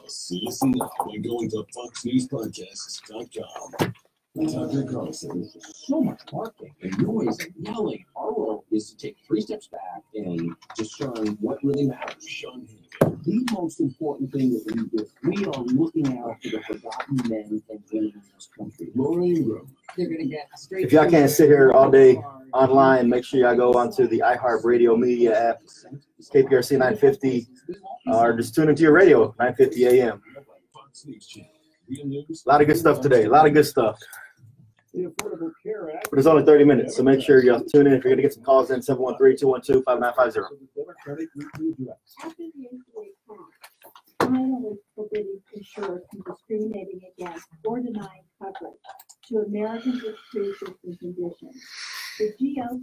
See us now by going to FoxNewsPodcasts.com. Tucker Carlson. So much barking and noise and yelling. Our role is to take 3 steps back and discern what really matters. Sean Hannity. The most important thing that we are looking out for the forgotten men and women in this country. Maureen Rowe. They're going to get straight. If y'all can't sit here all day online, make sure y'all go onto the iHeartRadio Media app, KPRC 950, or just tune into your radio, 950 AM. A lot of good stuff today. A lot of good stuff. But it's only 30 minutes, so make sure y'all tune in. If you're going to get some calls in, 713-212-5950. Finally forbidding insurers from discriminating against or denying coverage to Americans with pre-existing conditions. The GOP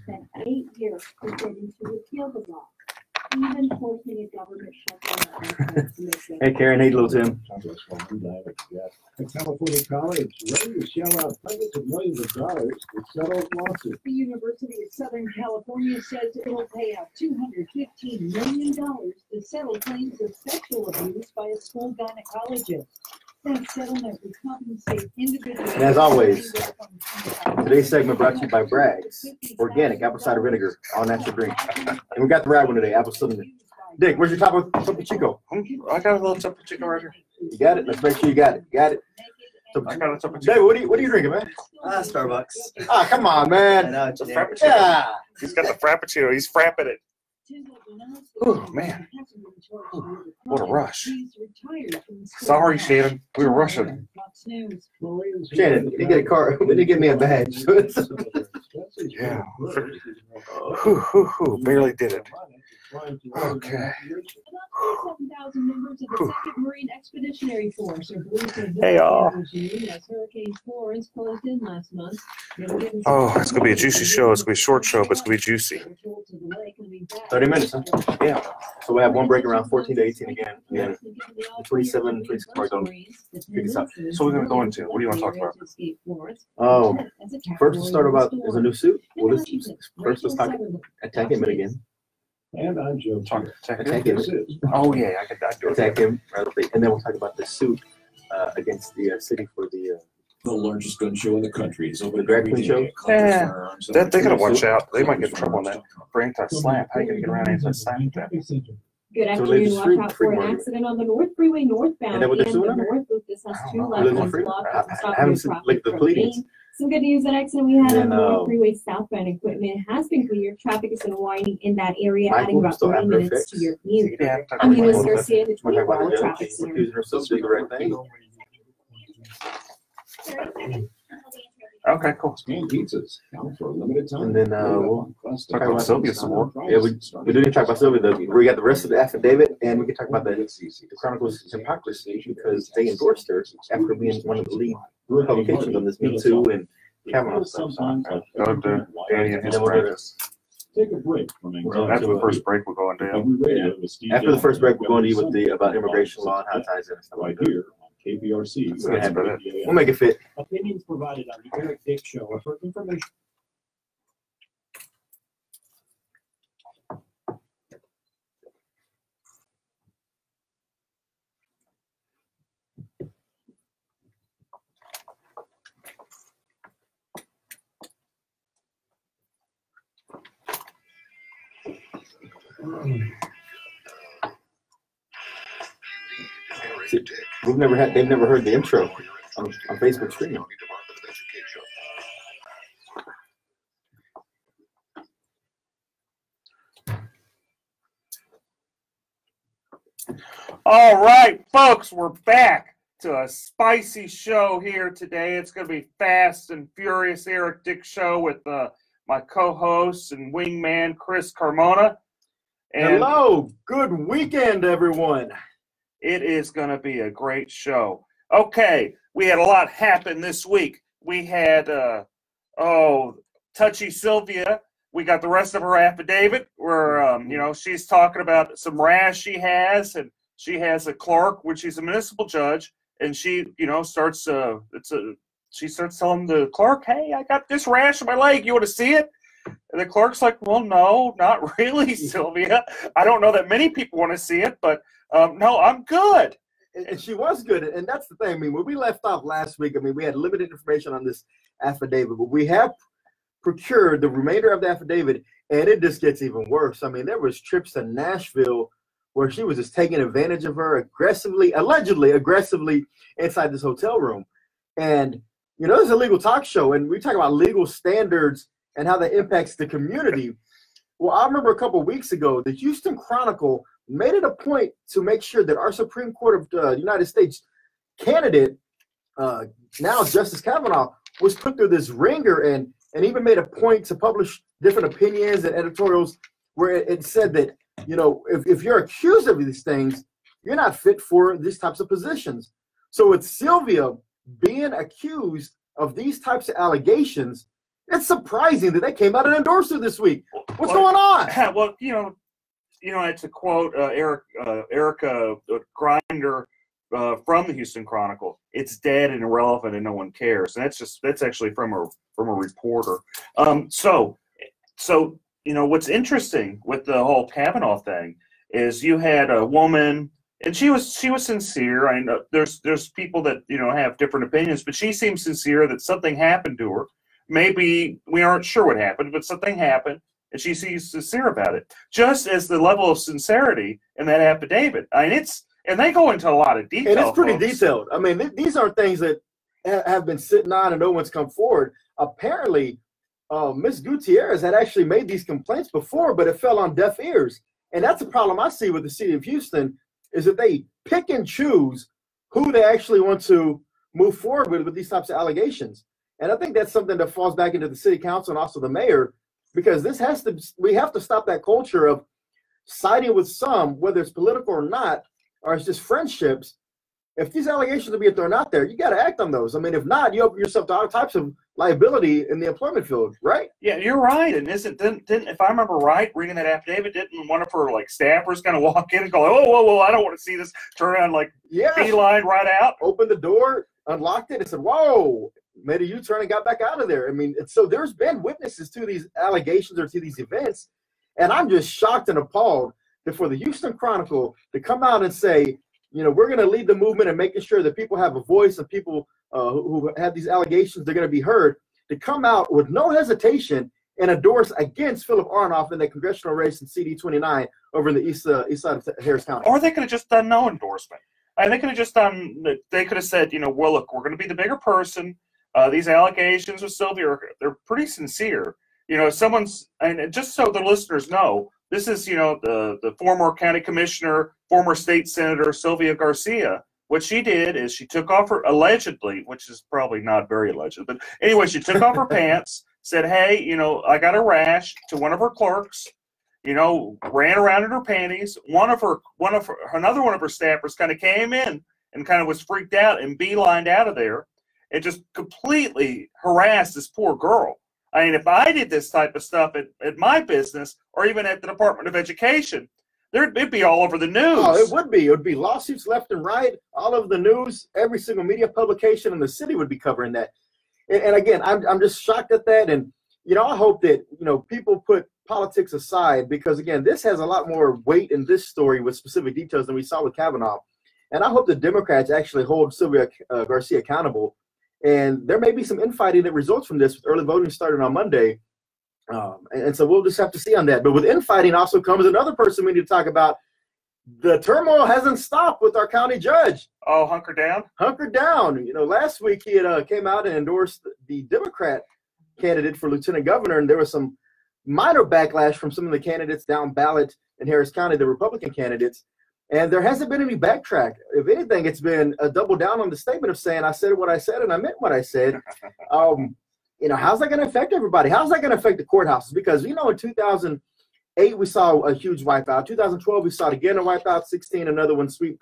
spent 8 years preparing to repeal the law, even forcing a government shutdown. Hey, Karen. Hey, little Tim. A California college ready to shell out hundreds of millions of dollars to settle lawsuit. The University of Southern California says it will pay out $215 million to settle claims of sexual abuse by a school gynecologist. That settlement would compensate individuals. And as always, today's segment brought to you by Bragg's Organic Apple Cider Vinegar, all natural drink. And we got the right one today, apple cinnamon. Dick, where's your Topo Chico? I got a little Topo Chico right here. You got it? Let's make sure you got it. You got it? I got a Topo Chico. David, what are you drinking, man? Starbucks. Ah, come on, man. It's a Frappuccino. Yeah. He's got the Frappuccino. He's frapping it. Oh, man. What a rush. Sorry, Shannon. We were rushing. Shannon, you get a car. We didn't give me a badge. Yeah. Barely did it. Okay. About 37,000 members of the Second Marine Expeditionary Force are believed to have Hey, y'all. as Hurricane Florence closed in last month. Oh, it's going to be a juicy show. It's going to be a short show, but it's going to be juicy. 30 minutes, huh? Yeah. So we have one break around 14 to 18 again. And then 27, 26 more don't pick us up. So we're going to go into, what do you want to talk about? Oh, first let's start about, there's a new suit. Well, first let's talk Attack Him again. And I'm Joe. Attack Him. Oh, yeah. I could do it. Attack Him. And then we'll talk about the suit against the city for the largest gun show in the country is open the drag queen show. Yeah. They got to watch out. They might get in trouble on that. For anti-slap. How are you going to get around anti-slap with that? Good afternoon. Watch out for an accident on the North Freeway northbound and the North Loop. This has 2 left-hand blocks. I haven't seen the pleadings. Some good news, that accident we had on the North Freeway southbound equipment has been cleared. Traffic is unwinding in that area, adding about 30 minutes to your commute. I'm Eunice Garcia, the 24-hour traffic center. Okay, cool. Scanned pizzas out for a limited time. And then we'll talk about Sylvia some more. Yeah, we do need to talk about Sylvia. We got the rest of the affidavit, and we can talk about the Chronicles hypocrisy because they endorsed her after being one of the lead publications on this Me Too and Kavanaugh stuff. Danny and his friends. Take a break. After the first break, we're going down. After the first break, we're going to eat with the about immigration law and how it ties in and stuff Right like that. here on KPRC. We'll make it fit. Opinions provided on the Eric Dick Show are for information. See, they've never heard the intro on Facebook streaming. All right, folks, we're back to a spicy show here today. It's going to be Fast and Furious Eric Dick Show with my co-host and wingman, Chris Carmona. And hello, good weekend, everyone. It is going to be a great show. Okay, we had a lot happen this week. We had, Touchy Sylvia. We got the rest of her affidavit where, she's talking about some rash she has, and she has a clerk, which she's a municipal judge, and she, starts telling the clerk, hey, I got this rash on my leg. You want to see it? And the clerk's like, well, no, not really, Sylvia. I don't know that many people want to see it, but no, I'm good. And she was good. And that's the thing. I mean, when we left off last week, I mean, we had limited information on this affidavit, but we have procured the remainder of the affidavit, and it just gets even worse. I mean, there was trips to Nashville where she was just taking advantage of her allegedly aggressively inside this hotel room. And, you know, this is a legal talk show, and we talk about legal standards and how that impacts the community. Well, I remember a couple of weeks ago, the Houston Chronicle made it a point to make sure that our Supreme Court of the United States candidate, now Justice Kavanaugh, was put through this ringer and even made a point to publish different opinions and editorials where it said that, you know, if you're accused of these things, you're not fit for these types of positions. So with Sylvia being accused of these types of allegations, it's surprising that they came out and endorsed her this week. What's going on? Well, you know, it's a quote, Erica Grinder from the Houston Chronicle. It's dead and irrelevant, and no one cares. And that's actually from a reporter. So you know, what's interesting with the whole Kavanaugh thing is you had a woman, and she was sincere. I know there's people that, you know, have different opinions, but she seems sincere that something happened to her. Maybe we aren't sure what happened, but something happened, and she seems sincere about it. Just as the level of sincerity in that affidavit. I mean, and they go into a lot of detail. And it's pretty folks. detailed. I mean, these aren't things that have been sitting on and no one's come forward. Apparently, Ms. Gutierrez had actually made these complaints before, but it fell on deaf ears. And that's the problem I see with the city of Houston, is that they pick and choose who they actually want to move forward with these types of allegations. And I think that's something that falls back into the city council and also the mayor, because we have to stop that culture of siding with some, whether it's political or not, or it's just friendships. If these allegations are being thrown out there, you got to act on those. I mean, if not, you open yourself to all types of liability in the employment field, right? Yeah, you're right. And didn't if I remember right, reading that affidavit, didn't one of her like staffers kind of walk in and go, "Oh, whoa, I don't want to see this," turn around like beeline right out, opened the door, unlocked it, and said, "Whoa," made a U-turn and got back out of there. I mean, so there's been witnesses to these allegations or to these events, and I'm just shocked and appalled that for the Houston Chronicle to come out and say, you know, we're going to lead the movement and making sure that people have a voice and people who have these allegations, they're going to be heard, to come out with no hesitation and endorse against Philip Arnoff in the congressional race in CD29 over in the east side of Harris County. Or they could have just done no endorsement. And they could have just they could have said, you know, well, look, we're going to be the bigger person. These allegations with Sylvia, they're pretty sincere. You know, and just so the listeners know, this is, you know, the former county commissioner, former state senator, Sylvia Garcia. What she did is she took off her, allegedly, which is probably not very alleged, but anyway, she took off her pants, said, hey, you know, I got a rash, to one of her clerks, you know, ran around in her panties. Another one of her staffers kind of came in and kind of was freaked out and beelined out of there and just completely harassed this poor girl. I mean, if I did this type of stuff at my business or even at the Department of Education, it'd be all over the news. Oh, it would be. It would be lawsuits left and right, all over the news. Every single media publication in the city would be covering that. And again, I'm just shocked at that. And, you know, I hope that, you know, people put politics aside, because, again, this has a lot more weight in this story with specific details than we saw with Kavanaugh. And I hope the Democrats actually hold Sylvia Garcia accountable. And there may be some infighting that results from this, with early voting starting on Monday. And so we'll just have to see on that. But with infighting also comes another person we need to talk about. The turmoil hasn't stopped with our county judge. Oh, hunker down? Hunker down. You know, last week he had came out and endorsed the Democrat candidate for lieutenant governor, and there was some minor backlash from some of the candidates down ballot in Harris County, the Republican candidates. And there hasn't been any backtrack. If anything, it's been a double down on the statement of saying, I said what I said and I meant what I said. You know, how's that going to affect everybody? How's that going to affect the courthouses? Because, you know, in 2008, we saw a huge wipeout. 2012, we saw it again, a wipeout. 16, another one, sweep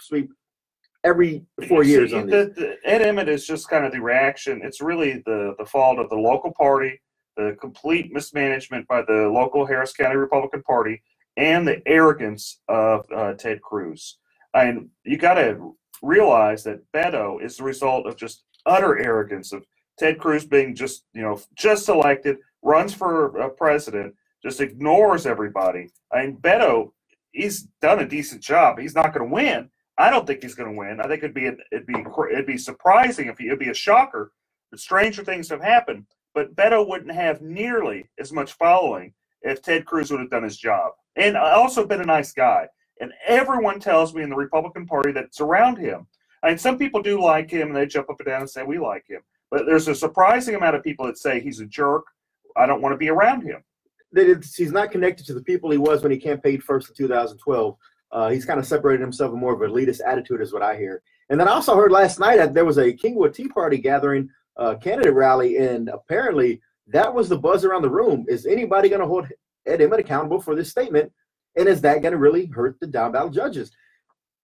every 4 years. On the Ed Emmett is just kind of the reaction. It's really the fault of the local party, the complete mismanagement by the local Harris County Republican Party, and the arrogance of Ted Cruz. And you got to realize that Beto is the result of just utter arrogance of Ted Cruz being just elected, runs for president, just ignores everybody. I mean, Beto, he's done a decent job. He's not going to win. I don't think he's going to win. I think it'd be surprising if it'd be a shocker. But stranger things have happened. But Beto wouldn't have nearly as much following if Ted Cruz would have done his job. And also been a nice guy. And everyone tells me in the Republican Party that's around him. I mean, some people do like him, and they jump up and down and say, we like him. But there's a surprising amount of people that say he's a jerk. I don't want to be around him. He's not connected to the people he was when he campaigned first in 2012. He's kind of separated himself with more of an elitist attitude is what I hear. And then I also heard last night that there was a Kingwood Tea Party gathering, candidate rally, and apparently that was the buzz around the room. Is anybody going to hold Ed Emmett accountable for this statement? And is that going to really hurt the down ballot judges?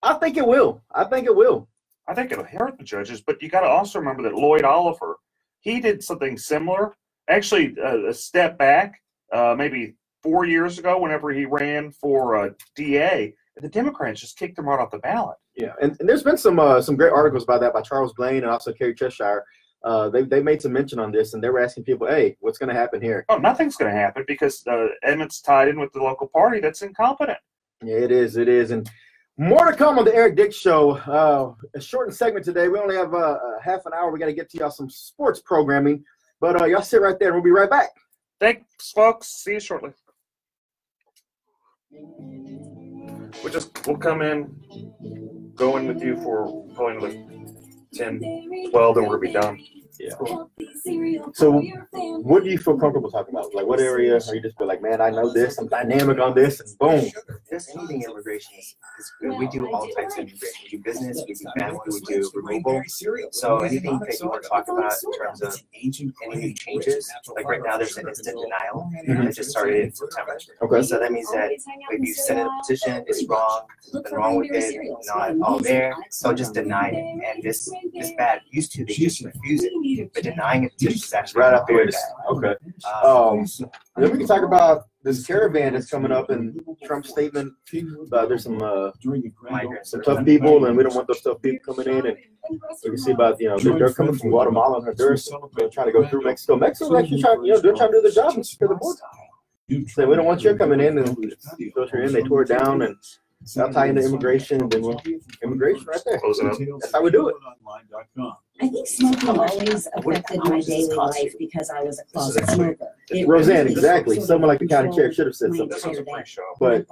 I think it will. I think it'll hurt the judges, but you got to also remember that Lloyd Oliver, he did something similar. Actually, a step back, maybe 4 years ago, whenever he ran for DA, the Democrats just kicked him right off the ballot. Yeah, and there's been some great articles about that by Charles Blaine and also Kerry Cheshire. They made some mention on this, and they were asking people, hey, what's going to happen here? Oh, nothing's going to happen because Emmett's tied in with the local party that's incompetent. Yeah, it is. And more to come on the Eric Dick Show. A shortened segment today. We only have half an hour. We got to get to y'all some sports programming. But y'all sit right there, and we'll be right back. Thanks, folks. See you shortly. We'll come in, go in with you for probably another 10, 12, then we'll be done. Yeah. So what do you feel comfortable talking about? Like what area are you just feel like, man, I know this, I'm dynamic on this, and boom. Just anything immigration is good. We do all types of immigration. We do business, we do family, we do removal. So anything that you want to talk about in terms of any new changes, like right now there's an instant denial that just started in September. Okay. So that means that if you send in a petition, it's wrong, something wrong with it, not all there, so just deny it. And this bad used to, they just refuse it. But denying it is actually right up here. Okay. Then we can talk about this caravan that's coming up and Trump's statement. There's some tough people, and we don't want those tough people coming in. And you can see about they're coming from Guatemala and Honduras. They're trying to go through Mexico. Mexico's actually trying, they're trying to do their job and secure the border. So we don't want you coming in, and filter in. They tore it down, and I'll tie into immigration, and then immigration right there. That's how we do it. I think smoking always affected my daily life because I was a closet smoker. Roseanne, exactly. Someone like the county chair should have said something, but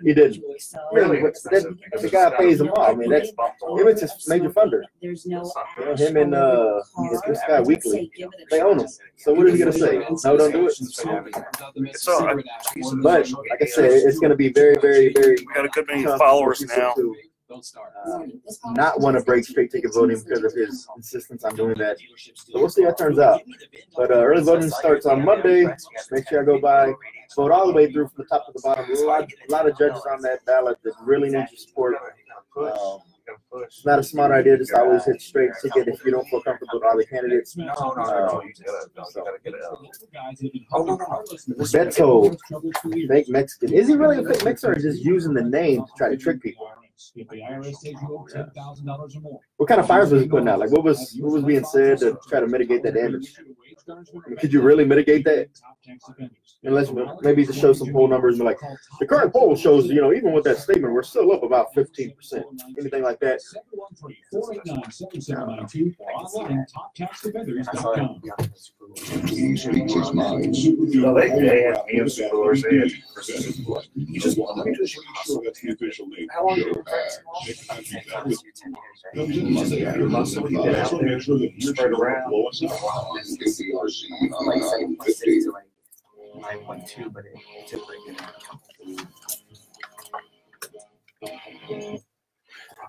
he didn't. Really, but the guy pays them all. I mean, Emmett's his major funder. There's no him and this guy Weekly, they own him. So what is he gonna say? No, don't do it. But like I said, it's gonna be very, very, very. We got a good many followers now. Not want to break straight ticket voting because of his insistence on doing that. So we'll see how it turns out. But early voting starts on Monday. Make sure I go by, vote all the way through from the top to the bottom. There's a lot of judges on that ballot that really need your support. It's not a smart idea just to always hit straight ticket if you don't feel comfortable with all the candidates. Beto, fake Mexican. Is he really a fake Mexican, or just using the name to try to trick people? What kind of fires was he putting out? Like what was being said to try to mitigate that damage? I mean, could you really mitigate that? Unless maybe just show some poll numbers and be like, the current poll shows, even with that statement, we're still up about 15%. Anything like that. How long did spread around? 9.2, but it took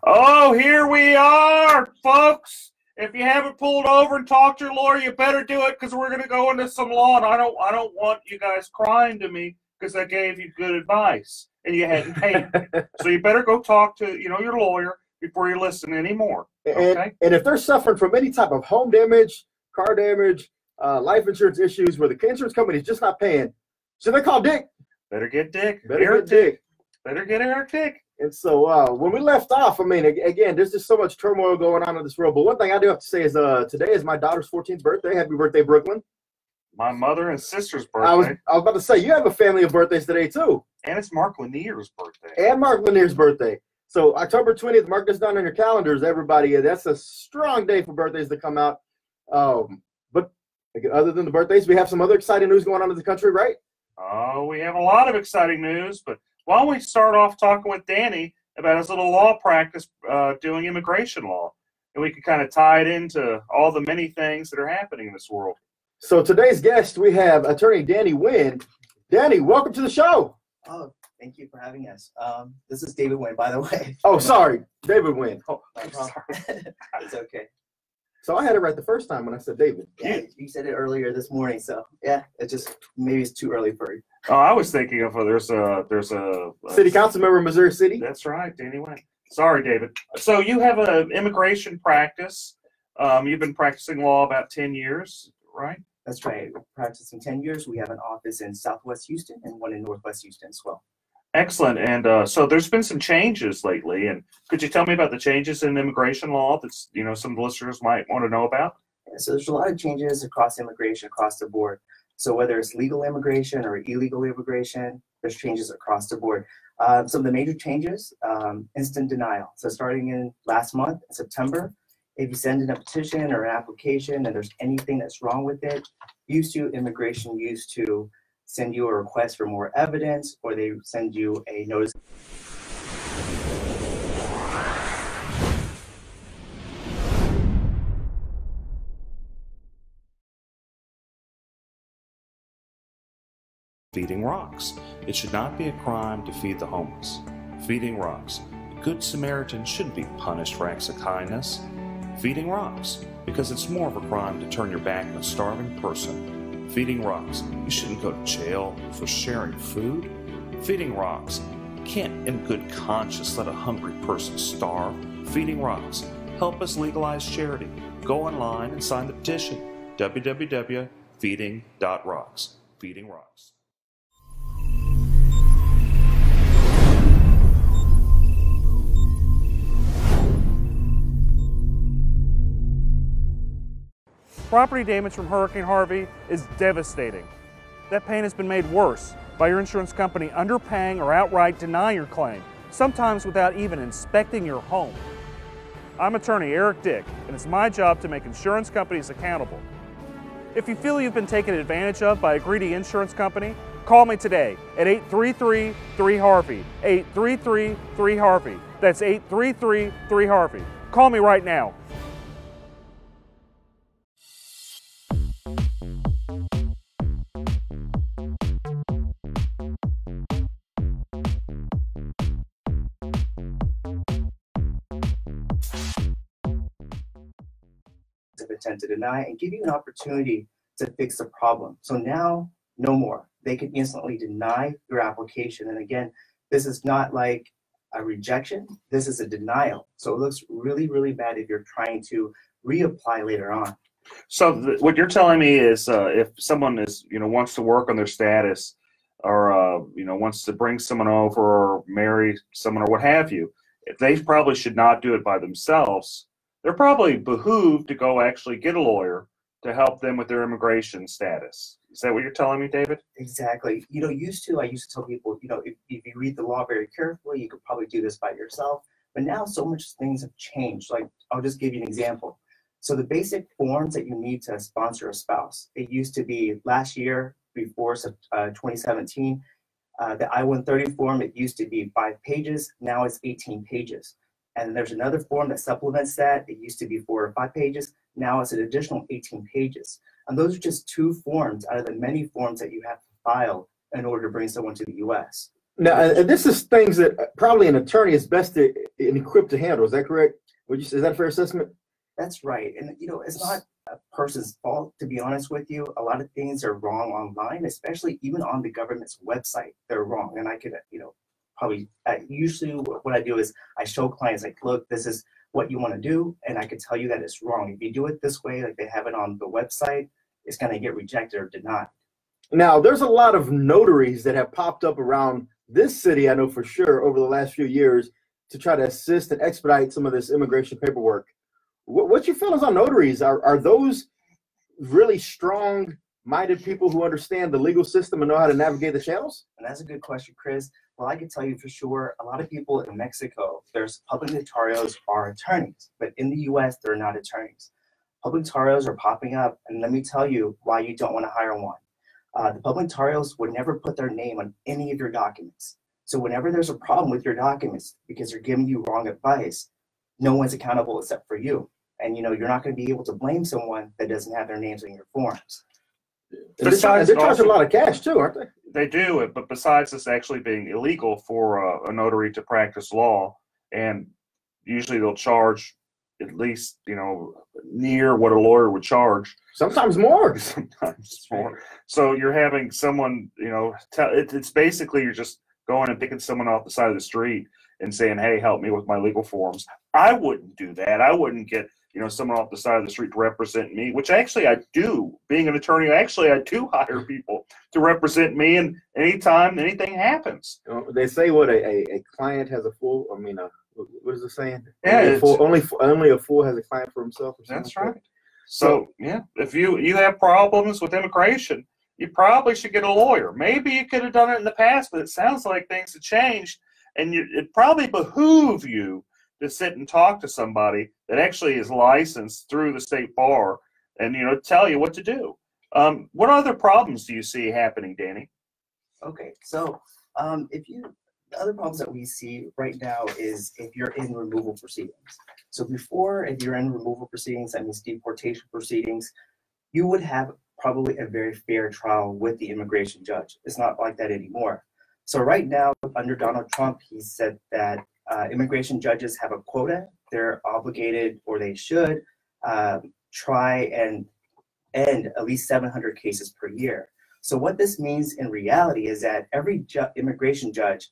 Oh, here we are, folks. If you haven't pulled over and talked to your lawyer, you better do it because we're going to go into some law, and I don't want you guys crying to me because I gave you good advice and you hadn't paid. So you better go talk to your lawyer before you listen anymore. Okay? And if they're suffering from any type of home damage, car damage, life insurance issues where the insurance company is just not paying, so they call Dick. Better get Dick. Better get Dick. Better get Eric Dick. And so when we left off, I mean, again, there's just so much turmoil going on in this world. But one thing I do have to say is today is my daughter's 14th birthday. Happy birthday, Brooklyn. my mother and sister's I was birthday, about to say, you have a family of birthdays today too. and it's Mark Lanier's birthday. And Mark Lanier's birthday. So October 20th, mark this down on your calendars, everybody. That's a strong day for birthdays to come out. But other than the birthdays, we have some other exciting news going on in the country, right? Oh, we have a lot of exciting news, but why don't we start off talking with Danny about his little law practice doing immigration law, and we can kind of tie it into all the many things that are happening in this world. So today's guest, we have attorney Danny Wynn. Danny, welcome to the show. Oh, thank you for having us. This is David Wynn, by the way. Oh, sorry, David Wynn. No problem. It's okay. So I had it right the first time when I said David. Yeah, you said it earlier this morning, so yeah, it just maybe it's too early for you. Oh, I was thinking of there's a City council member of Missouri City. That's right, Danny Wynn. Sorry, David. So you have an immigration practice. You've been practicing law about 10 years, right? That's right. We're practicing 10 years. We have an office in Southwest Houston and one in Northwest Houston as well. Excellent. And so there's been some changes lately. And could you tell me about the changes in immigration law that's, some listeners might want to know about? Yeah, so there's a lot of changes across immigration, across the board. So whether it's legal immigration or illegal immigration, there's changes across the board. Some of the major changes, instant denial. So starting in last month, in September, if you send in a petition or an application and there's anything that's wrong with it, immigration used to send you a request for more evidence, or they send you a notice. Feeding rocks. It should not be a crime to feed the homeless. Feeding rocks. A good Samaritan shouldn't be punished for acts of kindness. Feeding rocks. Because it's more of a crime to turn your back on a starving person. Feeding rocks. You shouldn't go to jail for sharing food. Feeding rocks. You can't in good conscience let a hungry person starve. Feeding rocks. Help us legalize charity. Go online and sign the petition. www.feeding.rocks. Feeding rocks. Property damage from Hurricane Harvey is devastating. That pain has been made worse by your insurance company underpaying or outright denying your claim, sometimes without even inspecting your home. I'm attorney Eric Dick, and it's my job to make insurance companies accountable. If you feel you've been taken advantage of by a greedy insurance company, call me today at 833-3HARVEY, 833-3HARVEY. That's 833-3HARVEY. Call me right now. Attempt to deny and give you an opportunity to fix the problem. So now, no more. They can instantly deny your application. And again, this is not like a rejection. This is a denial. So it looks really, really bad if you're trying to reapply later on. So what you're telling me is if someone is, wants to work on their status or, wants to bring someone over or marry someone or what have you, they probably should not do it by themselves. They're probably behooved to go actually get a lawyer to help them with their immigration status. Is that what you're telling me, David? Exactly. I used to tell people, if you read the law very carefully, you could probably do this by yourself. But now so much things have changed. Like, I'll just give you an example. So the basic forms that you need to sponsor a spouse, it used to be last year before 2017, the I-130 form, it used to be 5 pages. Now it's 18 pages. And there's another form that supplements that. It used to be 4 or 5 pages. Now it's an additional 18 pages. And those are just 2 forms out of the many forms that you have to file in order to bring someone to the U.S. Now, and this is things that probably an attorney is best equipped to handle. Is that correct? Is that a fair assessment? That's right. And, it's not a person's fault, to be honest with you. A lot of things are wrong online, especially even on the government's website. They're wrong. And I could, probably usually what I do is I show clients like, look, this is what you want to do, and I can tell you that it's wrong. If you do it this way, like they have it on the website, it's going to get rejected or denied. Now, there's a lot of notaries that have popped up around this city, I know for sure, over the last few years to try to assist and expedite some of this immigration paperwork. What's your feelings on notaries? Are those really strong minded people who understand the legal system and know how to navigate the channels? And that's a good question, Chris. Well, I can tell you for sure, a lot of people in Mexico, there's public notarios are attorneys, but in the US, they're not attorneys. Public notarios are popping up, and let me tell you why you don't want to hire one. The public notarios would never put their name on any of your documents. So whenever there's a problem with your documents because they're giving you wrong advice, no one's accountable except for you. And you're not going to be able to blame someone that doesn't have their names on your forms. They're charging a lot of cash too, aren't they? They do it, but besides this actually being illegal for a notary to practice law, and usually they'll charge at least near what a lawyer would charge. Sometimes more. Sometimes more. So you're having someone, it's basically you're just going and picking someone off the side of the street and saying, "Hey, help me with my legal forms." I wouldn't do that. I wouldn't get someone off the side of the street to represent me, which actually I do. Being an attorney, actually I do hire people to represent me, and anytime anything happens. They say what a client has a fool. What is the saying? Yeah, only a fool has a client for himself. That's right. So yeah, if you have problems with immigration, you probably should get a lawyer. Maybe you could have done it in the past, but it sounds like things have changed, and it probably behoove you to sit and talk to somebody that actually is licensed through the state bar and tell you what to do. What other problems do you see happening, Danny? Okay, so the other problems that we see right now is if you're in removal proceedings. So before, if you're in removal proceedings, that means deportation proceedings, you would have probably a very fair trial with the immigration judge. It's not like that anymore. So right now, under Donald Trump, he said that immigration judges have a quota. They're obligated, or they should, try and end at least 700 cases per year. So what this means in reality is that every immigration judge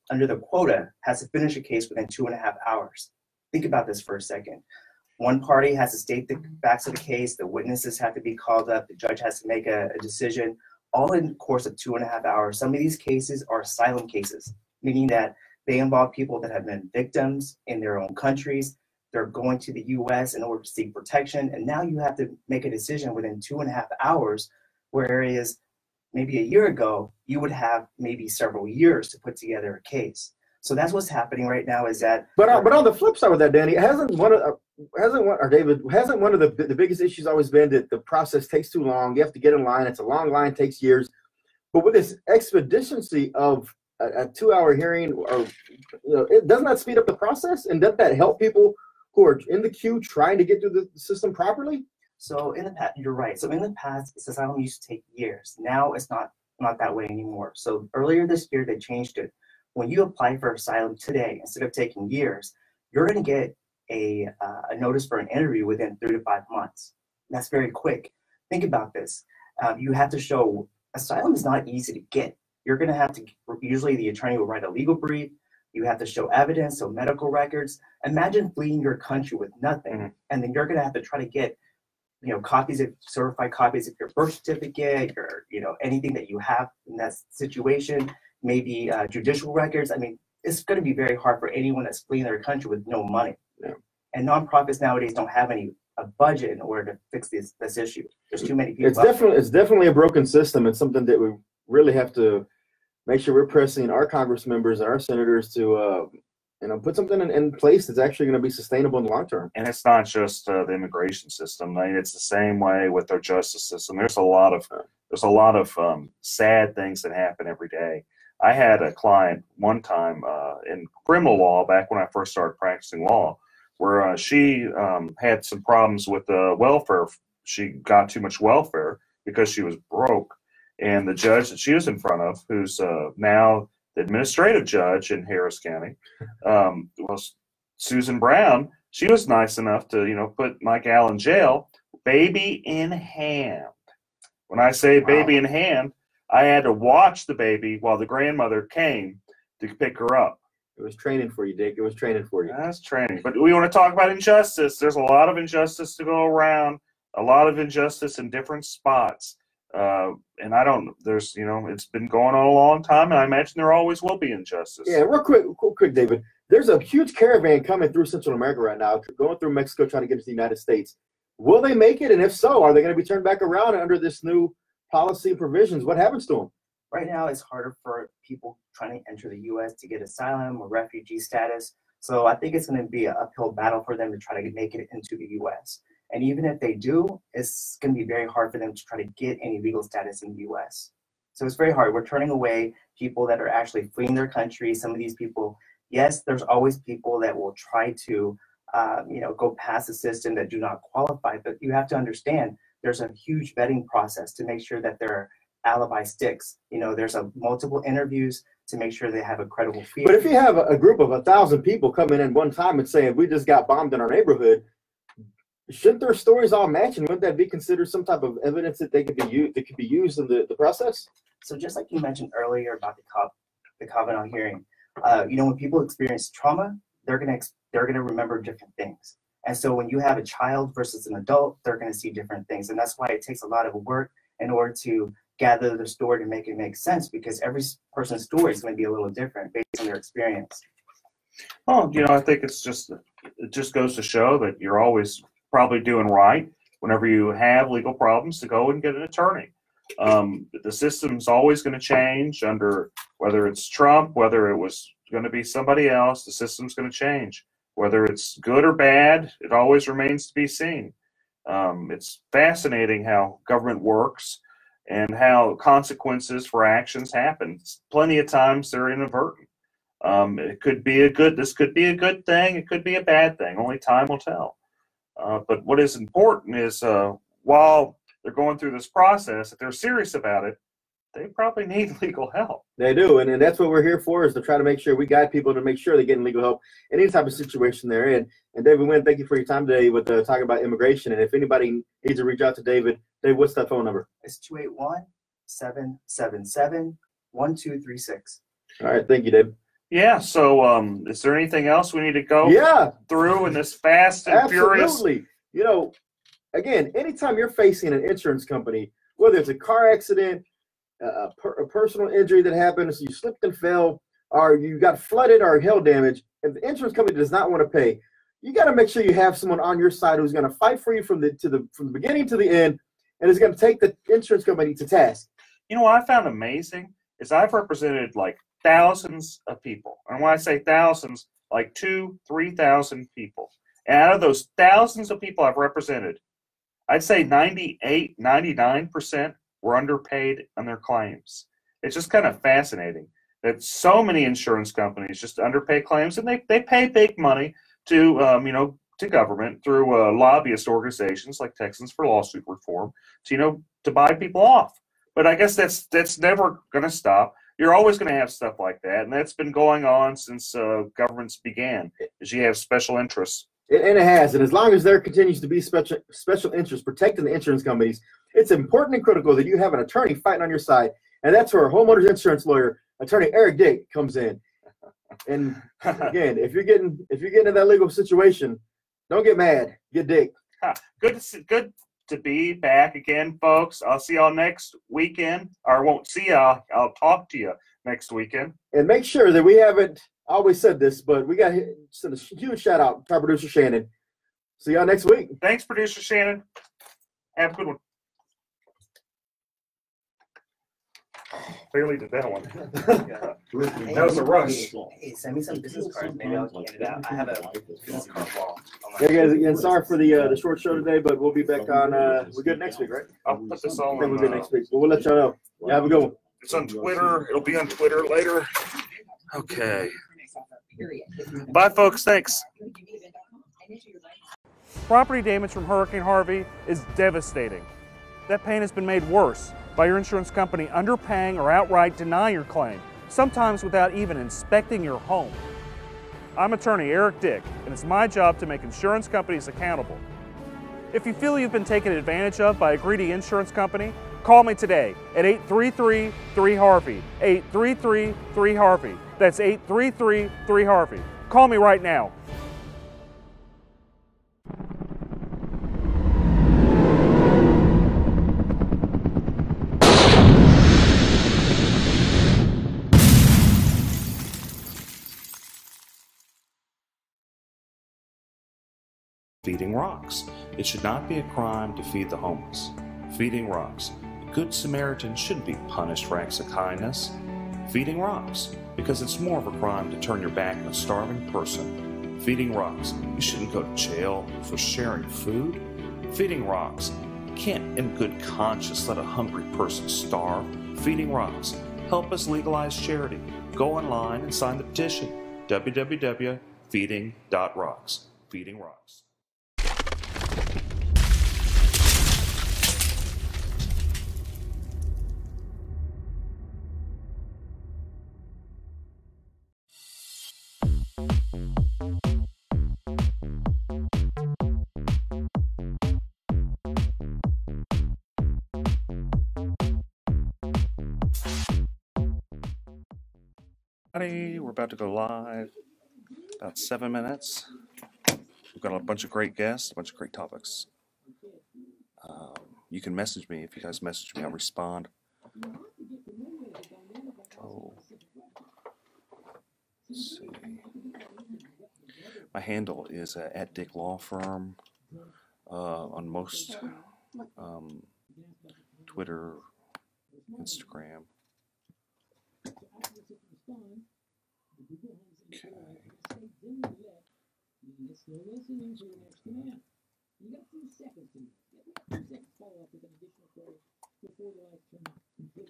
under the quota has to finish a case within 2.5 hours. Think about this for a second. One party has to state the facts of the case, the witnesses have to be called up, the judge has to make a decision, all in the course of 2.5 hours. Some of these cases are asylum cases, meaning that they involve people that have been victims in their own countries. They're going to the US in order to seek protection, and now you have to make a decision within 2.5 hours, whereas maybe a year ago, you would have maybe several years to put together a case. So that's what's happening right now is that. But on the flip side of that, Danny, hasn't one of the biggest issues always been that the process takes too long? You have to get in line. It's a long line, takes years. But with this expediency of a 2-hour hearing, or it doesn't that speed up the process, and doesn't that help people who are in the queue trying to get through the system properly? So in the past, you're right. So in the past, asylum used to take years. Now it's not that way anymore. So earlier this year, they changed it. When you apply for asylum today, instead of taking years, you're going to get a notice for an interview within 3 to 5 months. That's very quick. Think about this. You have to show asylum is not easy to get. You're going to have to, usually the attorney will write a legal brief. You have to show evidence, so medical records. Imagine fleeing your country with nothing, and then you're going to have to try to get certified copies of your birth certificate, your, anything that you have in that situation, maybe judicial records. I mean, it's going to be very hard for anyone that's fleeing their country with no money. Yeah. And nonprofits nowadays don't have a budget in order to fix this issue. There's too many people. It's definitely a broken system. It's something that we really have to make sure we're pressing our Congress members and our senators to put something in place that's actually going to be sustainable in the long term. And it's not just the immigration system. I mean, it's the same way with their justice system. There's a lot of sad things that happen every day. I had a client one time in criminal law back when I first started practicing law, where she had some problems with welfare. She got too much welfare because she was broke. And the judge that she was in front of, who's now the administrative judge in Harris County, was Susan Brown. She was nice enough to, put Mike Al in jail, baby in hand. When I say baby in hand, I had to watch the baby while the grandmother came to pick her up. It was training for you, Dick. It was training for you. That's training. But we want to talk about injustice. There's a lot of injustice to go around, a lot of injustice in different spots. And it's been going on a long time, and I imagine there always will be injustice. Yeah, real quick, David. There's a huge caravan coming through Central America right now, going through Mexico, trying to get to the United States. Will they make it? And if so, are they going to be turned back around under this new policy provisions? What happens to them? Right now, it's harder for people trying to enter the U.S. to get asylum or refugee status. So I think it's going to be an uphill battle for them to try to make it into the U.S. And even if they do, it's going to be very hard for them to try to get any legal status in the U.S. So it's very hard. We're turning away people that are actually fleeing their country. Some of these people, yes, there's always people that will try to, go past the system that do not qualify. But you have to understand there's a huge vetting process to make sure that their alibi sticks. There's multiple interviews to make sure they have a credible fear. But if you have a group of 1,000 people coming in one time and saying, we just got bombed in our neighborhood, shouldn't their stories all match? And wouldn't that be considered some type of evidence that they could be used in the process? So just like you mentioned earlier about the Kavanaugh hearing, when people experience trauma, they're gonna remember different things. And so when you have a child versus an adult, they're gonna see different things. And that's why it takes a lot of work in order to gather the story to make it make sense, because every person's story is going to be a little different based on their experience. Well, I think it just goes to show that you're always probably doing right whenever you have legal problems to go and get an attorney. The system's always going to change under whether it's Trump, whether it was going to be somebody else, the system's going to change. Whether it's good or bad, it always remains to be seen. It's fascinating how government works and how consequences for actions happen. Plenty of times they're inadvertent. This could be a good thing. It could be a bad thing. Only time will tell. But what is important is while they're going through this process, if they're serious about it, they probably need legal help. They do, and that's what we're here for, is to try to make sure we guide people to make sure they're getting legal help in any type of situation they're in. And David Wynn, thank you for your time today with talking about immigration. And if anybody needs to reach out to David, what's that phone number? It's 281-777-1236. All right, thank you, David. Yeah, so is there anything else we need to go through in this fast and furious? Absolutely. Again, anytime you're facing an insurance company, whether it's a car accident, a personal injury that happens, you slipped and fell, or you got flooded or hail damage, and the insurance company does not want to pay, you got to make sure you have someone on your side who's going to fight for you from the beginning to the end, and is going to take the insurance company to task. What I found amazing is I've represented like thousands of people, and when I say thousands, like 2,000-3,000 people. And out of those thousands of people I've represented, I'd say 98-99% were underpaid on their claims. It's just kind of fascinating that so many insurance companies just underpay claims, and they pay big money to to government through lobbyist organizations like Texans for Lawsuit Reform to buy people off. But I guess that's never going to stop. You're always going to have stuff like that, and that's been going on since governments began. Is you have special interests. And it has, and as long as there continues to be special interests protecting the insurance companies, it's important and critical that you have an attorney fighting on your side, and that's where homeowners insurance lawyer, attorney Eric Dick, comes in. And again, if you're getting in that legal situation, don't get mad, get Dick. Good to be back again, folks. I'll see y'all next weekend, or I won't see y'all. I'll talk to you next weekend. And make sure that we haven't always said this, but we got to send a huge shout out to our producer Shannon. See y'all next week. Thanks, producer Shannon. Have a good one. Barely did that one. That was a rush. Hey, send me some business cards. Maybe I'll hand it out. I have a business card wall. Hey guys, again, sorry for the short show today, but we'll be back on. We're good next week, right? I'll put this all I think on. we're good next week, but we'll let y'all know. Yeah, have a good one. It's on Twitter. It'll be on Twitter later. Okay. Bye, folks. Thanks. Property damage from Hurricane Harvey is devastating. That pain has been made worse by your insurance company underpaying or outright denying your claim, sometimes without even inspecting your home. I'm attorney Eric Dick, and it's my job to make insurance companies accountable. If you feel you've been taken advantage of by a greedy insurance company, call me today at 833-3HARVEY, 833-3HARVEY. That's 833-3HARVEY. Call me right now. Feeding Rocks. It should not be a crime to feed the homeless. Feeding Rocks. A good Samaritan shouldn't be punished for acts of kindness. Feeding Rocks. Because it's more of a crime to turn your back on a starving person. Feeding Rocks. You shouldn't go to jail for sharing food. Feeding Rocks. You can't in good conscience let a hungry person starve. Feeding Rocks. Help us legalize charity. Go online and sign the petition. www.feeding.rocks. Feeding Rocks. We're about to go live. About 7 minutes. We've got a bunch of great guests, a bunch of great topics. You can message me. If you guys message me, I'll respond. Oh. Let's see. My handle is at Dick Law Firm on most Twitter, Instagram. Okay.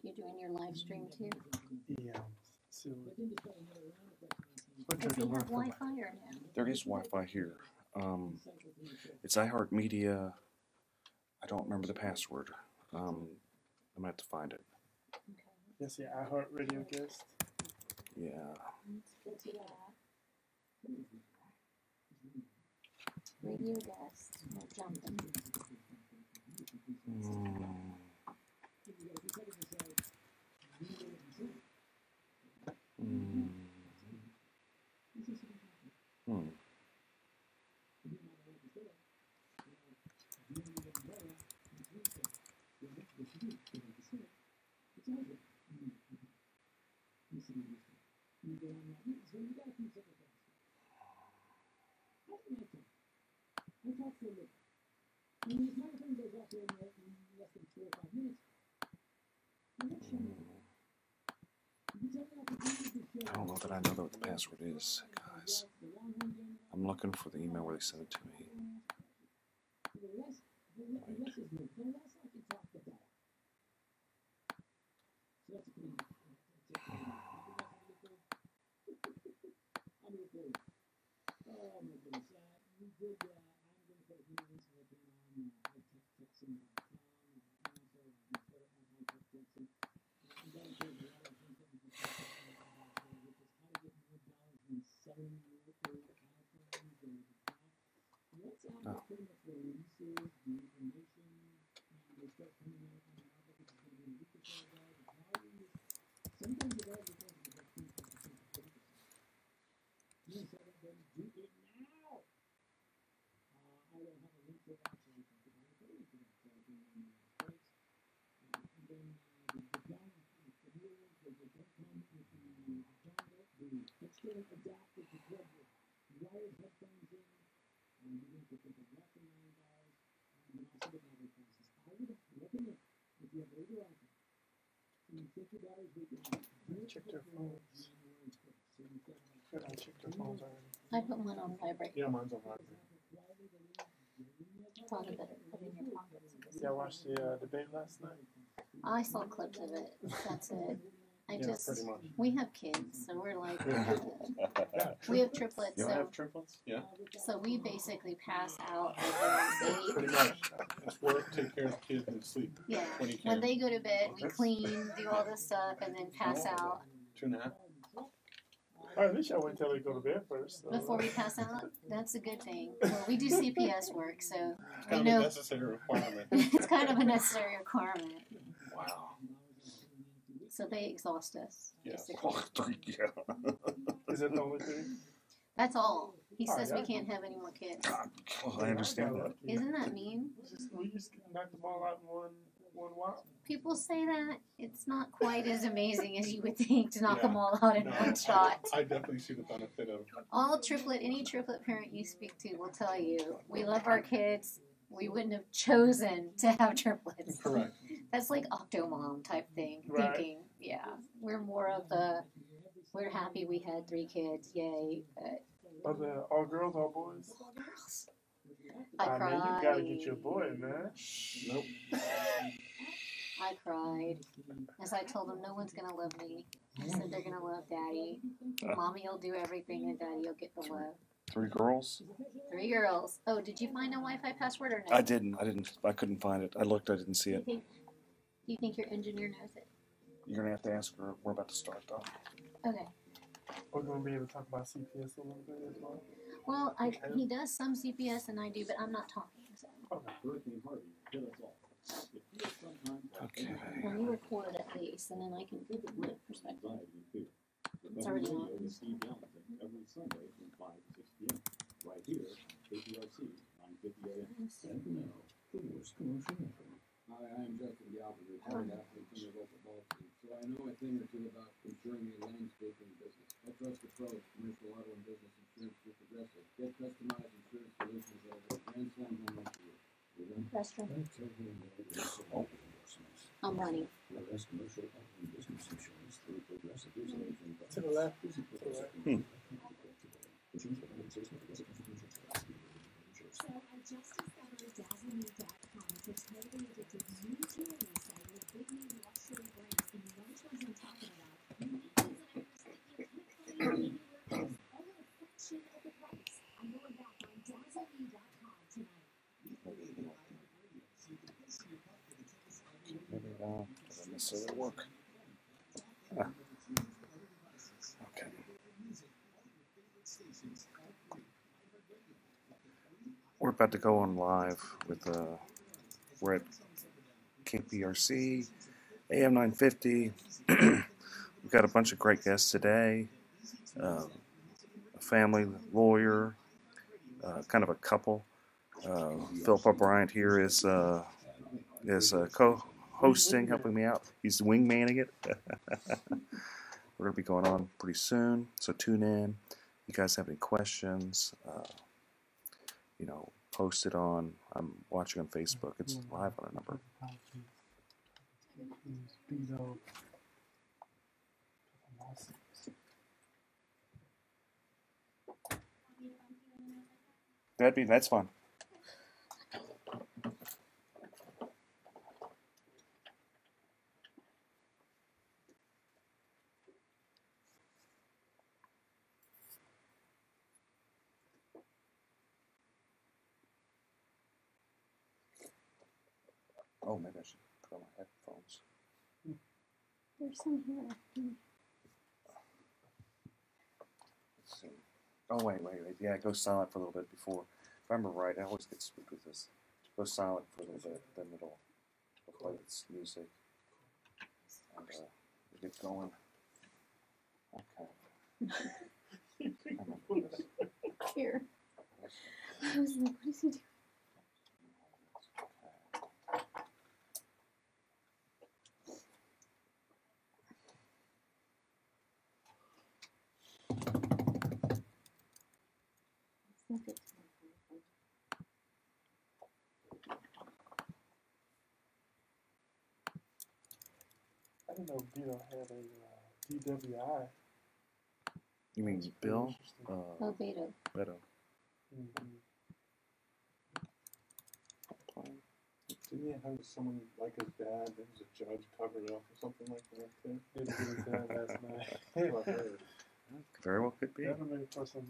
You're doing your live stream too? Yeah. So, Does he have Wi-Fi or no? There is Wi-Fi here. It's iHeartMedia. I don't remember the password. I'm gonna have to find it. yes, yeah, iHeartRadio guest. Yeah. Let's go to that. Radio guest. No jumping. I don't know that I know what the password is, guys. I'm looking for the email where they sent it to me. Check their phones. Good, I checked their phones already. I put mine on vibrate. Yeah, mine's on vibrate. Probably better put in your pockets. Yeah, I watched the debate last night. I saw clips of it. That's it. Yeah, pretty much. We have kids, so we're like, we have triplets, You so have triplets? Yeah. so we basically pass out at around Pretty 8. much. Just work, take care of the kids, and sleep. Yeah. When you When can. they go to bed, we clean, do all this stuff, and then pass out. 2.5. Or at least y'all wait till they go to bed first. Before we pass out, that's a good thing. Well, we do CPS work, so It's we kind of a know necessary requirement. it's kind of a necessary requirement. Wow. So they exhaust us. Yeah. Basically. Is that the only thing? That's all. He Oh, says we yeah. can't have any more kids. I understand that. Isn't that mean? We just knocked them all out in People say that it's not quite as amazing as you would think to knock them all out in one shot. I definitely see the benefit of. Any triplet parent you speak to will tell you, we love our kids. We wouldn't have chosen to have triplets. Correct. That's like Octomom type thing, Right. thinking. Yeah, we're more of the, we're happy we had 3 kids, yay. Are they all girls, all boys? I mean, cried. you gotta get your boy, man. Nope. I cried. As I told them, no one's gonna love me. I said they're gonna love daddy. Mommy will do everything and daddy will get the love. 3 girls? 3 girls. Oh, did you find a Wi-Fi password or no? I didn't. I couldn't find it. I looked. I didn't see it. Do you think your engineer knows it? You're gonna have to ask her. We're about to start though. Okay. We're gonna be able to talk about CPS a little bit as well. Well, he does some CPS and I do, but I'm not talking. So. Okay. Let me record at least, and then I can give my perspective. It's already on. Every Sunday from 5 to 6 p.m. Right here, KPRC, 950 AM. Hi, I'm Justin Galvin, retired athlete from the local ball team. So I know a thing or two about insuring a landscaping business. I trust the pros, commercial auto and business insurance through Progressive. Get customized insurance solutions at a Grand Slam home run for you. Restroom. I'm running. To the left. Maybe doesn't necessarily work. Ah. Okay. We're about to go on live with we're at KPRC, AM 950. We've got a bunch of great guests today. A family lawyer, kind of a couple. Philip O'Brien here is co-hosting, helping me out. He's wingmanning it. We're going to be going on pretty soon, so tune in. You guys have any questions, post it on, I'm watching on Facebook. It's live on a number. That's fine. Oh, maybe I should put on my headphones. There's some here. Let's see. Oh, wait. Yeah, it goes silent for a little bit before. If I remember right, I always get spooked with this. It goes silent for a little bit, then it'll play its music. And we get going. Okay. Here. I was like, what is he doing? I didn't know Bill had a DWI. You mean Bill? Oh, Beto. Beto. Didn't he have someone like his dad that was a judge covered it up or something like that too? Didn't get his dad last night. Very well could be. That'll make for some.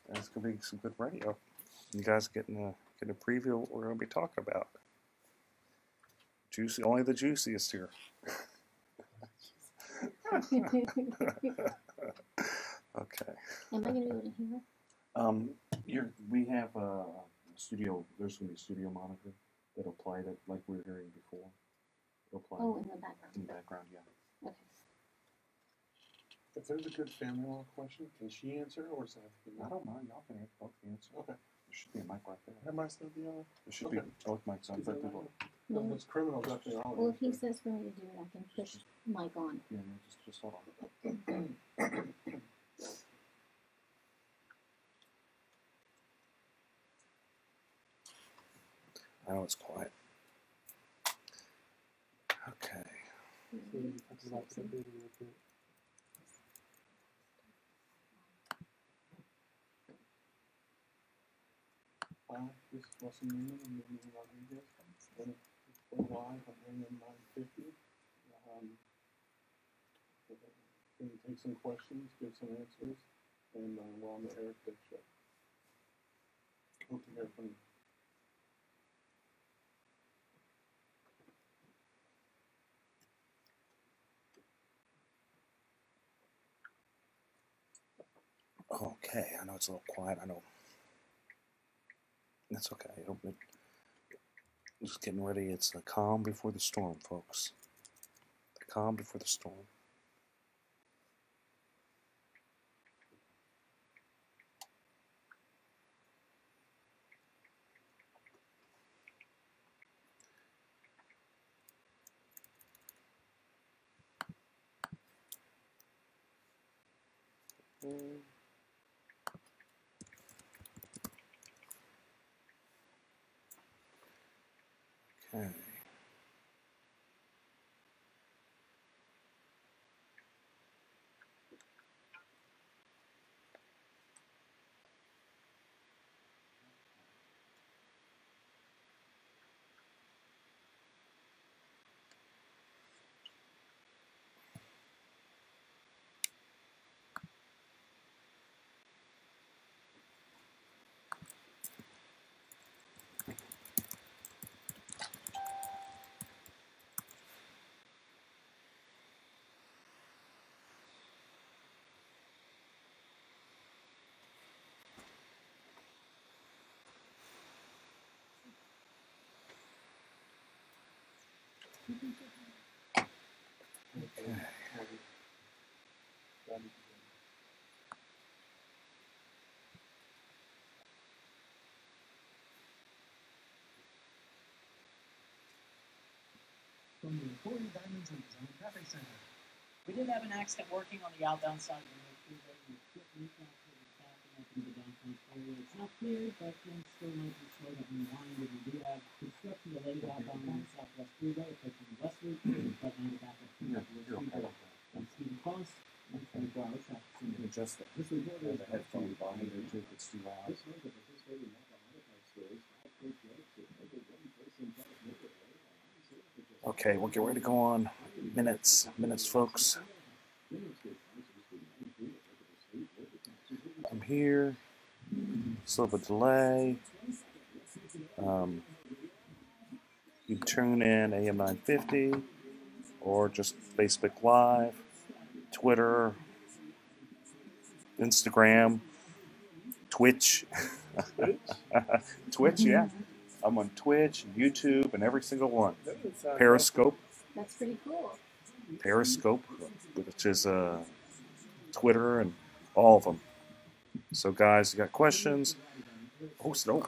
That's gonna be some good radio. You guys getting a preview of what we're gonna be talking about. Juicy, only the juiciest here. Okay. Okay. Am I gonna be able to hear? We have a studio. There's gonna be a studio monitor that'll play that like we were hearing before. It'll play. Oh, in the background. In the background, yeah. Okay. If there's a good family law question, can she answer or is that? I don't mind. Y'all can both answer. Okay. should be a mic right there. That might still be on. There should be both mics on. Right there. No, there's criminals up there. Well, if he says for me to do it, I can push mic on. Yeah, no, just hold on. I know it's quiet. Okay. This is Russell Newman and Newman Rodriguez. We're live on AM 950. Can you take some questions, give some answers, and we're on the Eric Dick Show. Hope to hear from you. Okay, I know it's a little quiet. I know. That's okay. Just getting ready. It's the calm before the storm, folks. The calm before the storm. Okay. From the Corey Diamonds and Design Cafe Center. We did have an accident working on the outbound side of the freeway. We put recap to the backing up into the downtown area. It's not clear, but things still might be slowed up in the line. We do have construction delayed outbound on the Southwest Freeway, approaching West Loop, but now the backup to the Freeway. I'm Stephen Foss. I'm 24 Hour Traffic Center. Adjust it. This reporter is the headphone volume there too if it's too loud. This one's a participating Napa stores. Okay, we'll get ready to go on. Minutes, folks. I'm here. Still have a delay. You tune in AM 950 or just Facebook Live, Twitter, Instagram, Twitch. Twitch, yeah. I'm on Twitch, YouTube, and every single one. Periscope. That's pretty cool. Periscope, which is Twitter and all of them. So, guys, you got questions? Oh, no.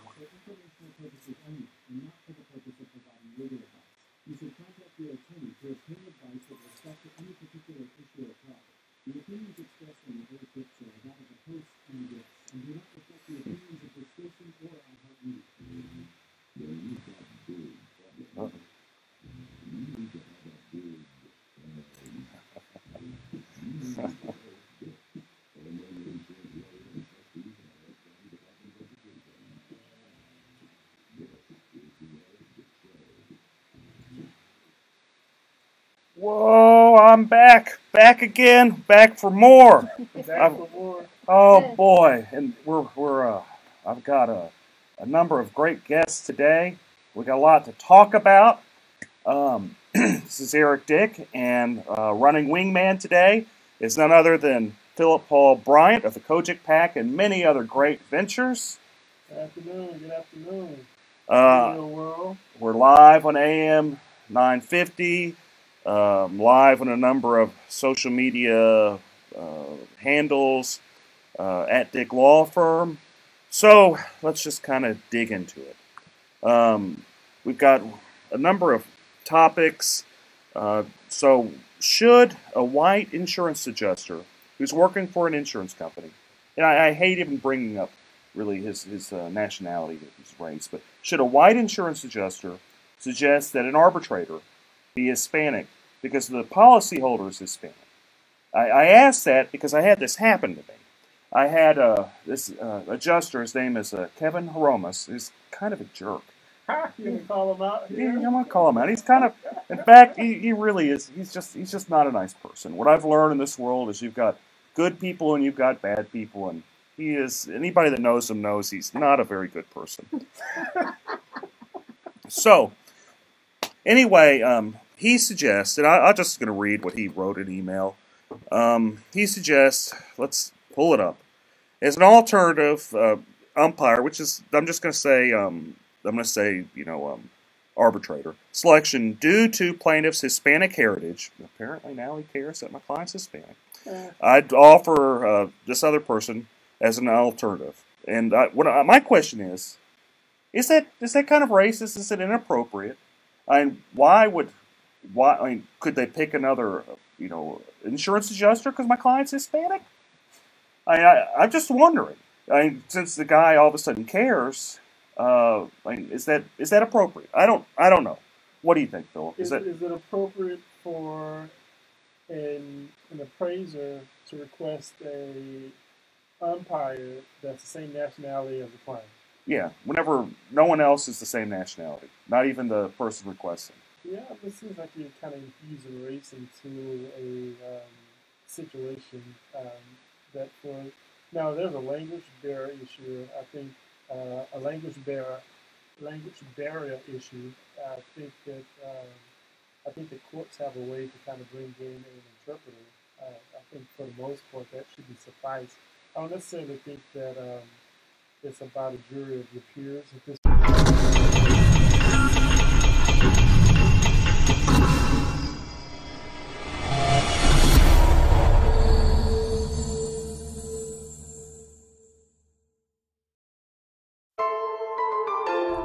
You should contact your attorney to obtain advice with respect to any particular issue or problem. The opinions expressed on the Eric Dick Show are that of the host and guests, and do not reflect the opinions of the station or iHeartMedia. Whoa, I'm back again, back for more. Oh boy, and I've got a number of great guests today. We got a lot to talk about. This is Eric Dick, and running wingman today is none other than Philip Paul Bryant of the Kojic Pack and many other great ventures. Good afternoon. We're live on AM 950. Live on a number of social media handles at Dick Law Firm. So let's just kind of dig into it. We've got a number of topics. So should a white insurance adjuster who's working for an insurance company, and I hate even bringing up really his nationality, his race, but should a white insurance adjuster suggest that an arbitrator be Hispanic because the policyholder is Hispanic? I asked that because I had this happen to me. I had this adjuster, his name is Kevin Horomas. He's kind of a jerk. You gonna call him out here? I'm gonna call him out. He's kind of, in fact, he really is. He's just not a nice person. What I've learned in this world is you've got good people and you've got bad people, and he is. Anybody that knows him knows he's not a very good person. So, anyway, he suggests, and I'm just gonna read what he wrote in email. He suggests, let's pull it up, as an alternative umpire, which is, I'm just gonna say. I'm going to say, arbitrator. Selection due to plaintiff's Hispanic heritage. Apparently now he cares that my client's Hispanic. I'd offer this other person as an alternative. And my question is that kind of racist? Is it inappropriate? Could they pick another, insurance adjuster because my client's Hispanic? I'm just wondering. Since the guy all of a sudden cares. Is that appropriate? I don't know. What do you think, Philip? Is it appropriate for an appraiser to request a umpire that's the same nationality as the client? Yeah, whenever no one else is the same nationality, not even the person requesting. Yeah, it seems like you're kind of infusing race into a situation now there's a language barrier issue. I think. A language barrier issue. I think the courts have a way to kind of bring in an interpreter. I think for the most part that should be suffice. I don't necessarily think that it's about a jury of your peers. If this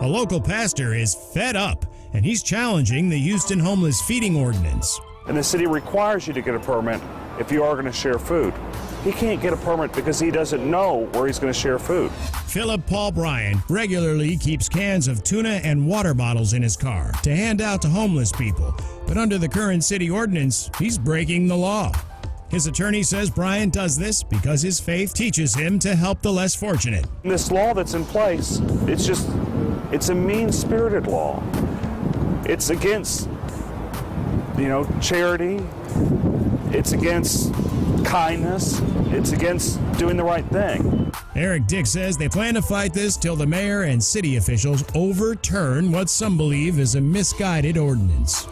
A local pastor is fed up, and he's challenging the Houston homeless feeding ordinance. And the city requires you to get a permit if you are going to share food. He can't get a permit because he doesn't know where he's going to share food. Philip Paul Bryan regularly keeps cans of tuna and water bottles in his car to hand out to homeless people. But under the current city ordinance, he's breaking the law. His attorney says Bryan does this because his faith teaches him to help the less fortunate. This law that's in place, it's a mean-spirited law. It's against, charity. It's against kindness. It's against doing the right thing. Eric Dick says they plan to fight this till the mayor and city officials overturn what some believe is a misguided ordinance.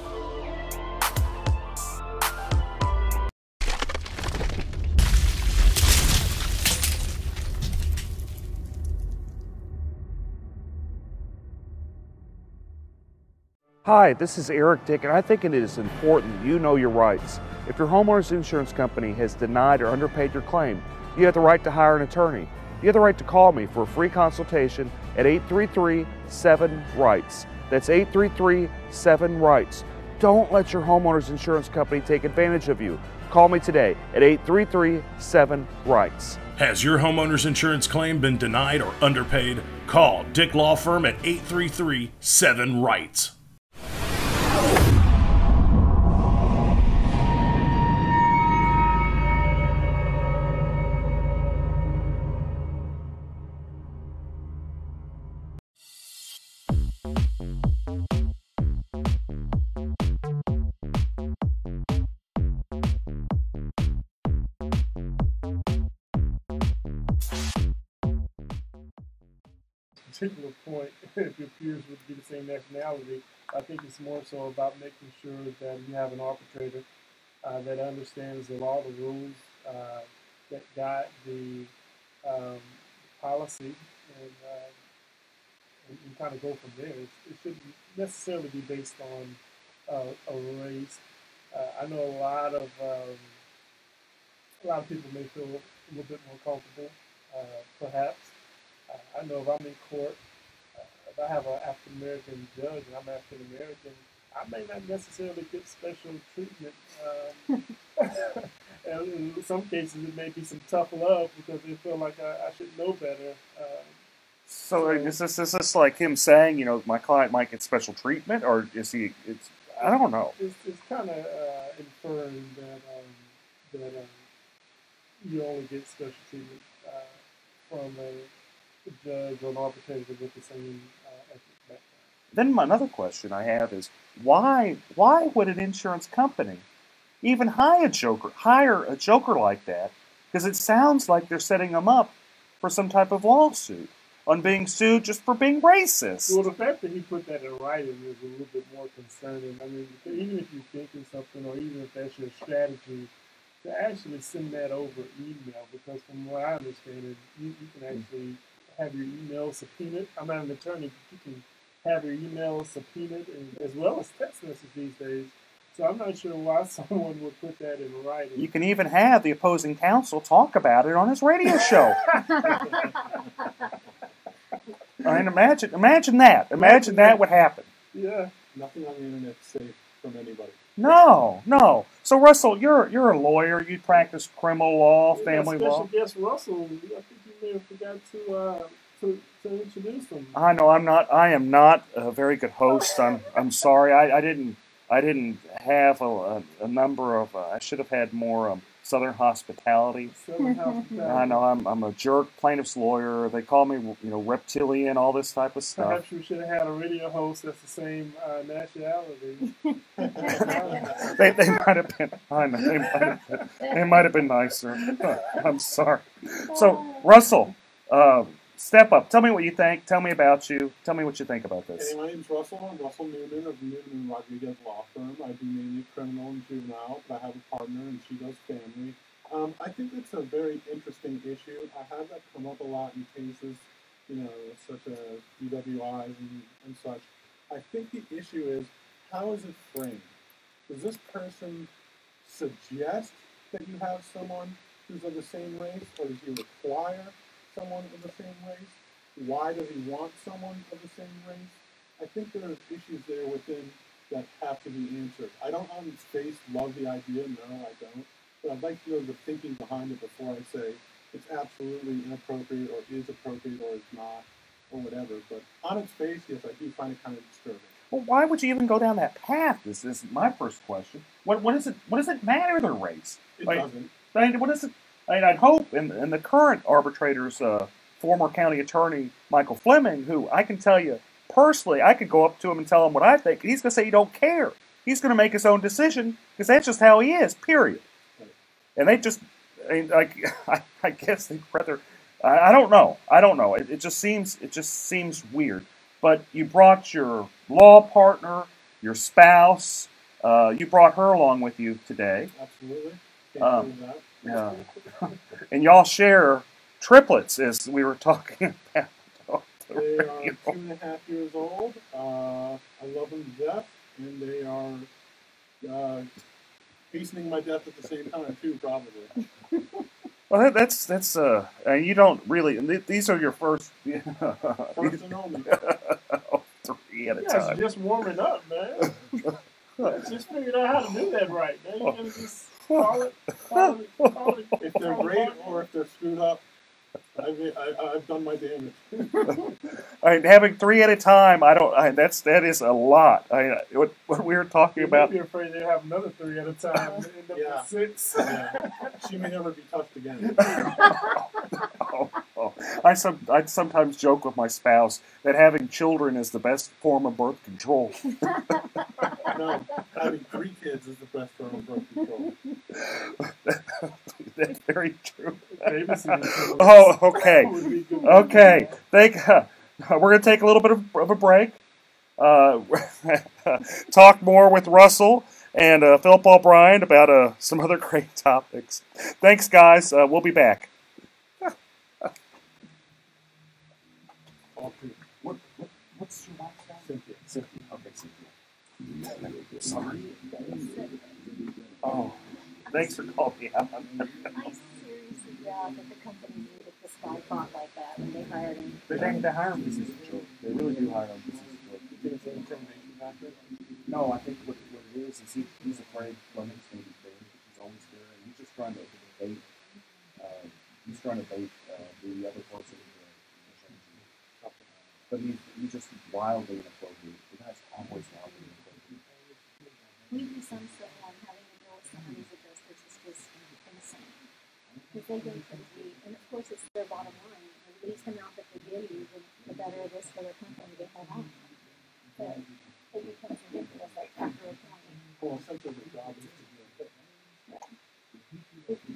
Hi, this is Eric Dick, and I think it is important that you know your rights. If your homeowner's insurance company has denied or underpaid your claim, you have the right to hire an attorney. You have the right to call me for a free consultation at 833-7-RIGHTS. That's 833-7-RIGHTS. Don't let your homeowner's insurance company take advantage of you. Call me today at 833-7-RIGHTS. Has your homeowner's insurance claim been denied or underpaid? Call Dick Law Firm at 833-7-RIGHTS. particular point, if your peers would be the same nationality, I think it's more so about making sure that you have an arbitrator that understands the law, the rules, that guide the policy, and kind of go from there. It shouldn't necessarily be based on a race. I know a lot of people may feel a little bit more comfortable, perhaps, I know if I'm in court, if I have an African American judge and I'm African American, I may not necessarily get special treatment. And in some cases, it may be some tough love because they feel like I should know better. So is this like him saying, you know, my client might get special treatment, or is he? It's I don't know. It's kind of inferring that you only get special treatment from a judge or an arbitrator with the same ethics background. Then another question I have is why would an insurance company even hire a joker like that? Because it sounds like they're setting him up for some type of lawsuit on being sued just for being racist. Well, the fact that he put that in writing is a little bit more concerning. I mean, even if you're thinking something, or even if that's your strategy, to actually send that over email, because from what I understand, you can actually have your email subpoenaed. I'm not an attorney, but you can have your email subpoenaed, and, as well as text messages these days. So I'm not sure why someone would put that in writing. You can even have the opposing counsel talk about it on his radio show. I mean, imagine that. Imagine that would happen. Yeah. Nothing on the internet is safe from anybody. No. So Russell, you're a lawyer. You practice criminal law, family law. Special guest Russell. I think you may have forgot to introduce him. I know I am not a very good host. I'm sorry. I didn't have a number of. I should have had more Southern hospitality. Southern hospitality. I know I'm a jerk plaintiff's lawyer. They call me reptilian, all this type of stuff. Perhaps we should have had a radio host that's the same nationality. they might have been. I know they might have been nicer. I'm sorry. So Russell, step up. Tell me what you think. Tell me about you. Tell me what you think about this. Hey, my name's Russell. I'm Russell Newman of Newman & Rodriguez Law Firm. I do mainly criminal and juvenile, but I have a partner and she does family. I think it's a very interesting issue. I have that come up a lot in cases, such as DWIs and such. I think the issue is, how is it framed? Does this person suggest that you have someone who's of the same race, or does he require someone of the same race? Why does he want someone of the same race? I think there are issues there within that have to be answered. I don't on its face love the idea, no, I don't. But I'd like to know the thinking behind it before I say it's absolutely inappropriate or is appropriate or is not or whatever. But on its face, yes, I do find it kind of disturbing. Well, why would you even go down that path? This is my first question. What does it matter their race? It doesn't. I mean, what is it? I mean, I'd hope in the current arbitrator's former county attorney, Michael Fleming, who I can tell you personally, I could go up to him and tell him what I think, and he's going to say he don't care. He's going to make his own decision because that's just how he is, period. And they just, I guess they'd rather, I don't know. It just seems weird. But you brought your law partner, your spouse, you brought her along with you today. Absolutely. Can't do that. Yeah. And y'all share triplets, as we were talking about. They are 2.5 years old. I love them to death, and they are hastening my death at the same time too, probably. Well, that's you don't really. These are your first. First and only. 3 at a You time. guys are just warming up, man. Just figured out how to do that right. Now you gotta just call it. If they're great or if they're screwed up, I've done my damage. All right, having 3 at a time, that is a lot. What we were talking about. You're afraid they have another 3 at a time. And end up with 6. Yeah. She may never be touched again. I sometimes joke with my spouse that having children is the best form of birth control. No, having 3 kids is the best form of birth control. That's very true. Oh, okay. Okay. We're going to take a little bit of a break. Talk more with Russell and Philip O'Brien about some other great topics. Thanks, guys. We'll be back. What's your last name? Cynthia. Okay, Cynthia. Sorry. Oh, thanks for calling me out. I seriously doubt that the company needed this guy thought like that when they hired him. They hire pieces of children. They really do hire pieces of children. You think it's an intimidation factor? No, I think what it is he's afraid Fleming's going to be there. He's always there, and he's just trying to bait. He's trying to bait the other person. But he's just wildly inappropriate. The guy's always wildly inappropriate. We do some stuff on having to deal with somebody's adjusters is just insane. Because they go crazy, and of course it's their bottom line. The least amount that they give you, the better it is for their company to head on. But it becomes ridiculous, like after a point. Well, essentially the job is to be a fit.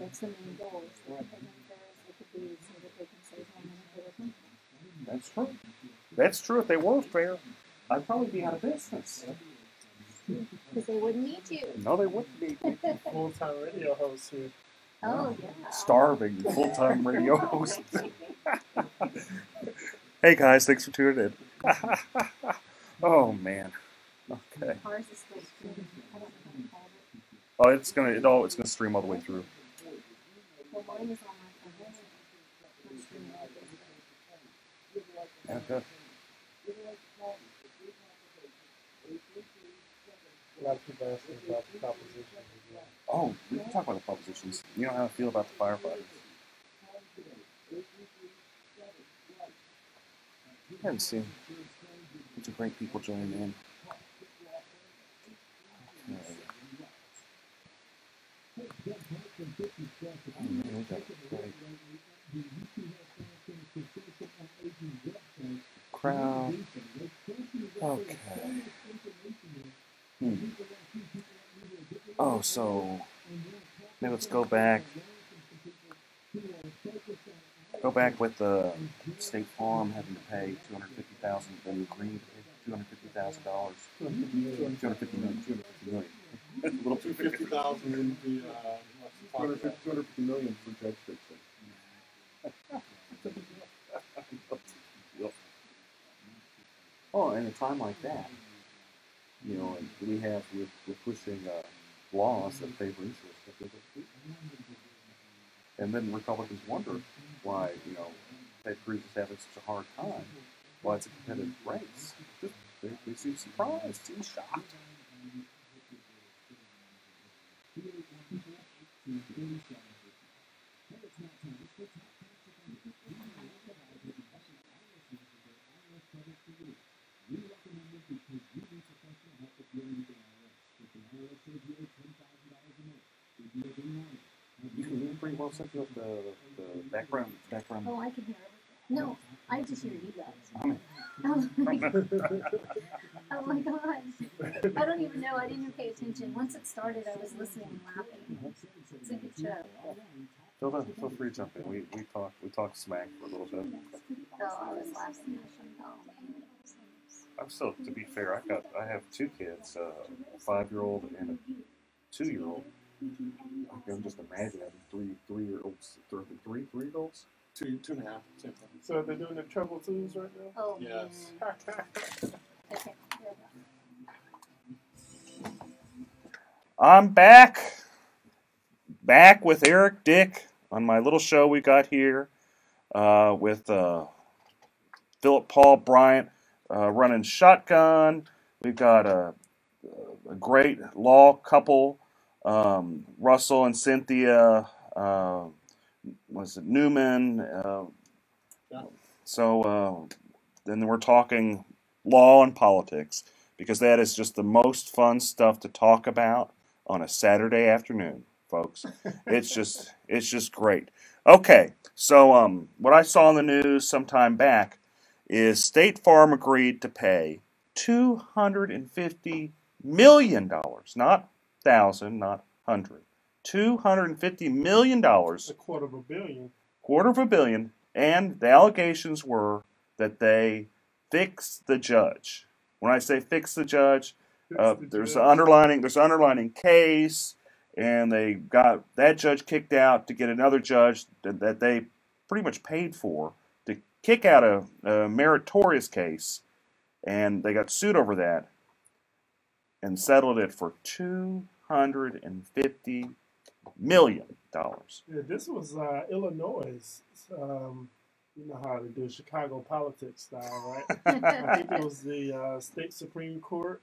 That's the main goal. So and then there's it could be so that they can save more money for their company. That's true. That's true. If they were fair, I'd probably be out of business. Because they wouldn't need you. No, they wouldn't be. Full-time radio host here. Oh, yeah. Starving full-time radio host. Hey guys, thanks for tuning in. Oh man. Okay. Ours is still streaming. I don't know how to call it. Oh, it's gonna stream all the way through. Well, mine is on my phone. It's streaming all the way through. Yeah, good. A lot of people asking about the proposition. Oh, we can talk about the propositions. You know how I feel about the firefighters. I haven't seen a bunch of great people joining in. Crowd. Okay. Oh, so now let's go back. Go back with the State Farm having to pay $250,000, then Green $250,000. $250 million. A little too $50,000 in the $250 million for Judge Dixon. Oh, in a time like that, you know, we're pushing laws that favor interest. And then Republicans wonder why, you know, Ted Cruz is having such a hard time. Why it's a competitive race. They seem surprised, seem shocked. You can pretty well set up the background. Oh, I can hear everything. No, I just hear you guys. Oh my gosh. I don't even know. I didn't even pay attention. Once it started, I was listening and laughing. It's a good show. Feel free to jump in. We talk smack for a little bit. Oh, I was laughing. I'm still, to be fair, I have two kids, a 5-year-old and a 2-year-old. I can just imagine having three-year-olds. Two and a half. So they're doing the trouble twos right now? Oh, yes. Okay. I'm back with Eric Dick on my little show we got here with Philip Paul Bryant running shotgun. We've got a great law couple, Russell and Cynthia. Was it Newman? So then we're talking law and politics because that is just the most fun stuff to talk about on a Saturday afternoon, folks. It's just great. Okay, so what I saw in the news some time back is State Farm agreed to pay $250 million, not thousand, not hundred. $250 million. A quarter of a billion. Quarter of a billion. And the allegations were that they fixed the judge. When I say fix the judge, there's an underlining case, and they got that judge kicked out to get another judge that they pretty much paid for to kick out a meritorious case, and they got sued over that and settled it for $250 million. Yeah, this was Illinois. You know how to do Chicago politics style, right? I think it was the state Supreme Court.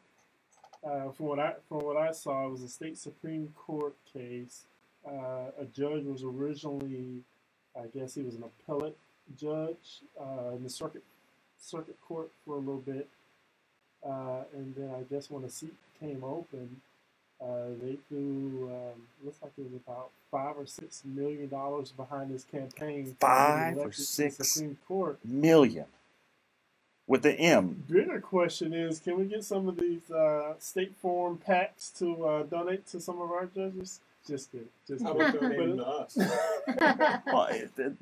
From what I saw, it was a state Supreme Court case. A judge was originally, I guess he was an appellate judge in the circuit court for a little bit, and then I guess when the seat came open, they threw looks like it was about $5 or $6 million behind his campaign. $5 or $6 Supreme Court million with the M. Bigger question is, can we get some of these State Farm PACs to donate to some of our judges? Just kidding. Just How kidding. about donating to us? Well,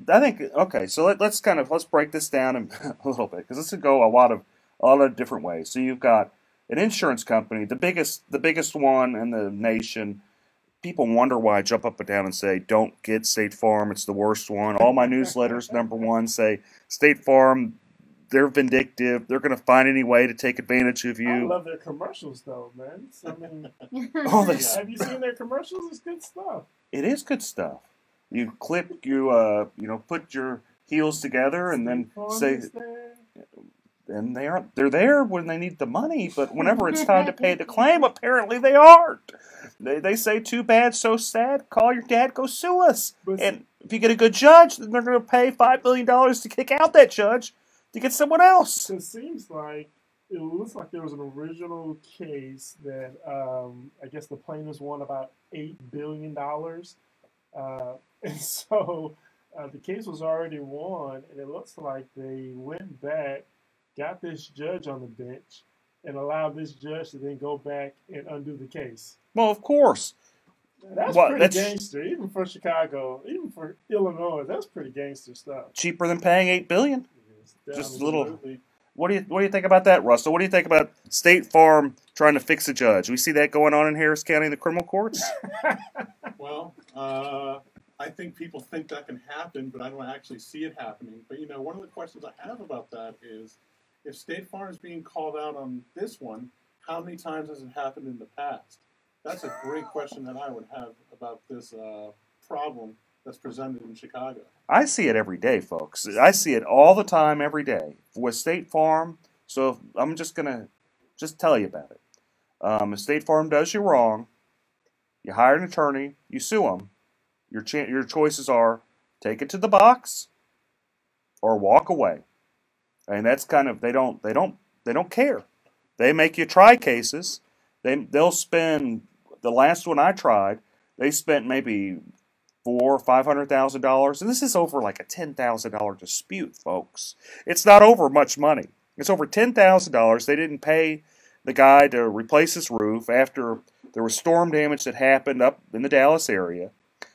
I think okay. So let's break this down a little bit, because this could go a lot of different ways. So you've got an insurance company, the biggest one in the nation. People wonder why I jump up and down and say, "Don't get State Farm; it's the worst one." All my newsletters, number 1, say State Farm. They're vindictive. They're going to find any way to take advantage of you. I love their commercials, though, man. I mean, have you seen their commercials? It's good stuff. It is good stuff. You clip, you put your heels together, and then say, and they're there when they need the money. But whenever it's time to pay the claim, apparently they aren't. They say, "Too bad, so sad. Call your dad. Go sue us." And if you get a good judge, then they're going to pay $5 billion to kick out that judge to get someone else. It seems like it looks like there was an original case that I guess the plaintiffs won about $8 billion, and so the case was already won, and it looks like they went back, got this judge on the bench, and allowed this judge to then go back and undo the case. Well, of course. That's pretty gangster, even for Chicago, even for Illinois. That's pretty gangster stuff. Cheaper than paying $8 billion. Just a little. Absolutely. What do you think about that, Russell? What do you think about State Farm trying to fix a judge? We see that going on in Harris County in the criminal courts. Well, I think people think that can happen, but I don't actually see it happening. But one of the questions I have about that is, if State Farm is being called out on this one, how many times has it happened in the past? That's a great question that I would have about this problem that's presented in Chicago. I see it every day, folks. I see it all the time, every day with State Farm. So I'm just gonna tell you about it. If State Farm does you wrong, you hire an attorney, you sue them. Your choices are take it to the box or walk away. And that's kind of they don't care. They make you try cases. They'll spend, the last one I tried, they spent maybe $400,000 or $500,000, and this is over like a $10,000 dispute, folks. It's not over much money. It's over $10,000. They didn't pay the guy to replace his roof after there was storm damage that happened up in the Dallas area.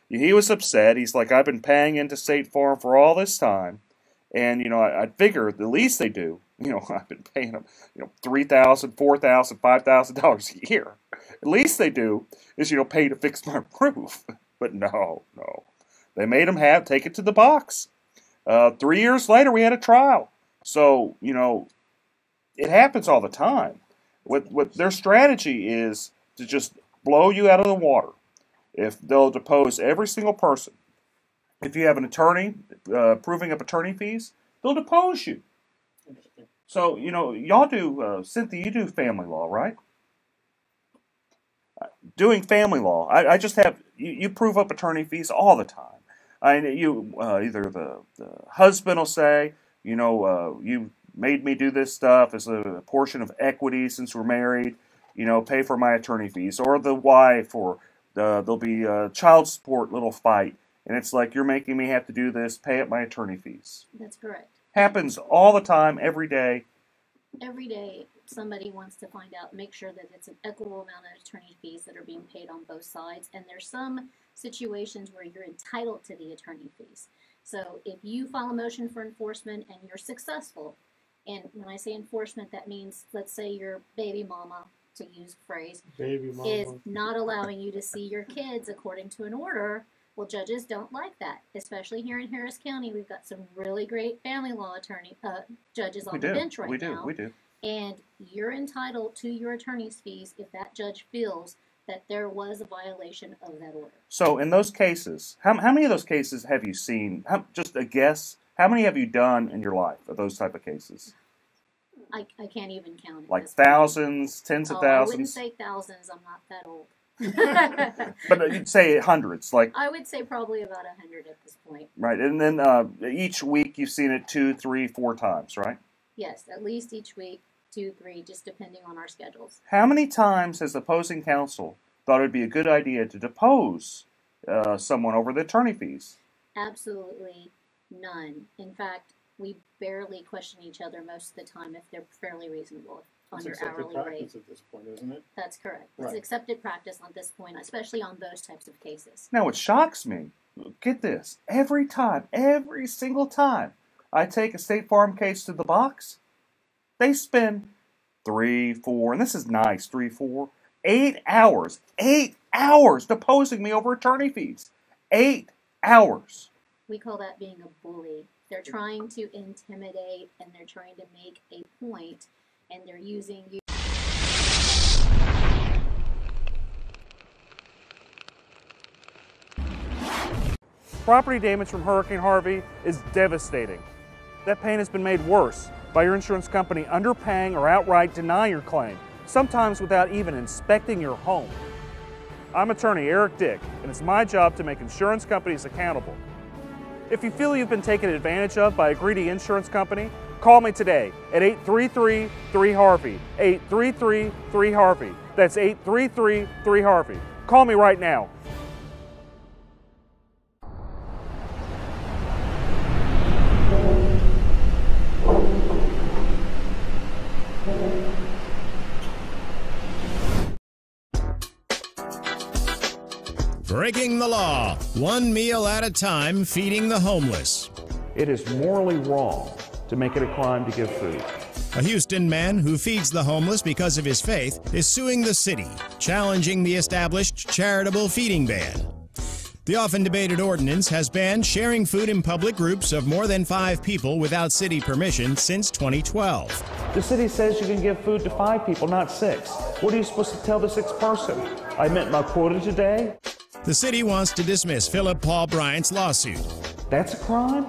He was upset. He's like, "I've been paying into State Farm for all this time, and I figure the least they do. I've been paying them, $3,000, $4,000, $5,000 a year. At least they do is pay to fix my roof." But no. They made him take it to the box. 3 years later, we had a trial. So, it happens all the time. What their strategy is to just blow you out of the water. If they'll depose every single person. If you have an attorney proving up attorney fees, they'll depose you. So, y'all do, Cynthia, you do family law, right? Doing family law, I just have, you prove up attorney fees all the time. Either the husband will say, you made me do this stuff as a portion of equity since we're married, pay for my attorney fees. Or the wife, or there'll be a child support little fight. And it's like, you're making me have to do this, pay up my attorney fees. That's correct. Happens all the time, every day. Every day, somebody wants to find out, make sure that it's an equitable amount of attorney fees that are being paid on both sides. And there's some situations where you're entitled to the attorney fees. So if you file a motion for enforcement and you're successful, and when I say enforcement, that means, let's say your baby mama, to use the phrase, is not allowing you to see your kids according to an order. Well, judges don't like that, especially here in Harris County. We've got some really great family law judges on the bench right now. We do. And you're entitled to your attorney's fees if that judge feels that there was a violation of that order. So in those cases, how many of those cases have you seen? Just a guess. How many have you done in your life of those type of cases? I can't even count it. Like thousands, tens of thousands? I wouldn't say thousands. I'm not that old. But you'd say hundreds, like. I would say probably about 100 at this point. Right, and then each week you've seen it 2, 3, 4 times, right? Yes, at least each week, 2, 3, just depending on our schedules. How many times has the opposing counsel thought it would be a good idea to depose someone over the attorney fees? Absolutely none. In fact, we barely question each other most of the time if they're fairly reasonable on your hourly rate. At this point, isn't it? That's correct. Right. It's accepted practice on this point, especially on those types of cases. Now, what shocks me, get this, every single time I take a State Farm case to the box, they spend 3, 4, and this is nice, 3, 4, 8 hours deposing me over attorney fees. 8 hours. We call that being a bully. They're trying to intimidate and they're trying to make a point, and they're using you. Property damage from Hurricane Harvey is devastating. That pain has been made worse by your insurance company underpaying or outright denying your claim, sometimes without even inspecting your home. I'm attorney Eric Dick, and it's my job to make insurance companies accountable. If you feel you've been taken advantage of by a greedy insurance company, call me today at 833-3HARVEY, 833-3HARVEY. That's 833-3HARVEY. Call me right now. Breaking the law, one meal at a time, feeding the homeless. It is morally wrong to make it a crime to give food. A Houston man who feeds the homeless because of his faith is suing the city, challenging the established charitable feeding ban. The often debated ordinance has banned sharing food in public groups of more than 5 people without city permission since 2012. The city says you can give food to 5 people, not 6. What are you supposed to tell the 6th person? I met my quota today? The city wants to dismiss Philip Paul Bryant's lawsuit. That's a crime?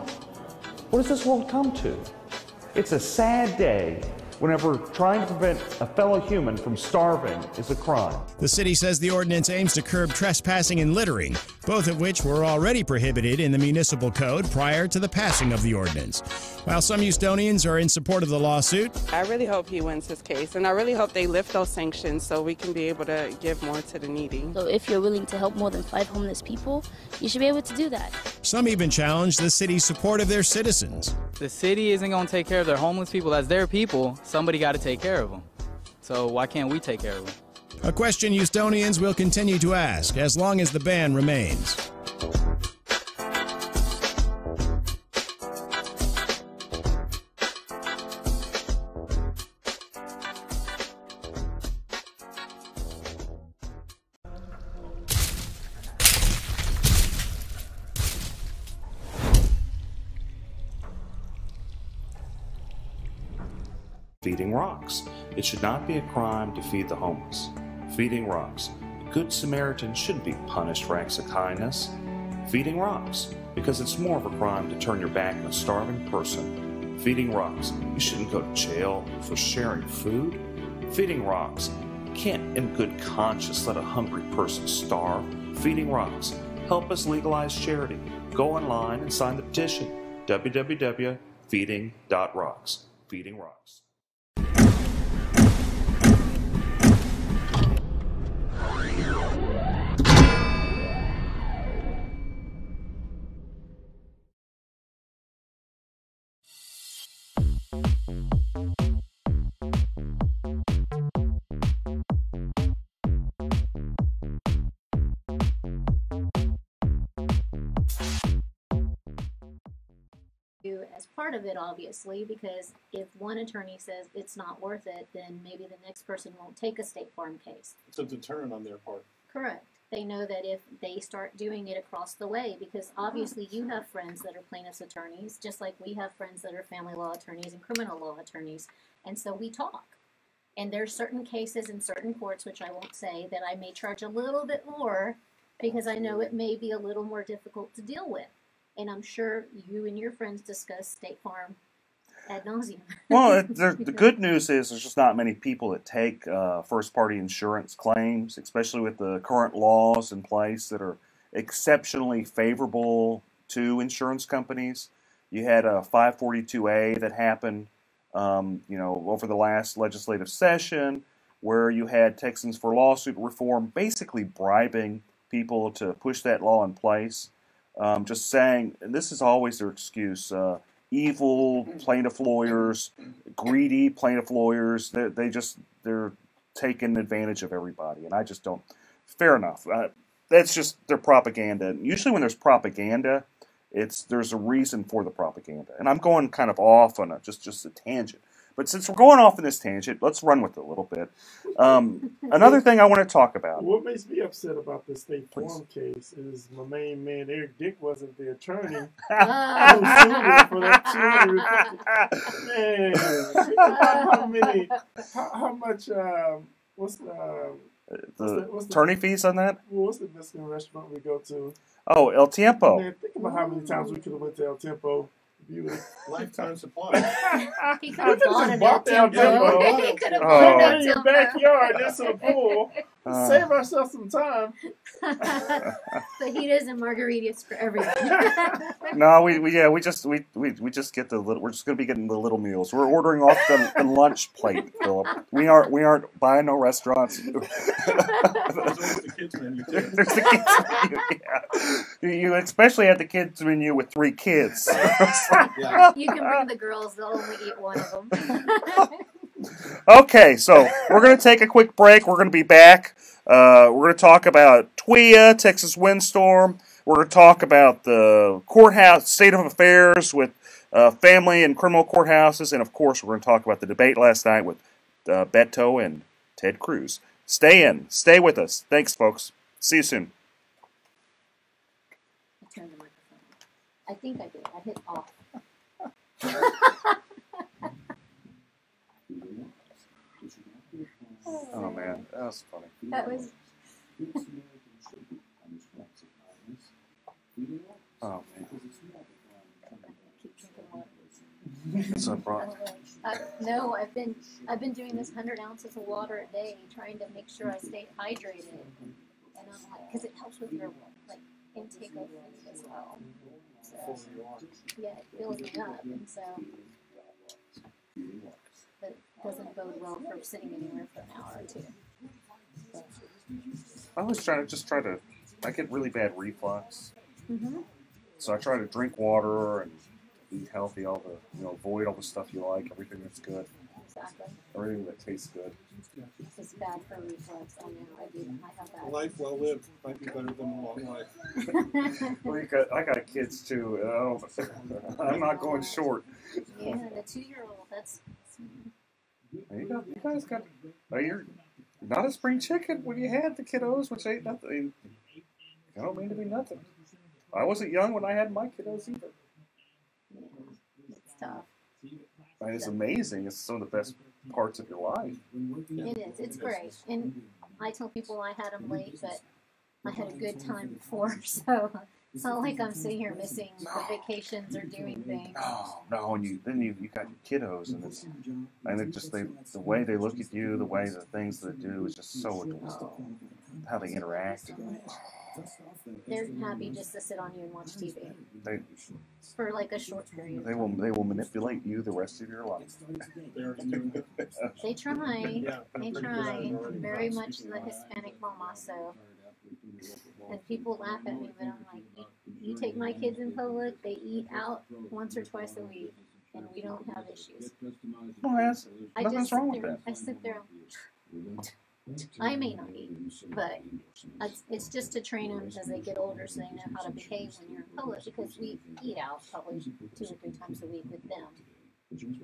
What does this world come to? It's a sad day whenever trying to prevent a fellow human from starving is a crime. The city says the ordinance aims to curb trespassing and littering, both of which were already prohibited in the municipal code prior to the passing of the ordinance. While some Houstonians are in support of the lawsuit, I really hope he wins his case, and I really hope they lift those sanctions so we can be able to give more to the needy. So if you're willing to help more than 5 homeless people, you should be able to do that. Some even challenge the city's support of their citizens. The city isn't going to take care of their homeless people. As their people, somebody got to take care of them. So why can't we take care of them? A question Houstonians will continue to ask as long as the ban remains. Feeding rocks. It should not be a crime to feed the homeless. Feeding rocks. A good Samaritan shouldn't be punished for acts of kindness. Feeding rocks. Because it's more of a crime to turn your back on a starving person. Feeding rocks. You shouldn't go to jail for sharing food. Feeding rocks. You can't in good conscience let a hungry person starve. Feeding rocks. Help us legalize charity. Go online and sign the petition. www.feeding.rocks. Feeding rocks. As part of it, obviously, because if one attorney says it's not worth it, then maybe the next person won't take a State Farm case. It's a deterrent on their part. Correct. They know that if they start doing it across the way, because obviously you have friends that are plaintiffs' attorneys, just like we have friends that are family law attorneys and criminal law attorneys, and so we talk. And there's certain cases in certain courts, which I won't say, that I may charge a little bit more because I know it may be a little more difficult to deal with. And I'm sure you and your friends discuss State Farm ad nauseum. Well, the good news is there's just not many people that take first-party insurance claims, especially with the current laws in place that are exceptionally favorable to insurance companies. You had a 542A that happened, over the last legislative session, where you had Texans for Lawsuit Reform basically bribing people to push that law in place. Just saying, and this is always their excuse, evil plaintiff lawyers, greedy plaintiff lawyers, they're taking advantage of everybody, and I just don't. Fair enough. That's just their propaganda. Usually when there's propaganda, there's a reason for the propaganda. And I'm going kind of off on just a tangent. But since we're going off on this tangent, let's run with it a little bit. Another thing I want to talk about. What makes me upset about the State Farm case is my main man, Eric Dick, wasn't the attorney. Who sued him for that $250. How much, what's the attorney fees on that? What's the Mexican restaurant we go to? Oh, El Tiempo. Man, think about how many times we could have went to El Tiempo. Lifetime supply. He could have bought an El Tiempo. He could have Oh, bought an El in your Tiempo. backyard, there's a pool. Save ourselves some time. Fajitas and margaritas for everyone. No, we just get the little. We're just going to be getting the little meals. We're ordering off the lunch plate, Philip. We aren't buying no restaurants. There's the kids menu too. There's the kids menu. Yeah. You especially had the kids menu with 3 kids. Yeah. You can bring the girls; they'll only eat one of them. Okay, so we're going to take a quick break. We're going to be back. We're going to talk about TWIA, Texas Windstorm. We're going to talk about the courthouse state of affairs with family and criminal courthouses. And, of course, we're going to talk about the debate last night with Beto and Ted Cruz. Stay with us. Thanks, folks. See you soon. I turned the microphone off. I think I did. I hit off. Oh, man. That was funny. That was. Oh, man. So No, I've been doing this 100 ounces of water a day, trying to make sure I stay hydrated, and I'm like, because it helps with your intake of food as well. So yeah, it fills me up, and so that doesn't bode well for sitting anywhere for an hour or two. I was try to. I get really bad reflux, so I try to drink water and eat healthy. All the avoid all the stuff you like, everything that's good, Exactly. everything that tastes good. This is bad for reflux. I know. I have that. Life well lived might be better than a long life. I got kids too. I'm not going short. Yeah, the 2-year-old. That's. You guys got. You're not a spring chicken when you had the kiddos, which ain't nothing. I don't mean to be nothing. I wasn't young when I had my kiddos either. It's tough. And it's amazing. It's some of the best parts of your life. It is. It's great. And I tell people I had them late, but I had a good time before, so it's not like I'm sitting here missing the vacations or doing things. No, and you got your kiddos, and it just the way they look at you, the way the things they do is just so adorable. How they interact. They're happy just to sit on you and watch TV They for like a short period. they will manipulate you the rest of your life. They try. They try. Very much the Hispanic mama, so. And people laugh at me, but I'm like, you take my kids in public, they eat out once or twice a week, and we don't have issues. Nothing's wrong with that. I sit there. I may not eat, but it's just to train them as they get older so they know how to behave when you're in public, because we eat out probably 2 or 3 times a week with them.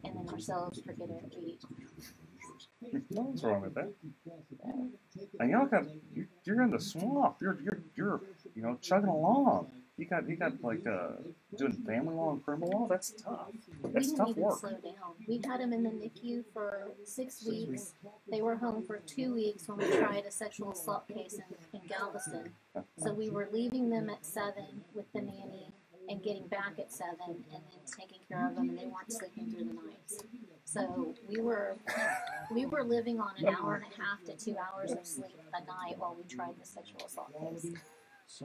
And then ourselves forget to eat. Nothing's wrong with that. And you're in the swamp. You're chugging along. You got like doing family law and criminal law. That's tough. That's We didn't tough even work. slow down. We had them in the NICU for 6 weeks. They were home for 2 weeks when we tried a sexual assault case in Galveston. So we were leaving them at 7 with the nanny and getting back at 7 and then taking care of them, and they weren't sleeping through the nights. So we were living on an hour and a half to 2 hours of sleep a night while we tried the sexual assault case.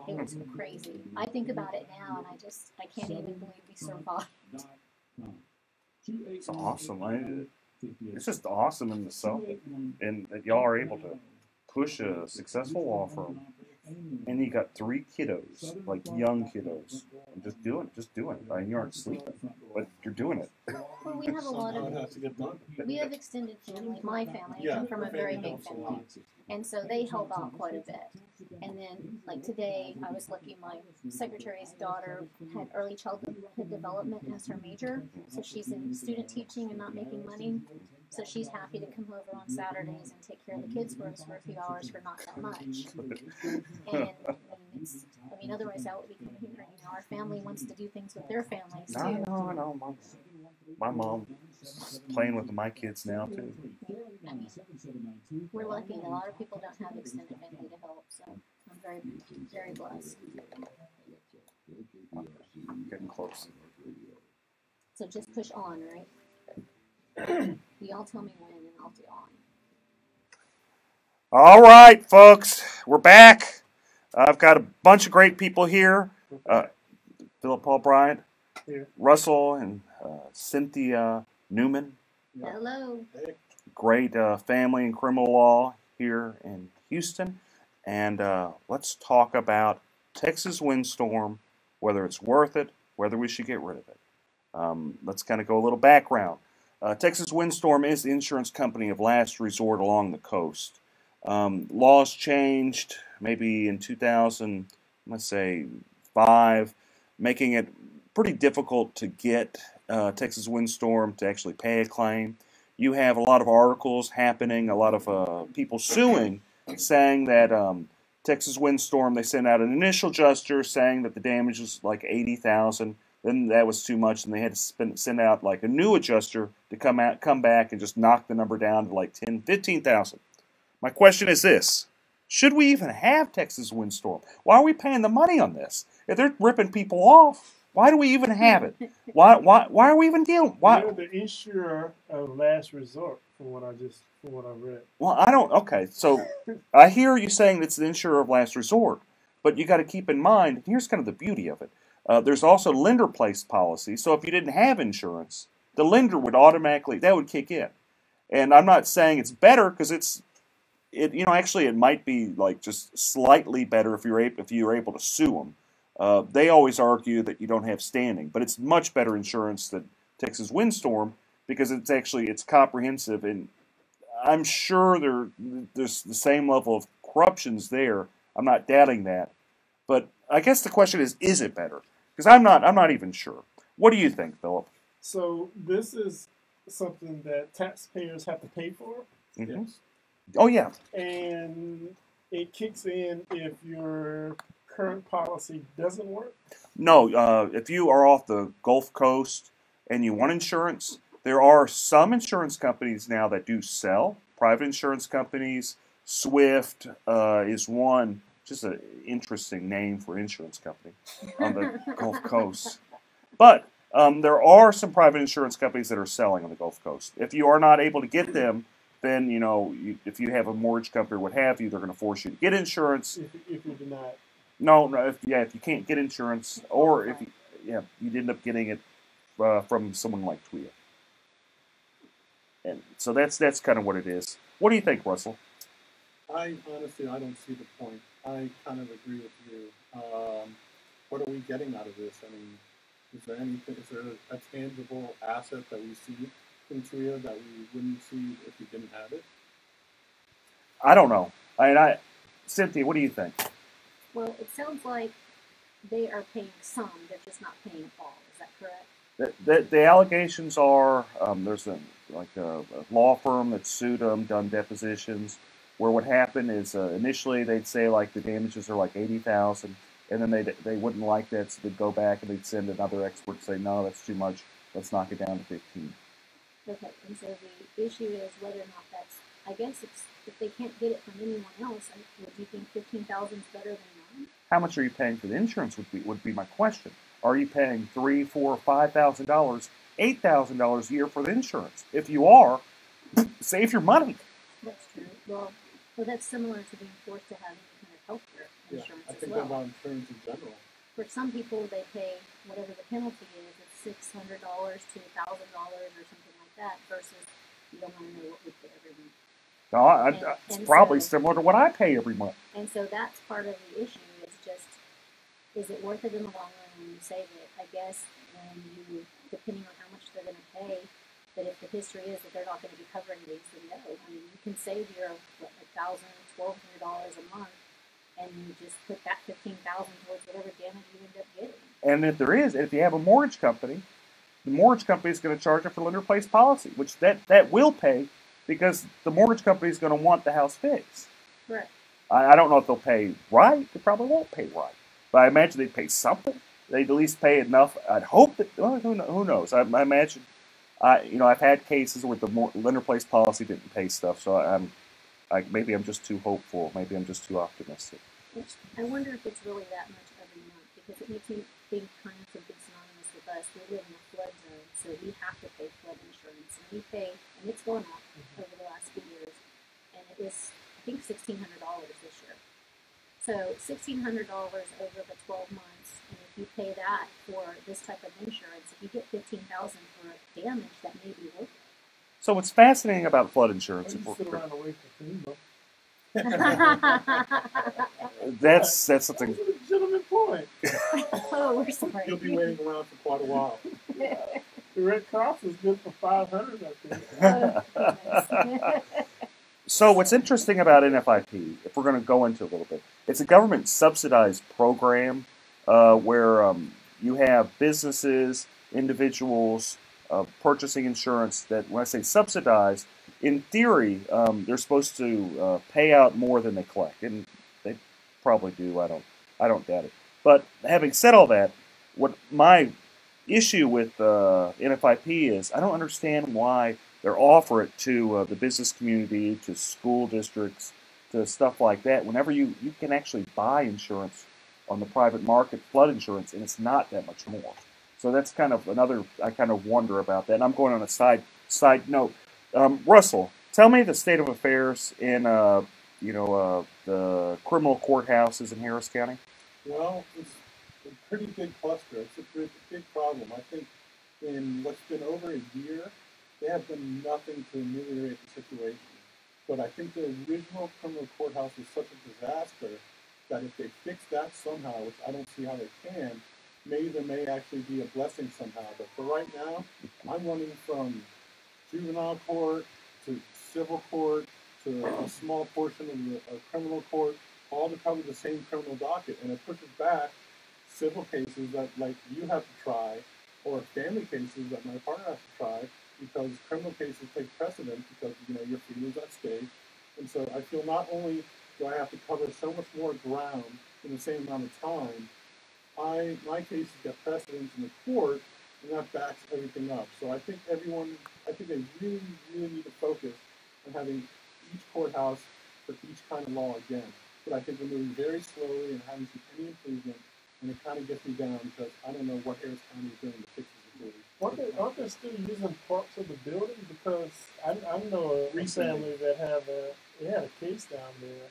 It was crazy. I think about it now, and I can't even believe we survived. It's awesome. It's just awesome in itself, and that y'all are able to push a successful law firm, and you got 3 kiddos, like young kiddos, and just doing it. I mean, you aren't sleeping, but you're doing it. Well, we have a lot of, we have extended family. My family, I come from a very big family, and so they help out quite a bit. And then, like today, I was lucky my secretary's daughter had early childhood development as her major, so she's in student teaching and not making money. So she's happy to come over on Saturdays and take care of the kids for us for a few hours for not that much. And I mean, otherwise I would be coming here. You know, our family wants to do things with their families too. I know. My mom's playing with my kids now too. I mean, we're lucky. A lot of people don't have extended family to help, so I'm very, very blessed. Getting close. So just push on, right? You all tell me when, and I'll do on. All right, folks, we're back. I've got a bunch of great people here. Philip Paul Bryant, Here. Russell, and Cynthia Newman. Hello. Great family and criminal law here in Houston. And let's talk about Texas windstorm, whether it's worth it, whether we should get rid of it. Let's kind of go a little background. Texas Windstorm is the insurance company of last resort along the coast. Laws changed maybe in 2000, let's say 5, making it pretty difficult to get Texas Windstorm to actually pay a claim. You have a lot of articles happening, a lot of people suing, saying that Texas Windstorm, they sent out an initial adjuster saying that the damage was like $80,000. Then that was too much, and they had to send out like a new adjuster to come back and just knock the number down to like $10,000, $15,000. My question is this: should we even have Texas Windstorm? Why are we paying the money on this? If they're ripping people off, why do we even have it? Why are we even dealing? Why? You're the insurer of last resort, from what I read. Well, I don't. Okay, so I hear you saying it's the insurer of last resort, but you got to keep in mind. Here's kind of the beauty of it. There's also lender-placed policy, so if you didn't have insurance, the lender would automatically, that would kick in. And I'm not saying it's better, because actually it might be like just slightly better if you're able to sue them. They always argue that you don't have standing, but it's much better insurance than Texas Windstorm, because it's comprehensive, and I'm sure there's the same level of corruptions there. I'm not doubting that, but I guess the question is it better? Because I'm not even sure. What do you think, Philip? So this is something that taxpayers have to pay for. Mm-hmm. Oh yeah. And it kicks in if your current policy doesn't work. No, if you are off the Gulf Coast and you want insurance, there are some insurance companies now that do sell. Private insurance companies. Swift is one. Just an interesting name for insurance company on the Gulf Coast. But there are some private insurance companies that are selling on the Gulf Coast. If you are not able to get them, then if you have a mortgage company or what have you, they're going to force you to get insurance. If you're denied. No, if you can't get insurance, or if you end up getting it from someone like TWIA. And so that's kind of what it is. What do you think, Russell? I don't see the point. I kind of agree with you. What are we getting out of this? I mean, is there a tangible asset that we see in TWIA that we wouldn't see if we didn't have it? I don't know. Cynthia, what do you think? Well, it sounds like they are paying some, they're just not paying all. Is that correct? The allegations are there's a law firm that sued them, done depositions, where what happened is initially they'd say like the damages are like $80,000, and then they wouldn't like that, so they'd go back and they'd send another expert and say, no, that's too much. Let's knock it down to 15. Okay, and so the issue is whether or not that's, I guess it's, if they can't get it from anyone else, would you think 15,000 is better than none? How much are you paying for the insurance would be my question. Are you paying $3,000, $4,000, $5,000, $8,000 a year for the insurance? If you are, save your money. That's true. Well, that's similar to being forced to have any kind of health care insurance I as think well. about insurance in general. For some people, they pay whatever the penalty is. It's $600 to $1,000 or something like that. Versus you don't want to know what we pay every month. No, it's probably similar to what I pay every month. And so that's part of the issue. Is just, is it worth it in the long run when you save it? I guess when you, depending on how much they're going to pay. But if the history is that they're not going to be covering these, then no. I mean, you can save your $1,000, $1,200 a month, and you just put that $15,000 towards whatever damage you end up getting. And if you have a mortgage company, the mortgage company is going to charge you for lender-placed policy, which that will pay because the mortgage company is going to want the house fixed. Correct. I don't know if they'll pay right. They probably won't pay right, but I imagine they'd pay something. They'd at least pay enough. I'd hope that. Well, who knows? I imagine. I've had cases where the lender-placed policy didn't pay stuff, so maybe I'm just too hopeful. Maybe I'm just too optimistic. I wonder if it's really that much every month, because it makes me think kind of something synonymous with us. We live in a flood zone, so we have to pay flood insurance, and we pay, and it's going up over the last few years, and it was, I think, $1,600 this year. So $1,600 over the 12 months, and if you pay that for this type of insurance, if you get $15,000 for damage, that may be worth it. So what's fascinating about flood insurance? Sit around and wait for FEMA. That's something. That's a legitimate point. Oh, we're sorry. You'll be waiting around for quite a while. The Red Cross is good for 500, I think. So what's interesting about NFIP, if we're going to go into a little bit, it's a government subsidized program where you have businesses, individuals purchasing insurance that, when I say subsidized, in theory, they're supposed to pay out more than they collect, and they probably do. I don't doubt it. But having said all that, what my issue with NFIP is, I don't understand why they offer it to the business community, to school districts, to stuff like that. Whenever you can actually buy insurance on the private market, flood insurance, and it's not that much more. So that's kind of another. I kind of wonder about that. And I'm going on a side note. Russell, tell me the state of affairs in the criminal courthouses in Harris County. Well, it's a pretty big cluster. It's a big problem. I think in what's been over a year, they have done nothing to ameliorate the situation. But I think the original criminal courthouse was such a disaster that if they fix that somehow, which I don't see how they can, maybe there may actually be a blessing somehow. But for right now, I'm running from juvenile court to civil court to a small portion of the criminal court, all to cover the same criminal docket. And it pushes back civil cases that like you have to try, or family cases that my partner has to try, because criminal cases take precedence because your freedom is at stake. And so I feel not only do I have to cover so much more ground in the same amount of time, my cases get precedence in the court, and that backs everything up. So I think they really, really need to focus on having each courthouse for each kind of law again. But I think we're moving very slowly and haven't seen any improvement, and it kind of gets me down because I don't know what Harris County is doing to fix this ability. Aren't they still using parts of the building? Because I know a family that had a case down there,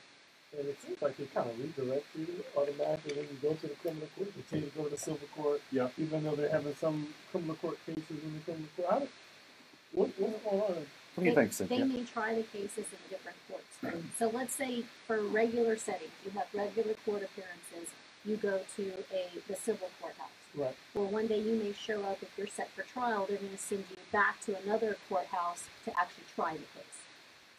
and it seems like they kind of redirect you automatically when you go to the criminal court. They tell you to go to the civil court, even though they're having some criminal court cases in the criminal court. What's going on? What do you think, Cynthia? They may try the cases in different courts. So let's say for regular settings, you have regular court appearances, you go to the civil courthouse. Right. Well, one day you may show up, if you're set for trial, they're going to send you back to another courthouse to actually try the case.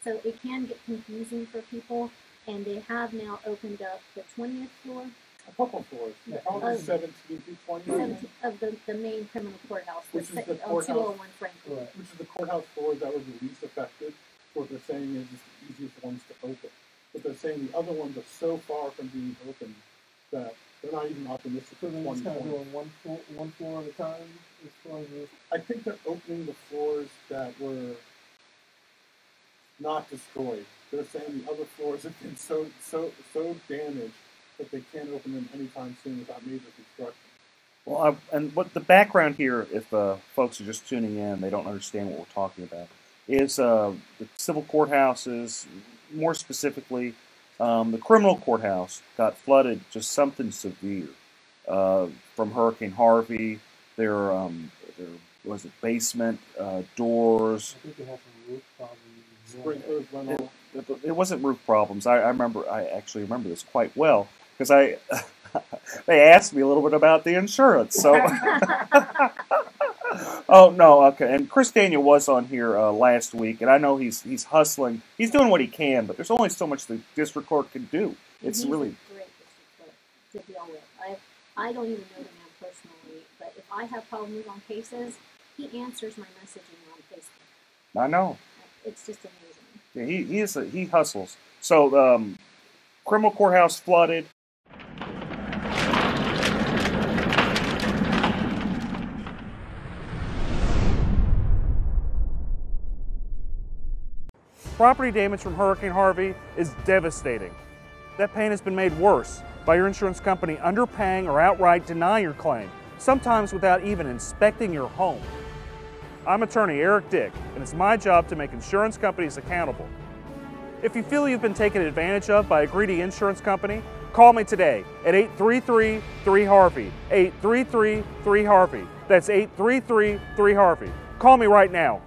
So it can get confusing for people, and they have now opened up the 20th floor. A couple floors. Probably 17 through 20. Of the main criminal courthouse, Which is the on courthouse, 201 Franklin. right, which is the courthouse floor that was the least affected. What they're saying is it's the easiest ones to open. But they're saying the other ones are so far from being open that they're they're not even optimistic for So they're just kind of 2020. doing one floor at a time as far as this. I think they're opening the floors that were not destroyed. They're saying the other floors have been so damaged that they can't open them anytime soon without major construction. Well, and what the background here, if folks are just tuning in, they don't understand what we're talking about, is the civil courthouses, more specifically, the criminal courthouse got flooded, just something severe, from Hurricane Harvey. There was a basement, doors. I think they have some roof problems. Sprinklers went off. It wasn't roof problems. I actually remember this quite well because they asked me a little bit about the insurance. So, oh no, okay. And Chris Daniel was on here last week, and I know he's hustling. He's doing what he can, but there's only so much the district court can do. It's He's really a great district clerk to deal with. I don't even know the man personally, but if I have problems on cases, he answers my messaging on Facebook. I know. It's just amazing. Yeah, he hustles. So, criminal courthouse flooded. Property damage from Hurricane Harvey is devastating. That pain has been made worse by your insurance company underpaying or outright denying your claim, sometimes without even inspecting your home. I'm attorney Eric Dick, and it's my job to make insurance companies accountable. If you feel you've been taken advantage of by a greedy insurance company, call me today at 833-3HARVEY, 833-3HARVEY. That's 833-3HARVEY. Call me right now.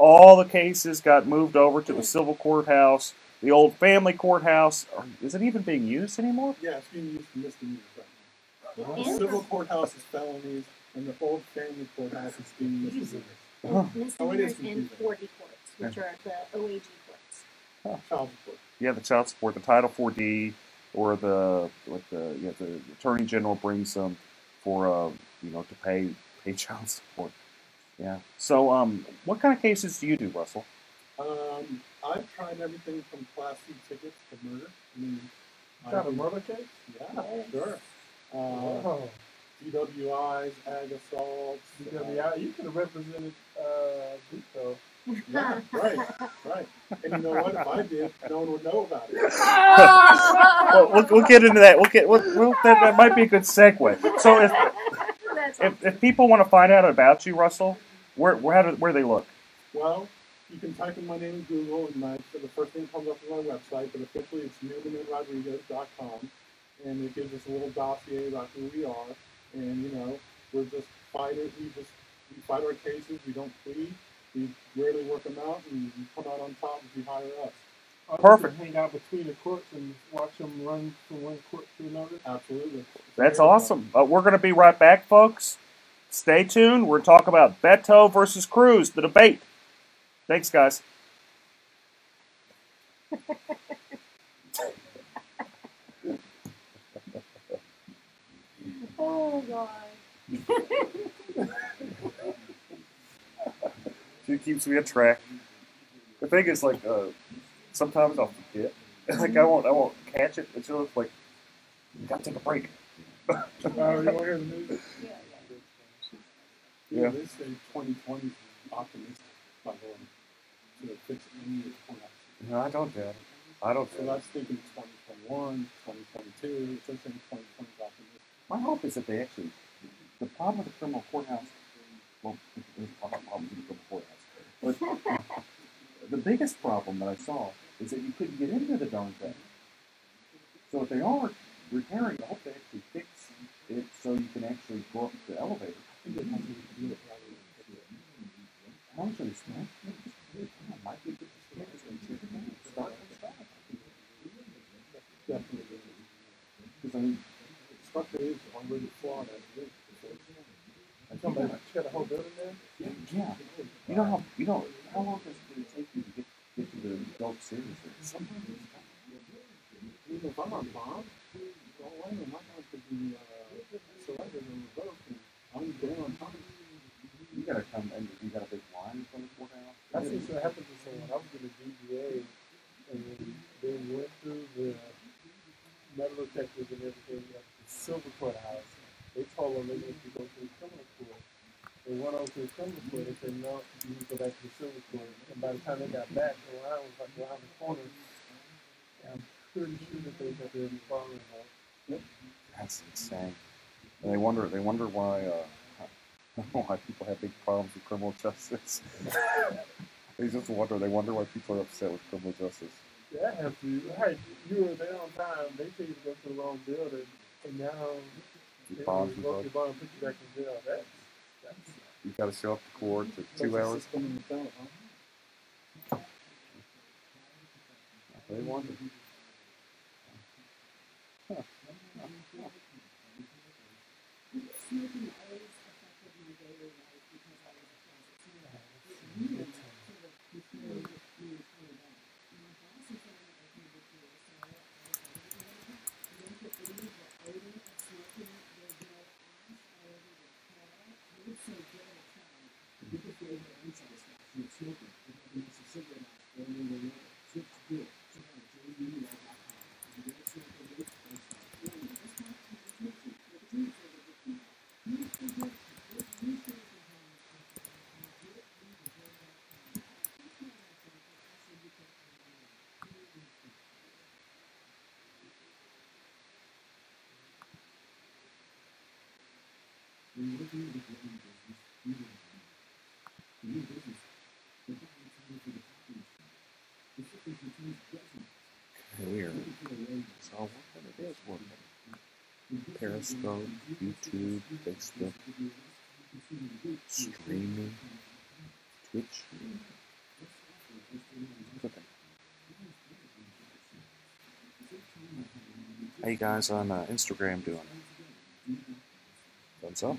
All the cases got moved over to the civil courthouse. The old family courthouse, is it even being used anymore? Yeah, it's being used for misdemeanors right now. The civil courthouse is felonies, and the old family courthouse is being misdemeanors. Misdemeanors and 40 courts, which are the OAG courts. Child support. Yeah, the child support, the Title 4D, or the Attorney General brings them for to pay child support. Yeah. So, what kind of cases do you do, Russell? I've tried everything from Class C tickets to murder. I mean, Got a murder case? Yeah, sure. DWIs, ag assaults. DWI, you could have represented Vito. Yeah, right. And you know what? If I did, no one would know about it. Well, we'll get into that. That might be a good segue. So, if people want to find out about you, Russell, where do they look? Well, you can type in my name in Google, and the first thing that comes up is my website, but officially it's newmanandrodriguez.com, and it gives us a little dossier about who we are, and we're just fighters. We fight our cases. We don't plead. We rarely work them out, and we come out on top if you hire us. Perfect. Hang out between the courts and watch them run from one court to another. Absolutely. That's awesome. We're going to be right back, folks. Stay tuned. We're talking about Beto versus Cruz, the debate. Thanks, guys. Oh, God. She keeps me on track. The thing is, sometimes I'll forget. I won't catch it. It's just like, you gotta take a break. You want to hear the news? Yeah. They say 2020 is optimistic, by the way, to fix any of the points. No, I don't doubt it. So that's thinking 2021, 2022. It's saying 2020 is optimistic. My hope is that they actually, the problem with the criminal courthouse, well, there's a lot of problems with the criminal courthouse, but the biggest problem that I saw is that you couldn't get into the darn thing. So if they are repairing it, I hope they actually fix it so you can actually go up the elevator. How much are they spent? Might be good. Definitely. structure is already flawed as it is. Somebody tear the whole building down? Yeah. How long does it take you to get to the adult series? Sometimes it's Even if I'm on bond, all I know, my bond could be surrendered and revoked, and I'm there on time. you gotta come and you got a big line in front of the courthouse. I see what happened to someone. I was in the DGA, and they went through the metal detectors and everything at the Silver Courthouse. They told them they needed to go to the criminal court. They went over to the criminal court and said, no, you need to go back to the Silver Court. And by the time they got back, the line was like around the corner. And I'm pretty sure that they got their following out. Yep. That's insane. And they wonder why why people have big problems with criminal justice. They wonder why people are upset with criminal justice. Yeah, I have to. Right, you were there on time. They tell you to go to the wrong building, and now they Bond revoke your bond and put you back in jail. That's you got to show up to court to 2 hours. They wonder. Huh. Smoking always affected my daily life because I was a closet smoker. It really sort of confused me for that. And my boss is saying that I can do it, so I don't get any of the odor of smoking. There's no ash all over the car. I would say give it a try. People feel the unsatisfaction of smoking. If I can a cigarette ash or in the water, switch to do it. Check out JUL.com. If you don't smoke a vape, don't stop. This time, it's smoking. Nicotine flavor with people. Weird. So what it is working. Periscope, YouTube, Facebook, streaming, Twitch. How you guys on Instagram doing? Thumbs up?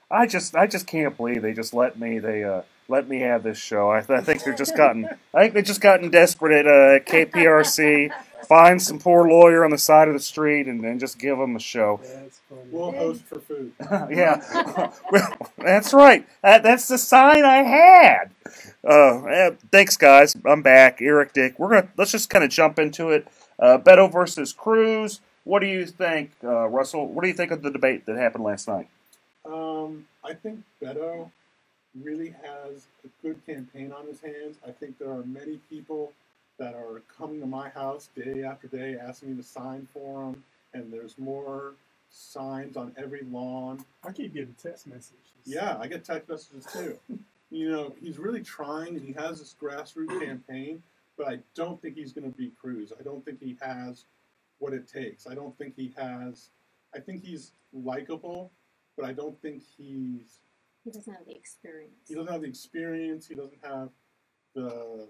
I just can't believe they just let me have this show. I think they're just gotten desperate at KPRC. Find some poor lawyer on the side of the street and then just give them a show. We'll host for food. Yeah, well, that's right. That's the sign I had. Thanks, guys. I'm back. Eric Dick. Let's just kind of jump into it. Beto versus Cruz. What do you think, Russell? What do you think of the debate that happened last night? I think Beto really has a good campaign on his hands. I think there are many people that are coming to my house day after day asking me to sign for them, and there's more signs on every lawn. I keep getting text messages. Yeah, I get text messages too. You know, he's really trying, and he has this grassroots campaign, but I don't think he's going to beat Cruz. I don't think he has what it takes. I think he's likable, but I don't think he doesn't have the experience. He doesn't have the experience. He doesn't have the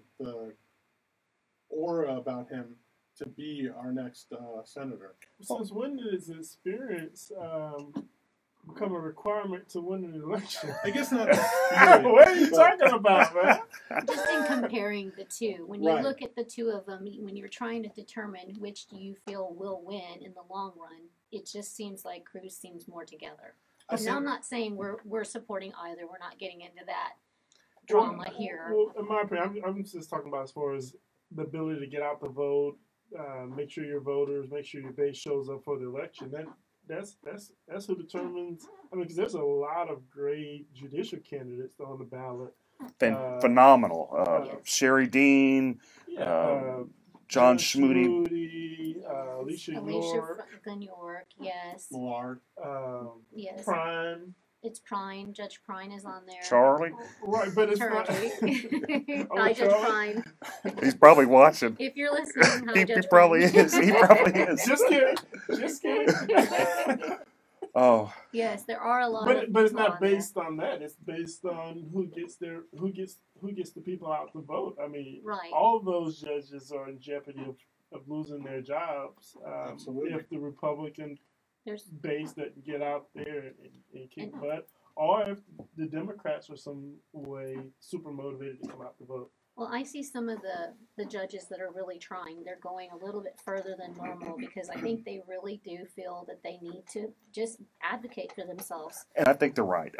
aura about him to be our next senator. Since when did his experience become a requirement to win an election? I guess not. What are you talking about, man? Just in comparing the two, when you Right. look at the two of them, when you're trying to determine which do you feel will win in the long run, it just seems like Cruz seems more together. And I'm not saying we're supporting either. We're not getting into that drama here. Well, in my opinion, I'm just talking about as far as the ability to get out the vote, make sure your voters, make sure your base shows up for the election. that's who determines. I mean, because there's a lot of great judicial candidates on the ballot. Phenomenal. Sherry Dean, John Schmoody. Alicia York, yes. Millard. Yes. Prime. It's Prime. Judge Prime is on there. Charlie. Right, but it's not. Hi, Judge Prime. He's probably watching. If you're listening, hi, Judge he probably Prime. is. He probably is. Just kidding. Just kidding. Oh. Yes, there are a lot. But it's not based on that. It's based on who gets the people out to vote. I mean, right. All those judges are in jeopardy of losing their jobs if the Republican base that get out there and kick butt, or if the Democrats are some way super motivated to come out to vote. Well, I see some of the judges that are really trying. They're going a little bit further than normal because I think they really do feel that they need to just advocate for themselves. And I think they're right.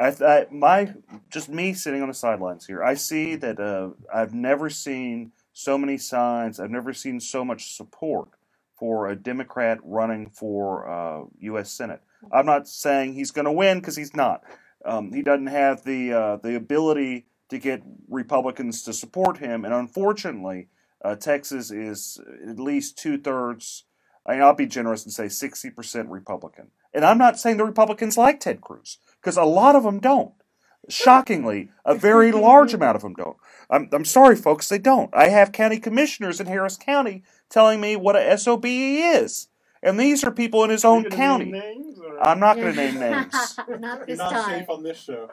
Just me sitting on the sidelines here, I see that I've never seen so many signs. I've never seen so much support for a Democrat running for U.S. Senate. I'm not saying he's going to win because he's not. He doesn't have the ability to get Republicans to support him, and unfortunately, Texas is at least 2/3. I'll be generous and say 60% Republican. And I'm not saying the Republicans like Ted Cruz, because a lot of them don't. Shockingly, a very large amount of them don't. I'm sorry, folks, they don't. I have county commissioners in Harris County telling me what a SOB he is. And these are people in his own county. I'm not going to name names. Not this You're not time. safe on this show.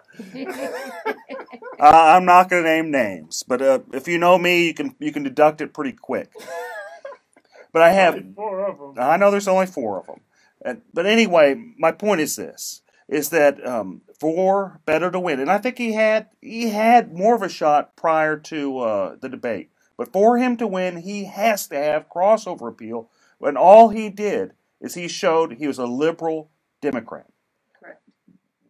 I'm not going to name names, but if you know me, you can deduct it pretty quick. But I have. 4 of them. I know there's only 4 of them. But anyway, my point is this: is that for Beto to win, and I think he had more of a shot prior to the debate. But for him to win, he has to have crossover appeal. And all he did is he showed he was a liberal Democrat. Correct.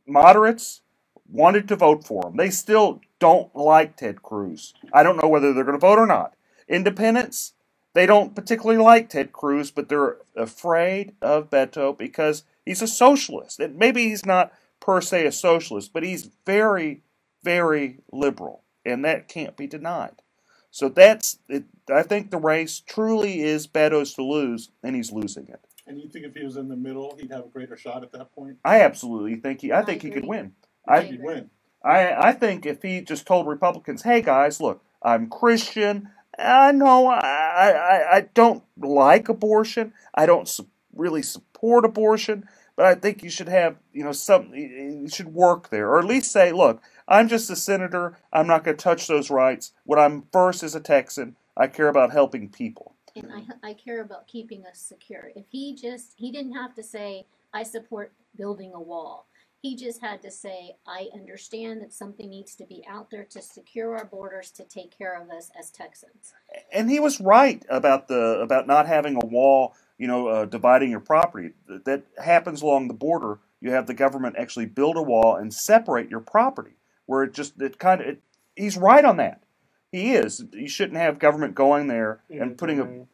Moderates wanted to vote for him. They still don't like Ted Cruz. I don't know whether they're going to vote or not. Independents, they don't particularly like Ted Cruz, but they're afraid of Beto because he's a socialist. And maybe he's not per se a socialist, but he's very, very liberal. And that can't be denied. So that's it. I think the race truly is Beto's to lose, and he's losing it. And you think if he was in the middle, he'd have a greater shot at that point? I absolutely think he could win. He'd win. I think if he just told Republicans, "Hey guys, look, I'm Christian. I know I don't like abortion. I don't really support abortion, but I think you should have something. You should work there, or at least say, look, I'm just a senator. I'm not going to touch those rights. What I'm first as a Texan, I care about helping people. And I care about keeping us secure. If he didn't have to say, I support building a wall. He just had to say, I understand that something needs to be out there to secure our borders, to take care of us as Texans. And he was right about not having a wall, dividing your property. That happens along the border. You have the government actually build a wall and separate your property. Where he's right on that. He is. You shouldn't have government going there and putting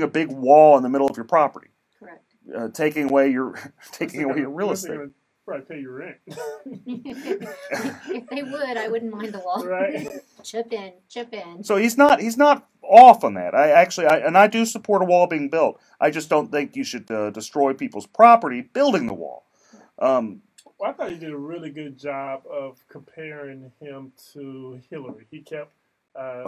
a big wall in the middle of your property. Correct. Taking away your real estate. Probably pay your rent. If they would, I wouldn't mind the wall. Right. Chip in. So he's not off on that. I do support a wall being built. I just don't think you should destroy people's property building the wall. Well, I thought he did a really good job of comparing him to Hillary. He kept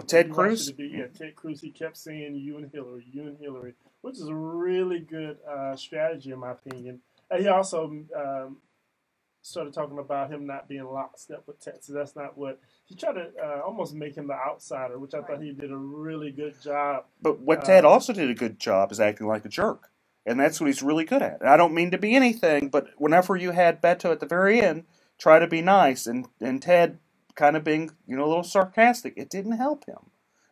Ted Cruz? Ted Cruz. He kept saying you and Hillary, which is a really good strategy in my opinion. And he also started talking about him not being lockstep with Texas. That's not what he tried to almost make him the outsider, which I thought he did a really good job. But what Ted also did a good job is acting like a jerk. And that's what he's really good at. And I don't mean to be anything, but whenever you had Beto at the very end try to be nice and Ted kind of being, a little sarcastic, it didn't help him.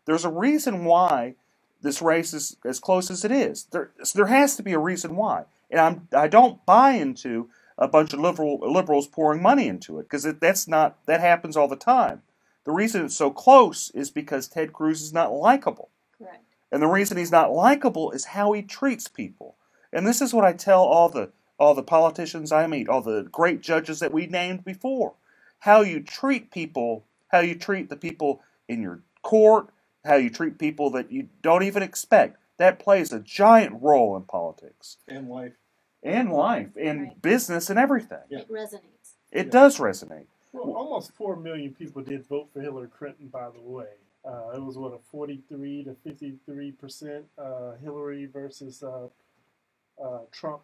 There's a reason why this race is as close as it is. There has to be a reason why. And I don't buy into a bunch of liberals pouring money into it, because that happens all the time. The reason it's so close is because Ted Cruz is not likable. Correct. And the reason he's not likable is how he treats people. And this is what I tell all the all the politicians I meet, all the great judges that we named before. How you treat people, how you treat the people in your court, how you treat people that you don't even expect. That plays a giant role in politics. And life. And life, and business, and everything. It resonates. It does resonate. Well, almost 4 million people did vote for Hillary Clinton, by the way. It was, what, a 43 to 53% Hillary versus Trump,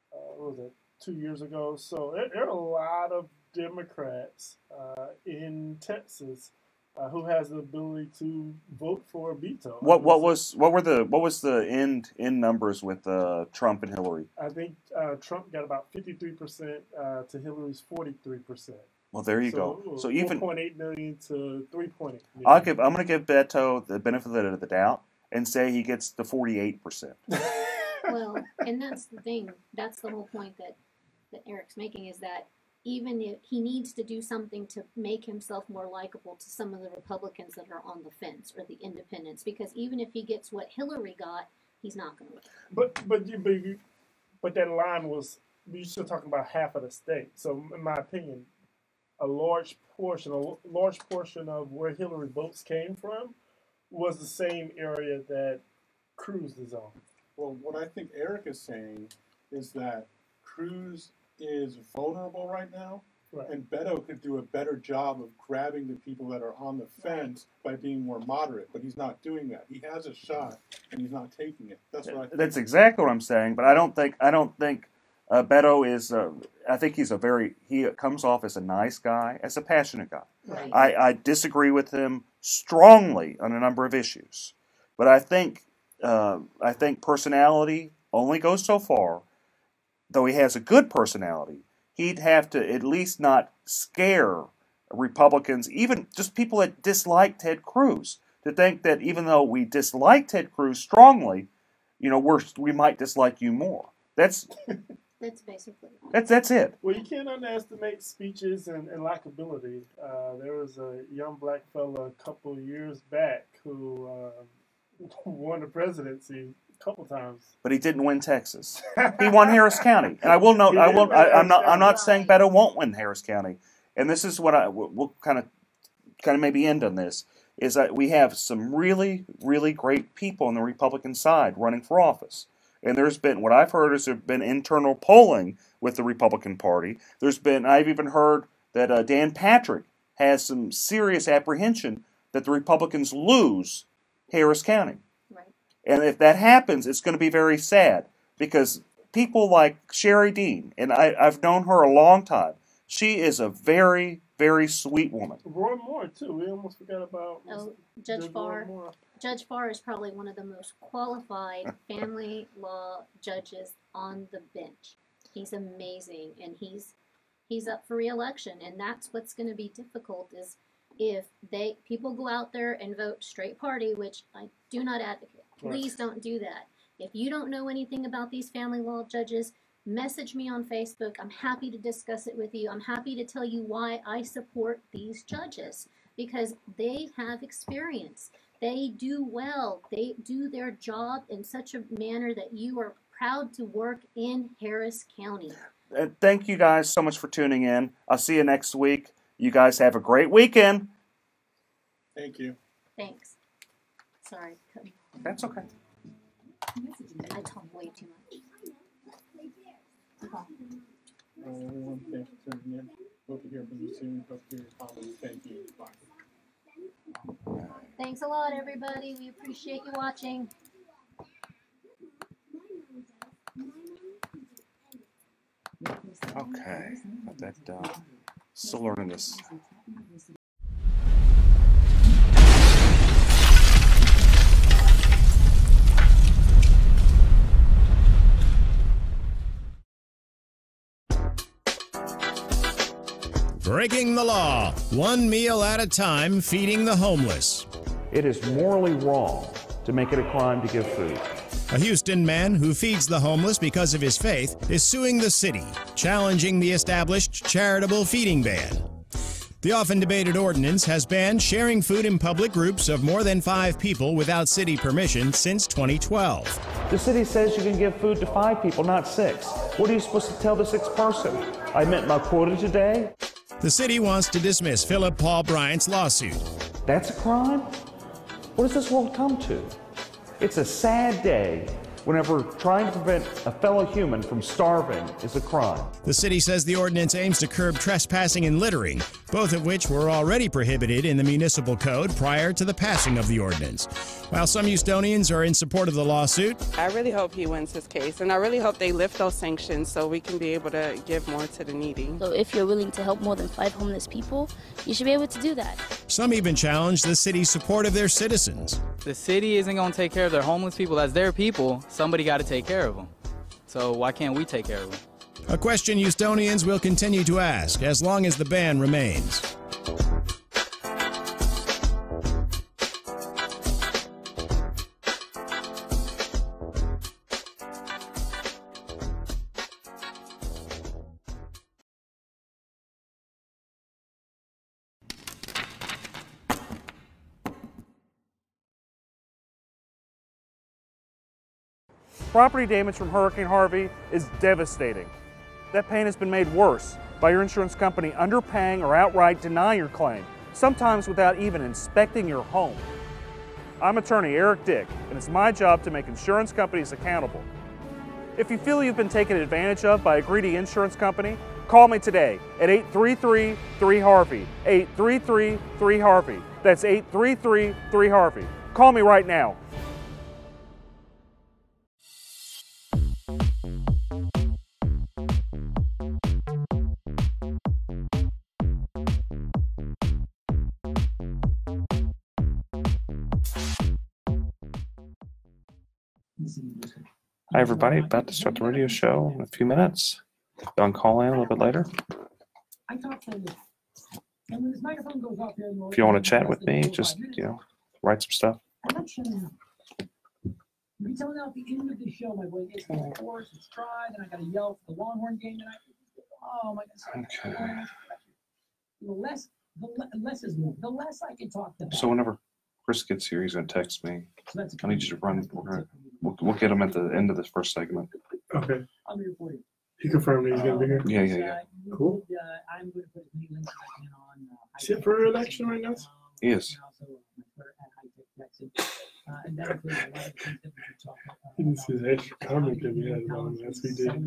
what was it, 2 years ago. So there are a lot of Democrats in Texas who has the ability to vote for a veto. What was the end numbers with Trump and Hillary? I think Trump got about 53% to Hillary's 43%. Well, there you go. So even 4.8 million to 3.8 million. I'm going to give Beto the benefit of the doubt and say he gets the 48%. Well, and that's the thing. That's the whole point that Eric's making, is that even if he needs to do something to make himself more likable to some of the Republicans that are on the fence, or the independents, because even if he gets what Hillary got, he's not going to win. But that line was, you're still talking about half of the state. So in my opinion, a large portion of where Hillary votes came from was the same area that Cruz is on. Well, what I think Eric is saying is that Cruz is vulnerable right now, and Beto could do a better job of grabbing the people that are on the fence by being more moderate, but he's not doing that. He has a shot, and he's not taking it. That's what I think. That's exactly what I'm saying. But I don't think Beto is. I think he comes off as a nice guy, as a passionate guy. Right. I disagree with him strongly on a number of issues, but I think personality only goes so far. Though he has a good personality, he'd have to at least not scare Republicans, even just people that dislike Ted Cruz, to think that even though we dislike Ted Cruz strongly, we might dislike you more. That's basically that's it. Well, you can't underestimate speeches and likability. There was a young black fella a couple of years back who won the presidency a couple times, but he didn't win Texas. He won Harris County, and I will note. I'm not saying Beto won't win Harris County, and this is what we'll kind of maybe end on this, is that we have some really, really great people on the Republican side running for office. And what I've heard is there's been internal polling with the Republican Party. I've even heard that Dan Patrick has some serious apprehension that the Republicans lose Harris County. Right. And if that happens, it's going to be very sad, because people like Sherry Dean, and I've known her a long time, she is a very, very sweet woman. Roy Moore, too. We almost forgot about Judge Farr. Judge Farr is probably one of the most qualified family law judges on the bench. He's amazing, and he's up for re-election, and that's what's going to be difficult, is if people go out there and vote straight party, which I do not advocate. Please don't do that. If you don't know anything about these family law judges, message me on Facebook. I'm happy to discuss it with you. I'm happy to tell you why I support these judges, because they have experience. They do well. They do their job in such a manner that you are proud to work in Harris County. Thank you guys so much for tuning in. I'll see you next week. You guys have a great weekend. Thank you. Thanks. Sorry. That's okay. I talk way too much. Everyone, thanks for tuning in. Hope to hear from you soon. Hope to hear your comments. Thank you. Bye. Thanks a lot, everybody. We appreciate you watching. Okay. Still learning this. Breaking the law, one meal at a time, feeding the homeless. It is morally wrong to make it a crime to give food. A Houston man who feeds the homeless because of his faith is suing the city, challenging the established charitable feeding ban. The often debated ordinance has banned sharing food in public groups of more than 5 people without city permission since 2012. The city says you can give food to 5 people, not 6. What are you supposed to tell the 6th person? I met my quota today? The city wants to dismiss Philip Paul Bryant's lawsuit. That's a crime? What does this world come to? It's a sad day whenever trying to prevent a fellow human from starving is a crime. The city says the ordinance aims to curb trespassing and littering, both of which were already prohibited in the municipal code prior to the passing of the ordinance. While some Houstonians are in support of the lawsuit, I really hope he wins his case, and I really hope they lift those sanctions so we can be able to give more to the needy. So if you're willing to help more than 5 homeless people, you should be able to do that. some even challenge the city's support of their citizens. The city isn't going to take care of their homeless people as their people. Somebody got to take care of them. So why can't we take care of them? A question Houstonians will continue to ask as long as the ban remains. Property damage from Hurricane Harvey is devastating. That pain has been made worse by your insurance company underpaying or outright denying your claim, sometimes without even inspecting your home. I'm attorney Eric Dick, and it's my job to make insurance companies accountable. If you feel you've been taken advantage of by a greedy insurance company, call me today at 833-3HARVEY, 833-3HARVEY. That's 833-3HARVEY. Call me right now. Hi, everybody. About to start the radio show in a few minutes. I'll call in a little bit later. If you want to chat with me, just, write some stuff. I'm not shutting up. You're telling me at the end of the show, my boy, it's of course, it's dry, then I got to yell for the Longhorn game tonight. Oh my God. Okay. The less is more. The less I can talk about. So whenever Chris gets here, he's going to text me. So that's I need you to run. We'll get him at the end of this first segment. Okay. I'm here for you. He confirmed that he's going to be here? Yeah. Cool. I'm going to put as many links as I can on. Is it for election right now? He is. And that includes a lot of things that we could talk about. He didn't see the extra comment that we had about him last week, did he?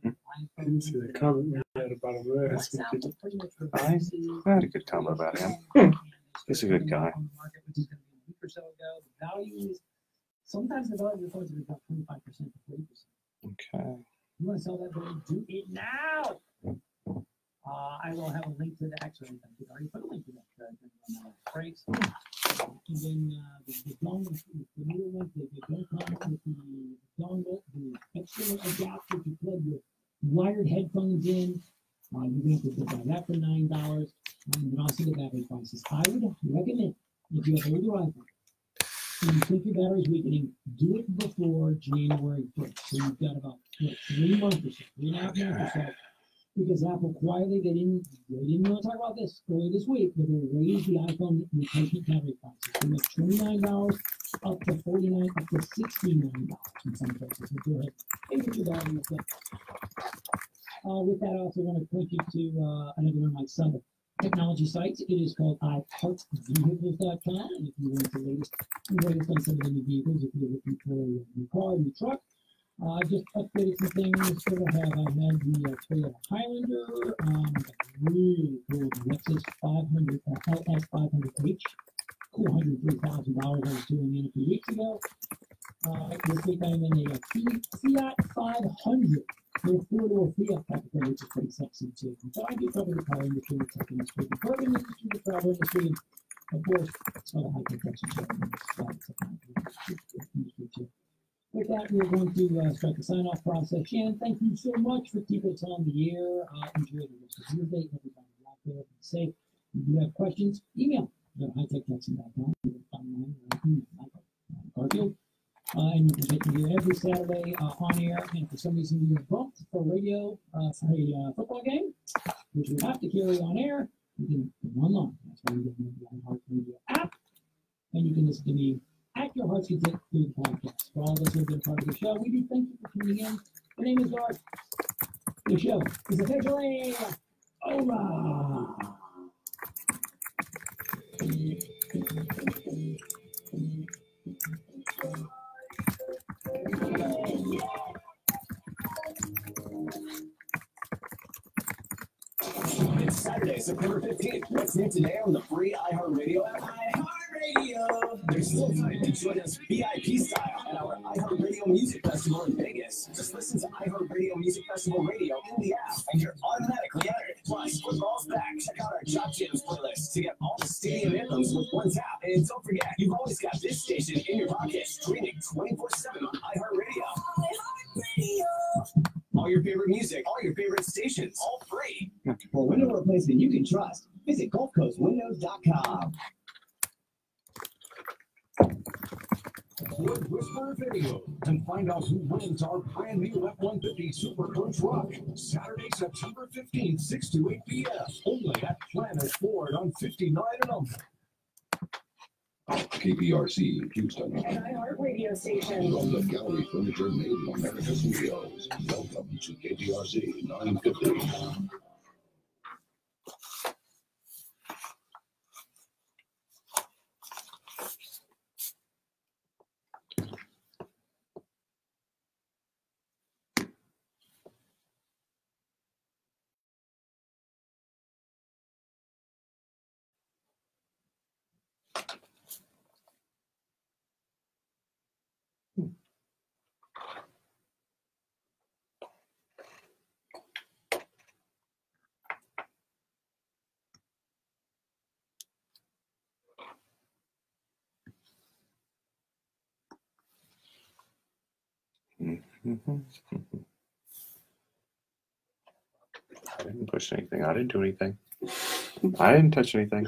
He didn't see the comment we had about him last week. I had a good comment about him. He's a good guy. Sometimes the value of the phones is about 25% to 40%. Okay. You want to sell that building? Do it now. I will have a link to the actual. I already put a link to that. Breaks. And then the dongle, the new one, they don't come with the dongle, the external adapter to plug your wired headphones in. You're going to buy that for $9. And then also the battery prices. I would recommend if you have older iPhone and you think your battery's weakening, do it before January 1st. So you've got about 3 months or so, 3.5 months or so. Because Apple quietly, they didn't want to talk about this earlier this week, but they raised the iPhone replacement battery prices. They went $29 up to $49, up to $69 in some places. So go ahead, take your battery real quick. With that, I also want to point you to another one of my sub technology sites. It is called iPartsVehicles.com. And if you want the latest on some of the new vehicles, if you're looking for a new car, a new truck, I just updated some things. I had the Toyota Highlander, really cool Lexus 500, LS 500H, cool $103,000 I was doing in a few weeks ago. This week I'm in a Fiat 500, with 4-door Fiat Piper, which is pretty sexy too. And so I do cover the car industry, the tech industry, the bourbon industry, the travel industry, and of course, all the high-tech industry too. With that, we're going to start the sign-off process. Shannon, thank you so much for keeping us on the air. Enjoy the rest of your day. Everybody out there, be safe. If you have questions, email. Go to hightechdexon.com. You can find Michael Garfield. And you can get me here every Saturday on air. And for some reason, we were bumped for radio for a football game, which we have to carry on air. You can one line. That's why you get the iHeartRadio app, and you can listen to me at your heart's content through the podcast. For all those who have been part of the show, we do thank you for tuning in. My name is Garth. The show is officially over. It's Saturday, September 15th. What's new today on the free iHeartRadio app? iHeartRadio! There's still time to join us VIP style at our iHeartRadio Music Festival in Vegas. Just listen to iHeartRadio Music Festival Radio in the app, and you're automatically entered. Plus, football's back. Check out our Job Jams playlist to get all the stadium anthems with one tap. And don't forget, you've always got this station in your pocket, streaming 24/7 on iHeartRadio. All your favorite music, all your favorite stations, all free. For window replacement you can trust, visit GulfCoastWindows.com. Wood Whisperer Video and find out who wins our brand new F-150 Super Coach Rock. Saturday, September 15th, 6 to 8 p.m. Only at Planet Ford on 59 and up. KPRC Houston. An iHeartRadio station. From the Gallery Furniture Made in America Studios. Welcome to KPRC 950. I didn't push anything. I didn't do anything. I didn't touch anything.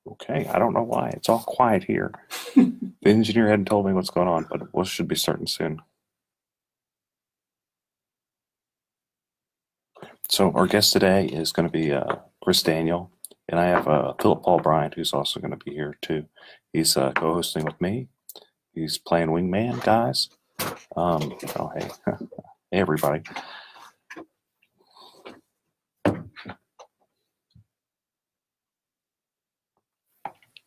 Okay, I don't know why. It's all quiet here. The engineer hadn't told me what's going on, but we should be starting soon. So our guest today is going to be Chris Daniel, and I have Philip Paul Bryant, who's also going to be here too. He's co-hosting with me. He's playing wingman, guys. Oh, hey. Hey, everybody.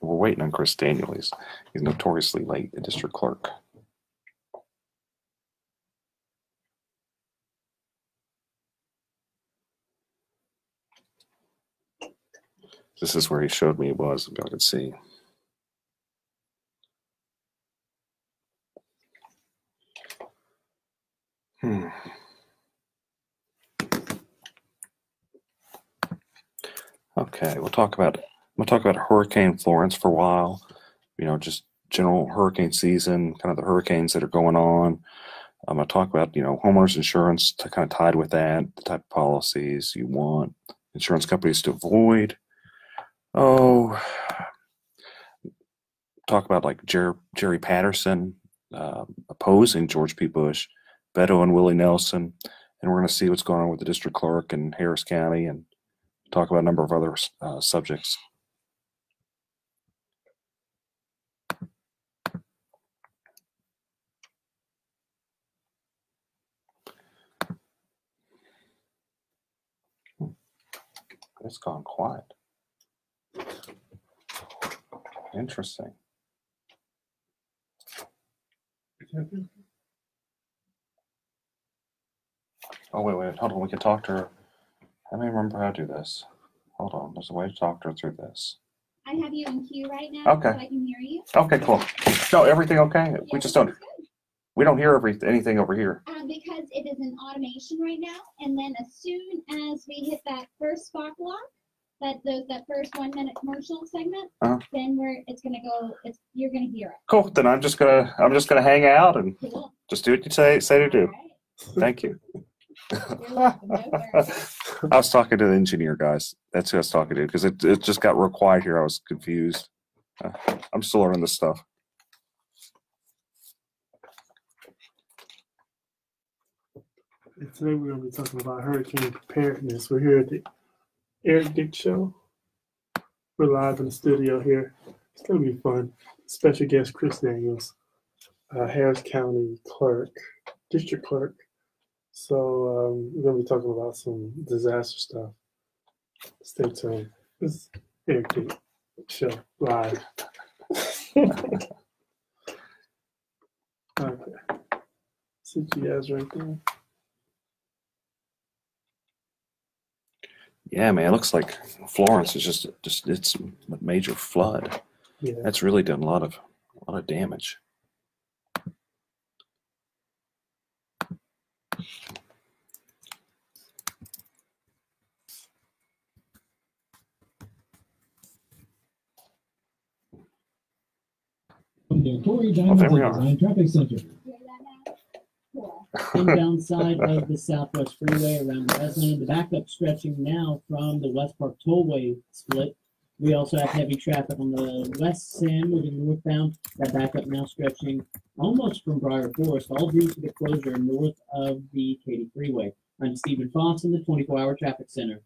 We're waiting on Chris Daniel. He's notoriously late, the district clerk. This is where he showed me it was, if I could see. Okay, we'll talk about Hurricane Florence for a while. You know, just general hurricane season, kind of the hurricanes that are going on. I'm going to talk about, homeowners insurance to kind of tied with that, the type of policies you want insurance companies to avoid. Oh, talk about like Jerry Patterson opposing George P. Bush, Beto and Willie Nelson, and we're going to see what's going on with the district clerk in Harris County and talk about a number of other subjects. It's gone quiet. Interesting. Oh, wait, hold on. We can talk to her. Let me remember how to do this. Hold on. There's a way to talk to her through this. I have you in queue right now, Okay. so I can hear you. Okay, cool. No, everything okay? We just don't We don't hear anything over here. Because it is in automation right now, and then as soon as we hit that first spot block, that first 1 minute commercial segment, then it's gonna go. You're gonna hear it. Cool. Then I'm just gonna hang out and just do what you say to do. Thank you. I was talking to the engineer guys. That's who I was talking to because it just got real quiet here. I was confused. I'm still learning this stuff. And today we're going to be talking about hurricane preparedness. We're here at the Eric Dick Show. We're live in the studio here. It's going to be fun. Special guest Chris Daniels, Harris County clerk, district clerk. So we're going to be talking about some disaster stuff. Stay tuned. This is Eric Dick Show live. Okay. See you guys right there. Yeah, man, it looks like Florence is just it's a major flood. Yeah. That's really done a lot of damage. Oh, there we are. Traffic Center. Inbound side of the Southwest Freeway around Wesleyan. The backup stretching now from the West Park Tollway split. We also have heavy traffic on the West San moving northbound. That backup now stretching almost from Briar Forest, all due to the closure north of the Katy Freeway. I'm Stephen Foss in the 24-hour traffic center.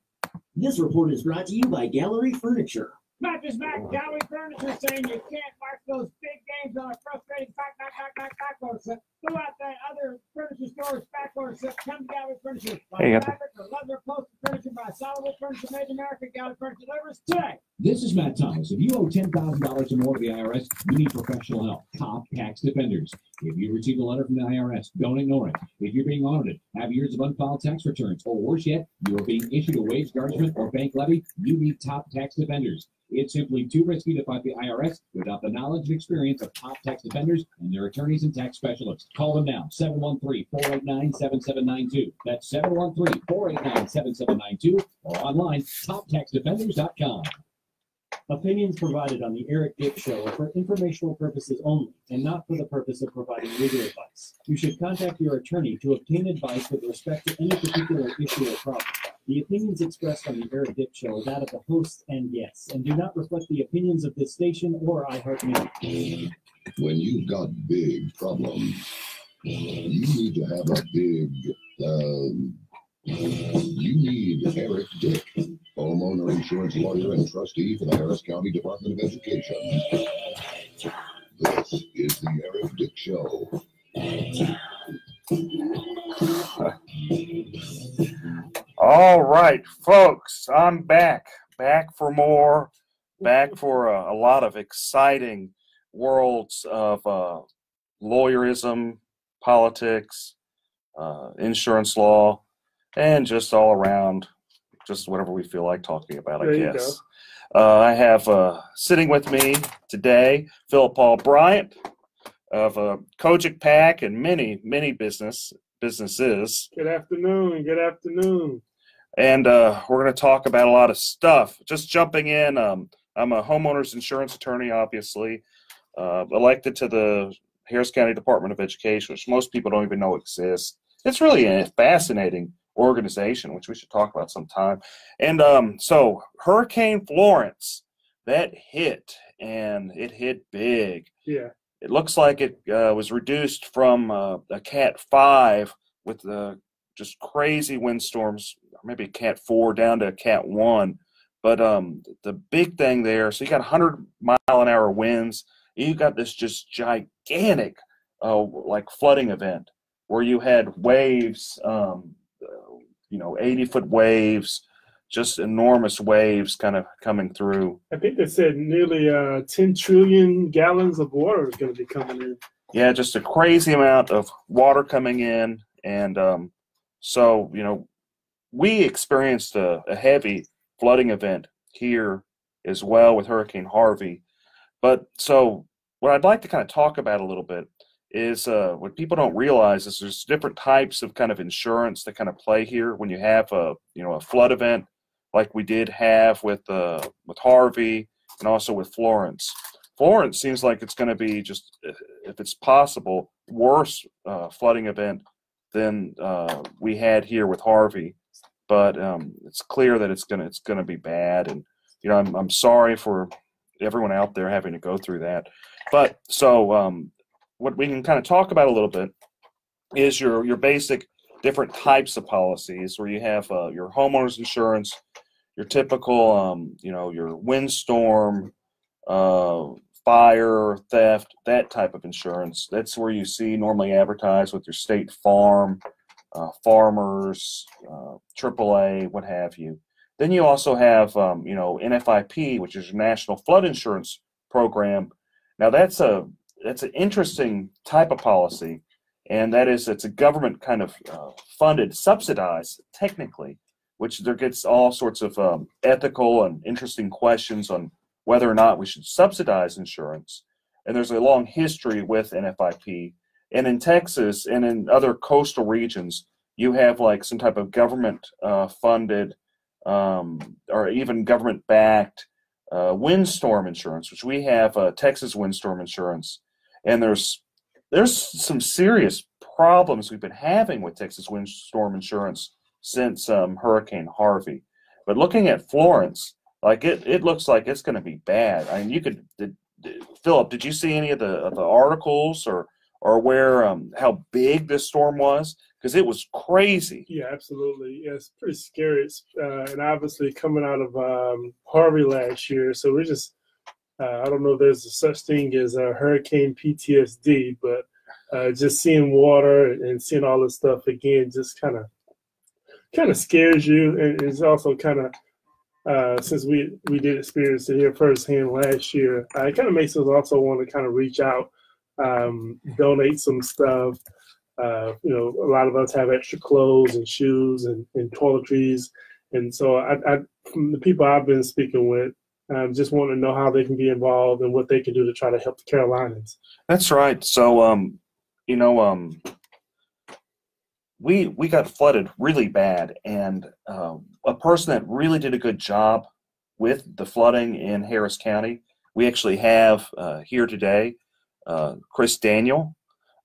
This report is brought to you by Gallery Furniture. Mattress Mac Gallery Furniture saying you can't mark those big games on a frustrating backlog set. Go out there, other furniture stores, backlog set. Come to Gallery Furniture. Hey, Fabric or leather upholstered furniture by Solid Furniture Made in America. Gallery Furniture delivers today. This is Matt Thomas. If you owe $10,000 or more to the IRS, you need professional help. Top Tax Defenders. If you receive a letter from the IRS, don't ignore it. If you're being audited, have years of unfiled tax returns, or worse yet, you are being issued a wage garnishment or bank levy, you need Top Tax Defenders. It's simply too risky to fight the IRS without the knowledge and experience of Top Tax Defenders and their attorneys and tax specialists. Call them now, 713-489-7792. That's 713-489-7792 or online, toptaxdefenders.com. Opinions provided on the Eric Dick Show are for informational purposes only and not for the purpose of providing legal advice. You should contact your attorney to obtain advice with respect to any particular issue or problem. The opinions expressed on the Eric Dick Show are that of the hosts and guests and do not reflect the opinions of this station or iHeartMedia. When you've got big problems, you need to have a big, you need Eric Dick, homeowner insurance lawyer and trustee for the Harris County Department of Education. This is the Eric Dick Show. All right, folks, I'm back for more, back for a lot of exciting worlds of lawyerism, politics, insurance law, and just all around, just whatever we feel like talking about, I guess. I have sitting with me today Philip Paul Bryant of Kojic Pack and many businesses. Good afternoon. Good afternoon. And we're going to talk about a lot of stuff. Just jumping in, I'm a homeowner's insurance attorney, obviously, elected to the Harris County Department of Education, which most people don't even know exists. It's really a fascinating organization, which we should talk about sometime. And so Hurricane Florence, that hit, and it hit big. Yeah. It looks like it was reduced from a Cat 5 with just crazy windstorms, maybe Cat 4 down to Cat 1. But the big thing there, so you got 100-mile-an-hour winds. You got this just gigantic, like flooding event where you had waves, 80-foot waves, just enormous waves kind of coming through. I think they said nearly 10 trillion gallons of water is going to be coming in. Yeah, just a crazy amount of water coming in. And so, we experienced a heavy flooding event here as well with Hurricane Harvey. But so what I'd like to kind of talk about a little bit is what people don't realize is there's different types of kind of insurance that kind of play here when you have a flood event like we did have with Harvey and also with Florence. Florence seems like it's going to be just, if it's possible, worse flooding event than we had here with Harvey. But it's clear that it's gonna be bad, and I'm sorry for everyone out there having to go through that. But so what we can kind of talk about a little bit is your basic different types of policies, where you have your homeowners insurance, your typical your windstorm, fire, theft, that type of insurance. That's where you see normally advertised with your State Farm, Farmers, AAA, what have you. Then you also have NFIP, which is your National Flood Insurance Program. Now that's an interesting type of policy, and that is it's a government kind of funded, subsidized technically, which there gets all sorts of ethical and interesting questions on whether or not we should subsidize insurance. And there's a long history with NFIP. And in Texas and in other coastal regions, you have like some type of government funded or even government backed windstorm insurance, which we have Texas windstorm insurance. And there's some serious problems we've been having with Texas windstorm insurance since Hurricane Harvey. But looking at Florence, like it looks like it's going to be bad. I mean, Philip, did you see any of the articles or where how big this storm was? Because it was crazy. Yeah, absolutely. Yeah, it's pretty scary. And obviously coming out of Harvey last year, so we're just I don't know if there's a such thing as hurricane PTSD, but just seeing water and seeing all this stuff again just kind of scares you, and it's also kind of since we did experience it here firsthand last year, it kind of makes us also want to kind of reach out, donate some stuff. A lot of us have extra clothes and shoes and toiletries, and so I from the people I've been speaking with, just want to know how they can be involved and what they can do to try to help the Carolinas. That's right. So we got flooded really bad, and a person that really did a good job with the flooding in Harris County, we actually have here today, Chris Daniel,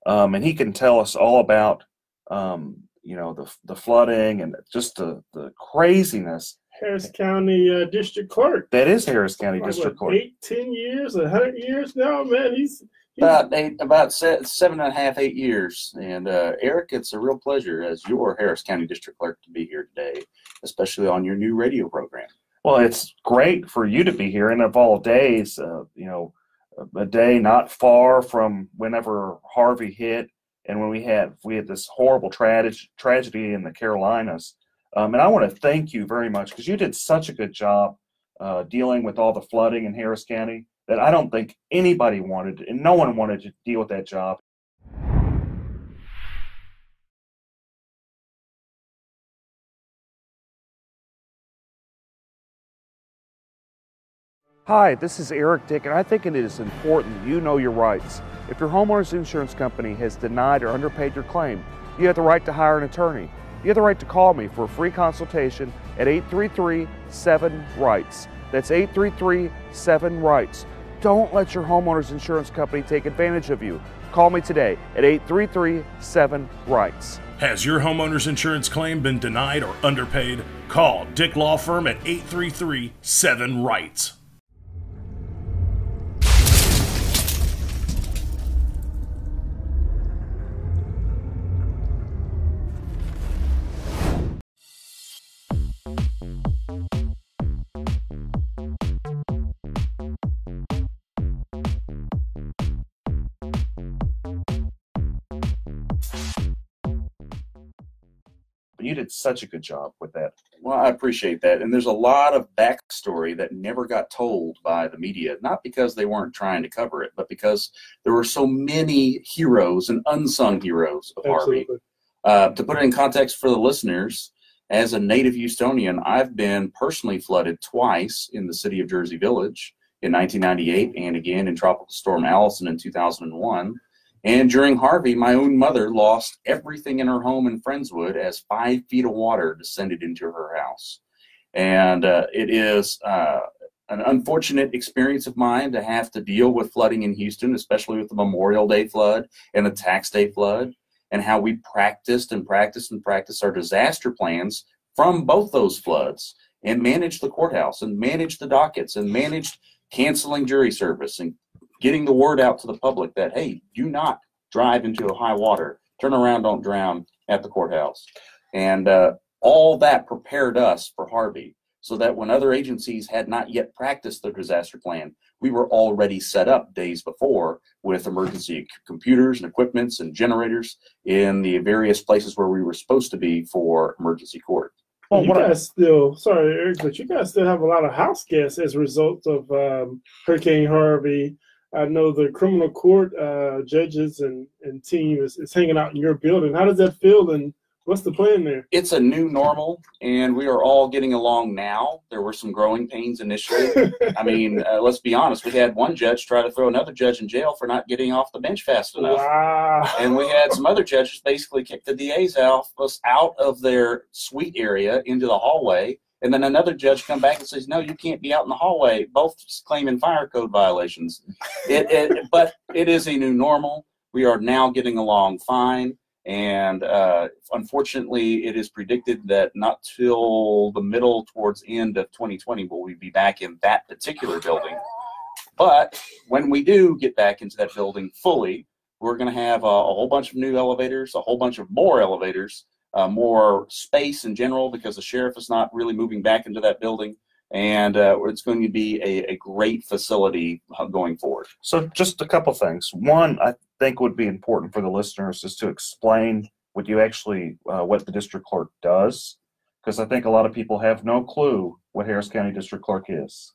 and he can tell us all about the flooding and just the craziness. Harris County District Clerk. That is Harris County District Clerk. 10 years, 100 years now, man. He's about 7.5, 8 years. And Eric, it's a real pleasure as your Harris County District Clerk to be here today, especially on your new radio program. Well, it's great for you to be here, and of all days, a day not far from whenever Harvey hit, and when we had this horrible tragedy in the Carolinas. And I want to thank you very much, because you did such a good job dealing with all the flooding in Harris County that I don't think anybody wanted, and no one wanted to deal with that job. Hi, this is Eric Dick, and I think it is important that you know your rights. If your homeowner's insurance company has denied or underpaid your claim, you have the right to hire an attorney. You have the right to call me for a free consultation at 833-7-RIGHTS. That's 833-7-RIGHTS. Don't let your homeowner's insurance company take advantage of you. Call me today at 833-7-RIGHTS. Has your homeowner's insurance claim been denied or underpaid? Call Dick Law Firm at 833-7-RIGHTS. You did such a good job with that. Well, I appreciate that. And there's a lot of backstory that never got told by the media, not because they weren't trying to cover it, but because there were so many heroes and unsung heroes of Harvey. To put it in context for the listeners, as a native Houstonian, I've been personally flooded twice in the city of Jersey Village in 1998 and again in Tropical Storm Allison in 2001. And during Harvey, my own mother lost everything in her home in Friendswood as 5 feet of water descended into her house. And it is an unfortunate experience of mine to have to deal with flooding in Houston, especially with the Memorial Day flood and the Tax Day flood, and how we practiced our disaster plans from both those floods, and managed the courthouse and managed the dockets and managed canceling jury service and getting the word out to the public that, hey, do not drive into high water, turn around, don't drown at the courthouse. And all that prepared us for Harvey, so that when other agencies had not yet practiced their disaster plan, we were already set up days before with emergency computers and equipments and generators in the various places where we were supposed to be for emergency court. Well, you guys still, sorry, Eric, but you guys still have a lot of house guests as a result of Hurricane Harvey. I know the criminal court judges and team is hanging out in your building. How does that feel, and what's the plan there? It's a new normal, and we are all getting along now. There were some growing pains initially. I mean, let's be honest. We had one judge try to throw another judge in jail for not getting off the bench fast enough. Wow. And we had some other judges basically kick the DAs out of their suite area into the hallway. And then another judge come back and says, no, you can't be out in the hallway, both claiming fire code violations. But it is a new normal. We are now getting along fine. And unfortunately, it is predicted that not till the middle towards end of 2020 will we be back in that particular building. But when we do get back into that building fully, we're going to have a whole bunch of new elevators, a whole bunch of more elevators, more space in general, because the sheriff is not really moving back into that building. And it's going to be a great facility going forward. So just a couple things. One, I think would be important for the listeners is to explain what the district clerk does, because I think a lot of people have no clue what Harris County District Clerk is.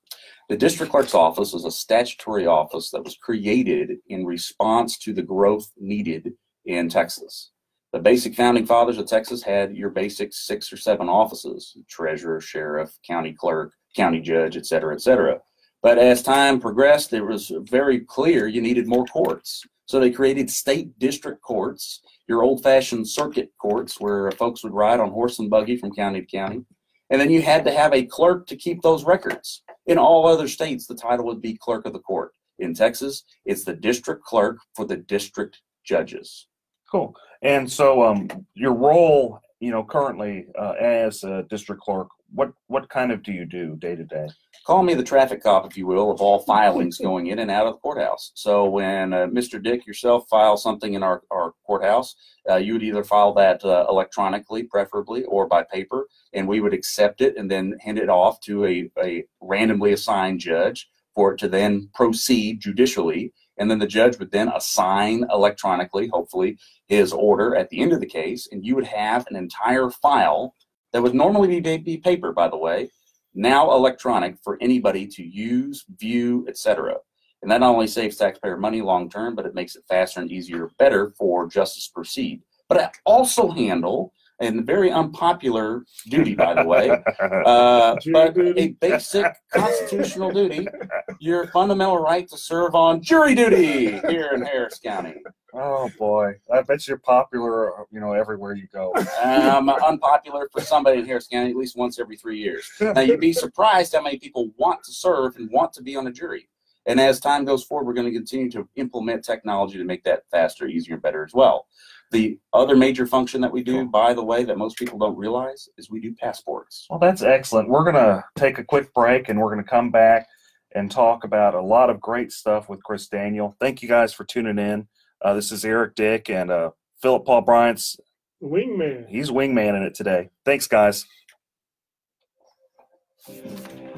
The district clerk's office is a statutory office that was created in response to the growth needed in Texas. The basic founding fathers of Texas had your basic 6 or 7 offices: treasurer, sheriff, county clerk, county judge, et cetera, et cetera. But as time progressed, it was very clear you needed more courts. So they created state district courts, your old-fashioned circuit courts where folks would ride on horse and buggy from county to county. And then you had to have a clerk to keep those records. In all other states, the title would be clerk of the court. In Texas, it's the district clerk for the district judges. Cool. And so your role, currently as a district clerk, what kind of do you do day to day? Call me the traffic cop, if you will, of all filings going in and out of the courthouse. So when Mr. Dick yourself files something in our courthouse, you would either file that electronically, preferably, or by paper, and we would accept it and then hand it off to a randomly assigned judge for it to then proceed judicially. And then the judge would then assign electronically, hopefully, his order at the end of the case, and you would have an entire file that would normally be paper, by the way, now electronic for anybody to use, view, etc. And that not only saves taxpayer money long term, but it makes it faster and easier, better for justice to proceed. But I also handle, and a very unpopular duty, by the way, but a basic constitutional duty, your fundamental right to serve on jury duty here in Harris County. Oh boy, I bet you're popular, everywhere you go. Unpopular for somebody in Harris County at least once every 3 years. Now you'd be surprised how many people want to serve and want to be on a jury. And as time goes forward, we're going to continue to implement technology to make that faster, easier, better as well. The other major function that we do, by the way, that most people don't realize is we do passports. Well, that's excellent. We're going to take a quick break, and we're going to come back and talk about a lot of great stuff with Chris Daniel. Thank you guys for tuning in. This is Eric Dick and Philip Paul Bryant's wingman. He's wingman in it today. Thanks, guys.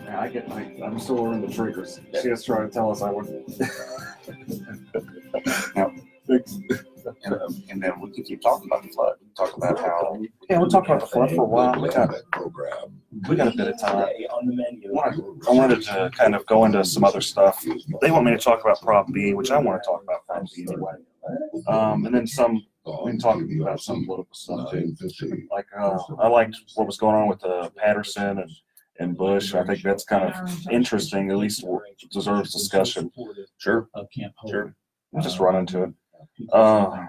I'm still learning the triggers. She was trying to tell us I wouldn't. Now, and then we can keep talking about the flood. We can talk about how. Yeah, we'll talk about the flood for a while. We got a bit of time. I wanted to kind of go into some other stuff. They want me to talk about Prop B, which I want to talk about Prop B anyway. And then we can talk about some political stuff too. Like I liked what was going on with Patterson and Bush. I think that's kind of interesting. At least deserves discussion. Sure. We'll just run into it. Hold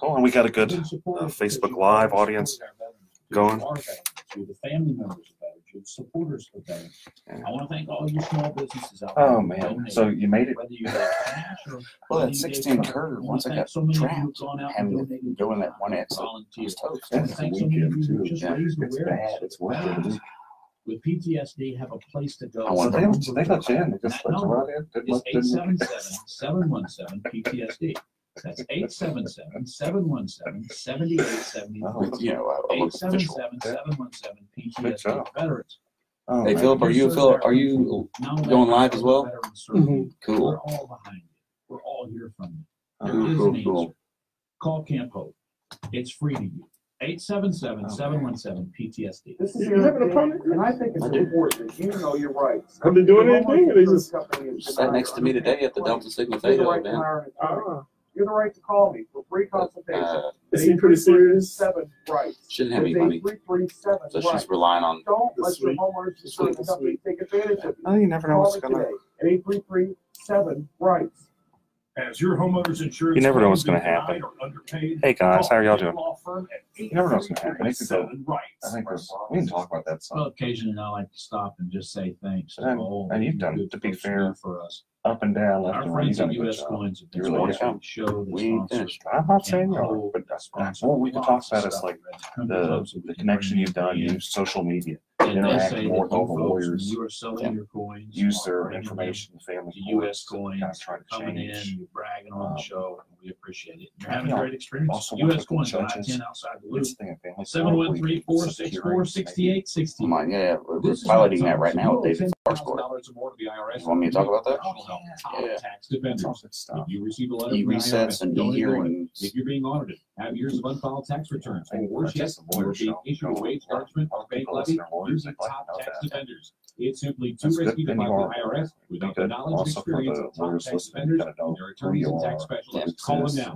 on, we got a good Facebook Live audience going. You're the family members of veterans. You're the supporters of veterans. I want to thank all you small businesses out there. Oh man, so you made it. Whether you have cash or Well, whether that you gave 16 product. curve, I wanna once I thank got so many of you trapped, who've gone out and having to donated go in that one exit, volunteer. was toast. I wanna thank so many of you who just Yeah, raised it's awareness. bad. It's weird. With PTSD, have a place to go. I want So they let you in. They just let you right in. Good luck, didn't you? 877-717-PTSD. That's 877-717-7870. You know, I look official. 877-717-PTSD. Veterans. Oh, hey, Philip, are you going live as well? We're Cool. all behind you. We're all here from you. There Cool, is cool, an answer. cool. Call Camp Hope. It's free to you. 877-717-PTSD. This is your opinion, and I think it's important that you know your rights. Have they doing anything? Or they just Sat next to me today at the Delta Sigma Theta event. You have the right to call me for free consultation. It seemed pretty serious. 7 rights. She didn't have any money, 833-7 so rights. she's relying on. Don't let your homeowners insurance company take advantage of you. Oh, you never know what's Call me gonna. today at 833-7 rights. As your homeowner's insurance You never know what's claim gonna is happen. denied or underpaid, Hey guys, how are y'all call doing? the law firm at You never know what's gonna happen. It could go. 833-7 rights. I think we can talk about that some. Well, occasionally I like to stop and just say thanks. to all And you've you done, good to be folks do fair, for us. up and down, left Our and right. You've friends done at a good US job. Coins have You been really have. sponsoring the show. They We ain't sponsor finished. I'm not saying Camp you are, Hope, but sponsor what we could talk lots of about is stuff like that come to us the that we can connection bring you've done, in. use social media, And they interact say more that with all you the folks, when lawyers, you are selling your coins, use are their bringing them information, family to courts, US Coins, kind of trying to coming in, change. you're bragging on the show, and we appreciate it. You're Yeah, having a great experience. also US work with the Coins, judges. 10 outside the loop. It's the thing of family court, 713-464-6860. Come on, yeah, we're This is piloting what that right so now you with owe David Sarscourt. $10,000 or more to the IRS. You want me to talk about that? Professional help, Yeah. Tax defenders. If you receive a letter from the E-resets IRS, and don't ignore it. e-hearings. If you're being audited, have years of unfiled tax returns, or worse yet, Just the you're lawyer being show. issued a wage garnishment or bank People levy, listen to lawyers, using they like top to know tax that. defenders. It's simply too That's good, risky to then fight you the are. IRS without the knowledge and Also for experience the of top lawyers tax listening, defenders you gotta know and their who attorneys you and tax are. specialists. Yeah, Call them access, now,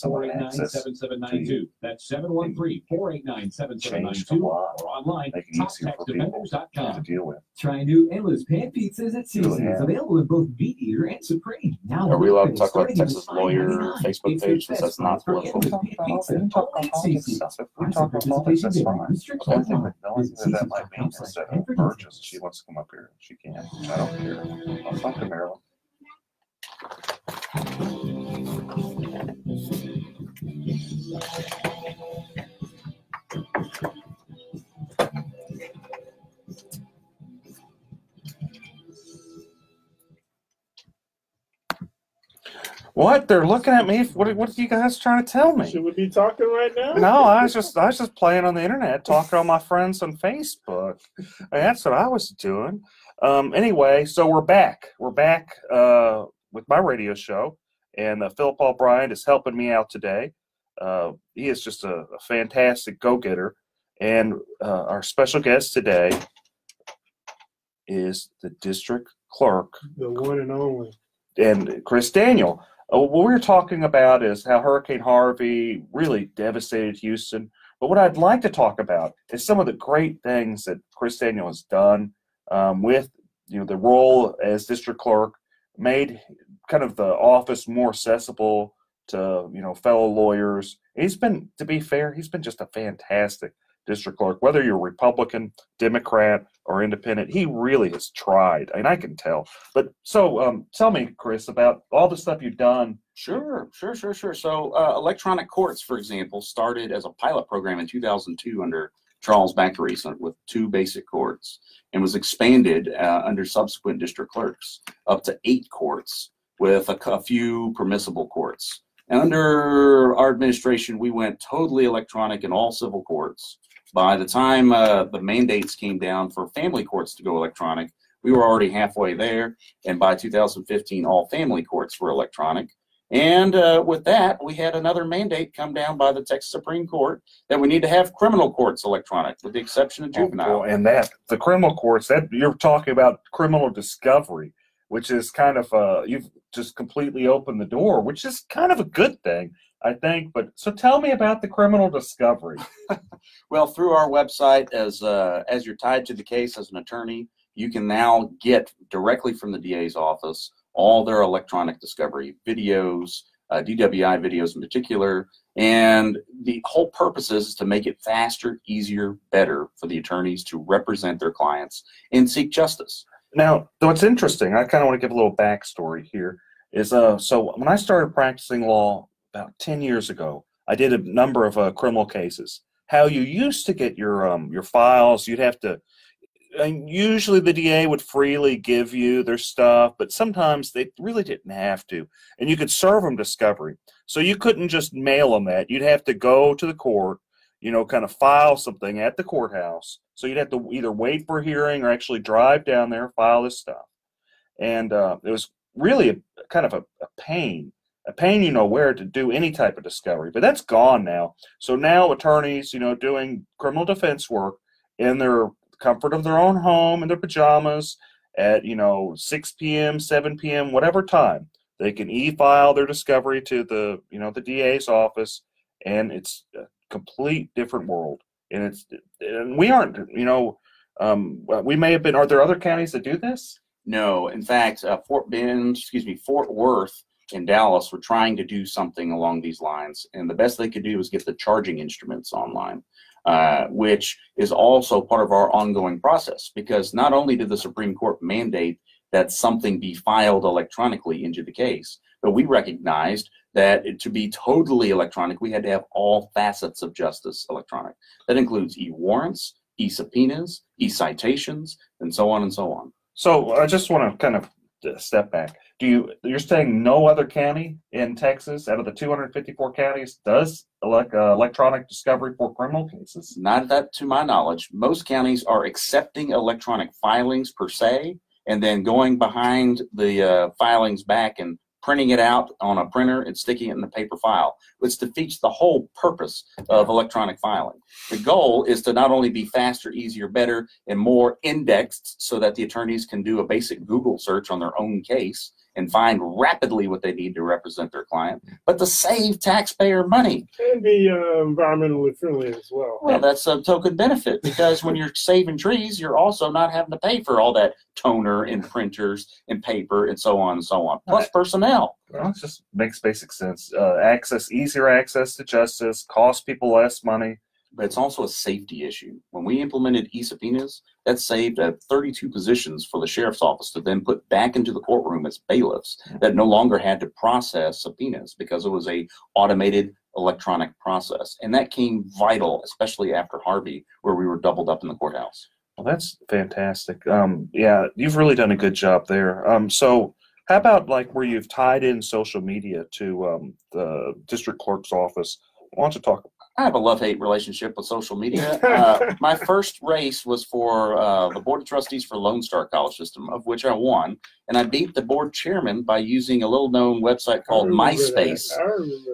713-489-7792. That's 713-489-7792 or online, Make it easier for people to toptaxdefenders.com. deal with. Try new endless pan pizzas at Really Seasons, have. available in both Meat Eater and Supreme. Now Are we allowed to open, talk about starting at Texas lawyer $5.99. Facebook It's the page since best that's not price for political? endless pan pizza only at Seasons. Stuff. If we Price talk and about politics, that's participation fine. vary. Restrictions The only thing apply. that Visit that might mean is that Seasons.com/and for Burgess, details. she wants to come up here. She can. I don't care. I'll talk to Marilyn. What? They're looking at me. What are you guys trying to tell me? Should we be talking right now? No, I was just playing on the internet, talking to all my friends on Facebook. That's what I was doing. Anyway, so we're back. We're back with my radio show, and Philip O'Brien is helping me out today. He is just a fantastic go-getter, and our special guest today is the district clerk, The one and only. and Chris Daniel. What we're talking about is how Hurricane Harvey really devastated Houston. But what I'd like to talk about is some of the great things that Chris Daniel has done with the role as district clerk, made kind of the office more accessible to fellow lawyers. He's been, to be fair, he's been just a fantastic district clerk. Whether you're Republican, Democrat, or Independent, he really has tried, and I can tell. But so, tell me, Chris, about all the stuff you've done. Sure. So electronic courts, for example, started as a pilot program in 2002 under Charles Baccaris with 2 basic courts, and was expanded under subsequent district clerks up to 8 courts with a few permissible courts. And under our administration, we went totally electronic in all civil courts. By the time the mandates came down for family courts to go electronic, we were already halfway there. And by 2015, all family courts were electronic. And with that, we had another mandate come down by the Texas Supreme Court that we need to have criminal courts electronic, with the exception of juvenile. Well, and that the criminal courts, that you're talking about criminal discovery, which is kind of you've just completely opened the door, which is kind of a good thing, I think. But so tell me about the criminal discovery. Well, through our website, as you're tied to the case as an attorney, you can now get directly from the DA's office all their electronic discovery videos, DWI videos in particular. And the whole purpose is to make it faster, easier, better for the attorneys to represent their clients and seek justice. Now, what's interesting, I kind of want to give a little backstory here, is so when I started practicing law about 10 years ago, I did a number of criminal cases. How you used to get your files, you'd have to, and usually the DA would freely give you their stuff, but sometimes they really didn't have to. And you could serve them discovery. So you couldn't just mail them that. You'd have to go to the court, you know, kind of file something at the courthouse. So you'd have to either wait for a hearing or actually drive down there, file this stuff. And it was really a pain. A pain, you know, where to do any type of discovery. But that's gone now. So now attorneys, you know, doing criminal defense work in their comfort of their own home in their pajamas at, you know, 6 p.m., 7 p.m., whatever time, they can e-file their discovery to the, you know, the DA's office, and it's a complete different world. And we aren't, you know, we may have been. Are there other counties that do this? No, in fact, Fort Worth and Dallas were trying to do something along these lines, and the best they could do was get the charging instruments online, which is also part of our ongoing process, because not only did the Supreme Court mandate that something be filed electronically into the case, but we recognized that to be totally electronic, we had to have all facets of justice electronic. That includes e-warrants, e-subpoenas, e-citations, and so on and so on. So I just want to kind of step back. You're saying no other county in Texas out of the 254 counties does electronic discovery for criminal cases? Not that to my knowledge. Most counties are accepting electronic filings per se, and then going behind the filings back and printing it out on a printer and sticking it in the paper file, which defeats the whole purpose of electronic filing. The goal is to not only be faster, easier, better, and more indexed so that the attorneys can do a basic Google search on their own case and find rapidly what they need to represent their client, but to save taxpayer money. And be environmentally friendly as well. Well, that's a token benefit, because when you're saving trees, you're also not having to pay for all that toner and printers and paper and so on and so on, plus personnel. Well, it just makes basic sense. Easier access to justice, costs people less money. But it's also a safety issue. When we implemented e-subpoenas, that saved 32 positions for the sheriff's office to then put back into the courtroom as bailiffs that no longer had to process subpoenas, because it was a automated electronic process. And that came vital, especially after Harvey, where we were doubled up in the courthouse. Well, that's fantastic. Yeah, you've really done a good job there. So how about like where you've tied in social media to the district clerk's office? Why don't you talk? I have a love-hate relationship with social media. My first race was for the Board of Trustees for Lone Star College System, of which I won, and I beat the board chairman by using a little-known website called MySpace.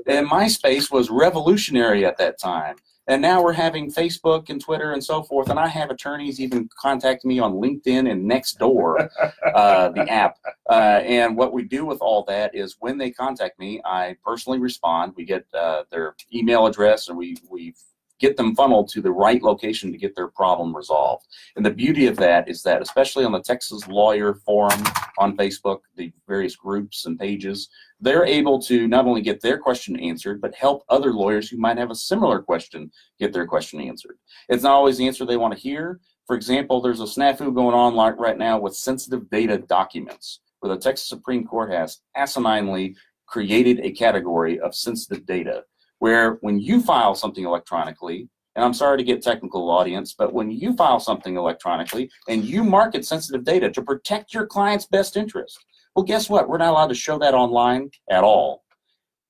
And MySpace was revolutionary at that time. And now we're having Facebook and Twitter and so forth, and I have attorneys even contact me on LinkedIn and Nextdoor, the app. And what we do with all that is when they contact me, I personally respond. We get their email address, and we get them funneled to the right location to get their problem resolved. And the beauty of that is that, especially on the Texas Lawyer Forum on Facebook, the various groups and pages, they're able to not only get their question answered, but help other lawyers who might have a similar question get their question answered. It's not always the answer they want to hear. For example, there's a snafu going on right now with sensitive data documents, where the Texas Supreme Court has asininely created a category of sensitive data, where when you file something electronically, and I'm sorry to get technical, audience, but when you file something electronically and you market sensitive data to protect your client's best interest, well, guess what? We're not allowed to show that online at all.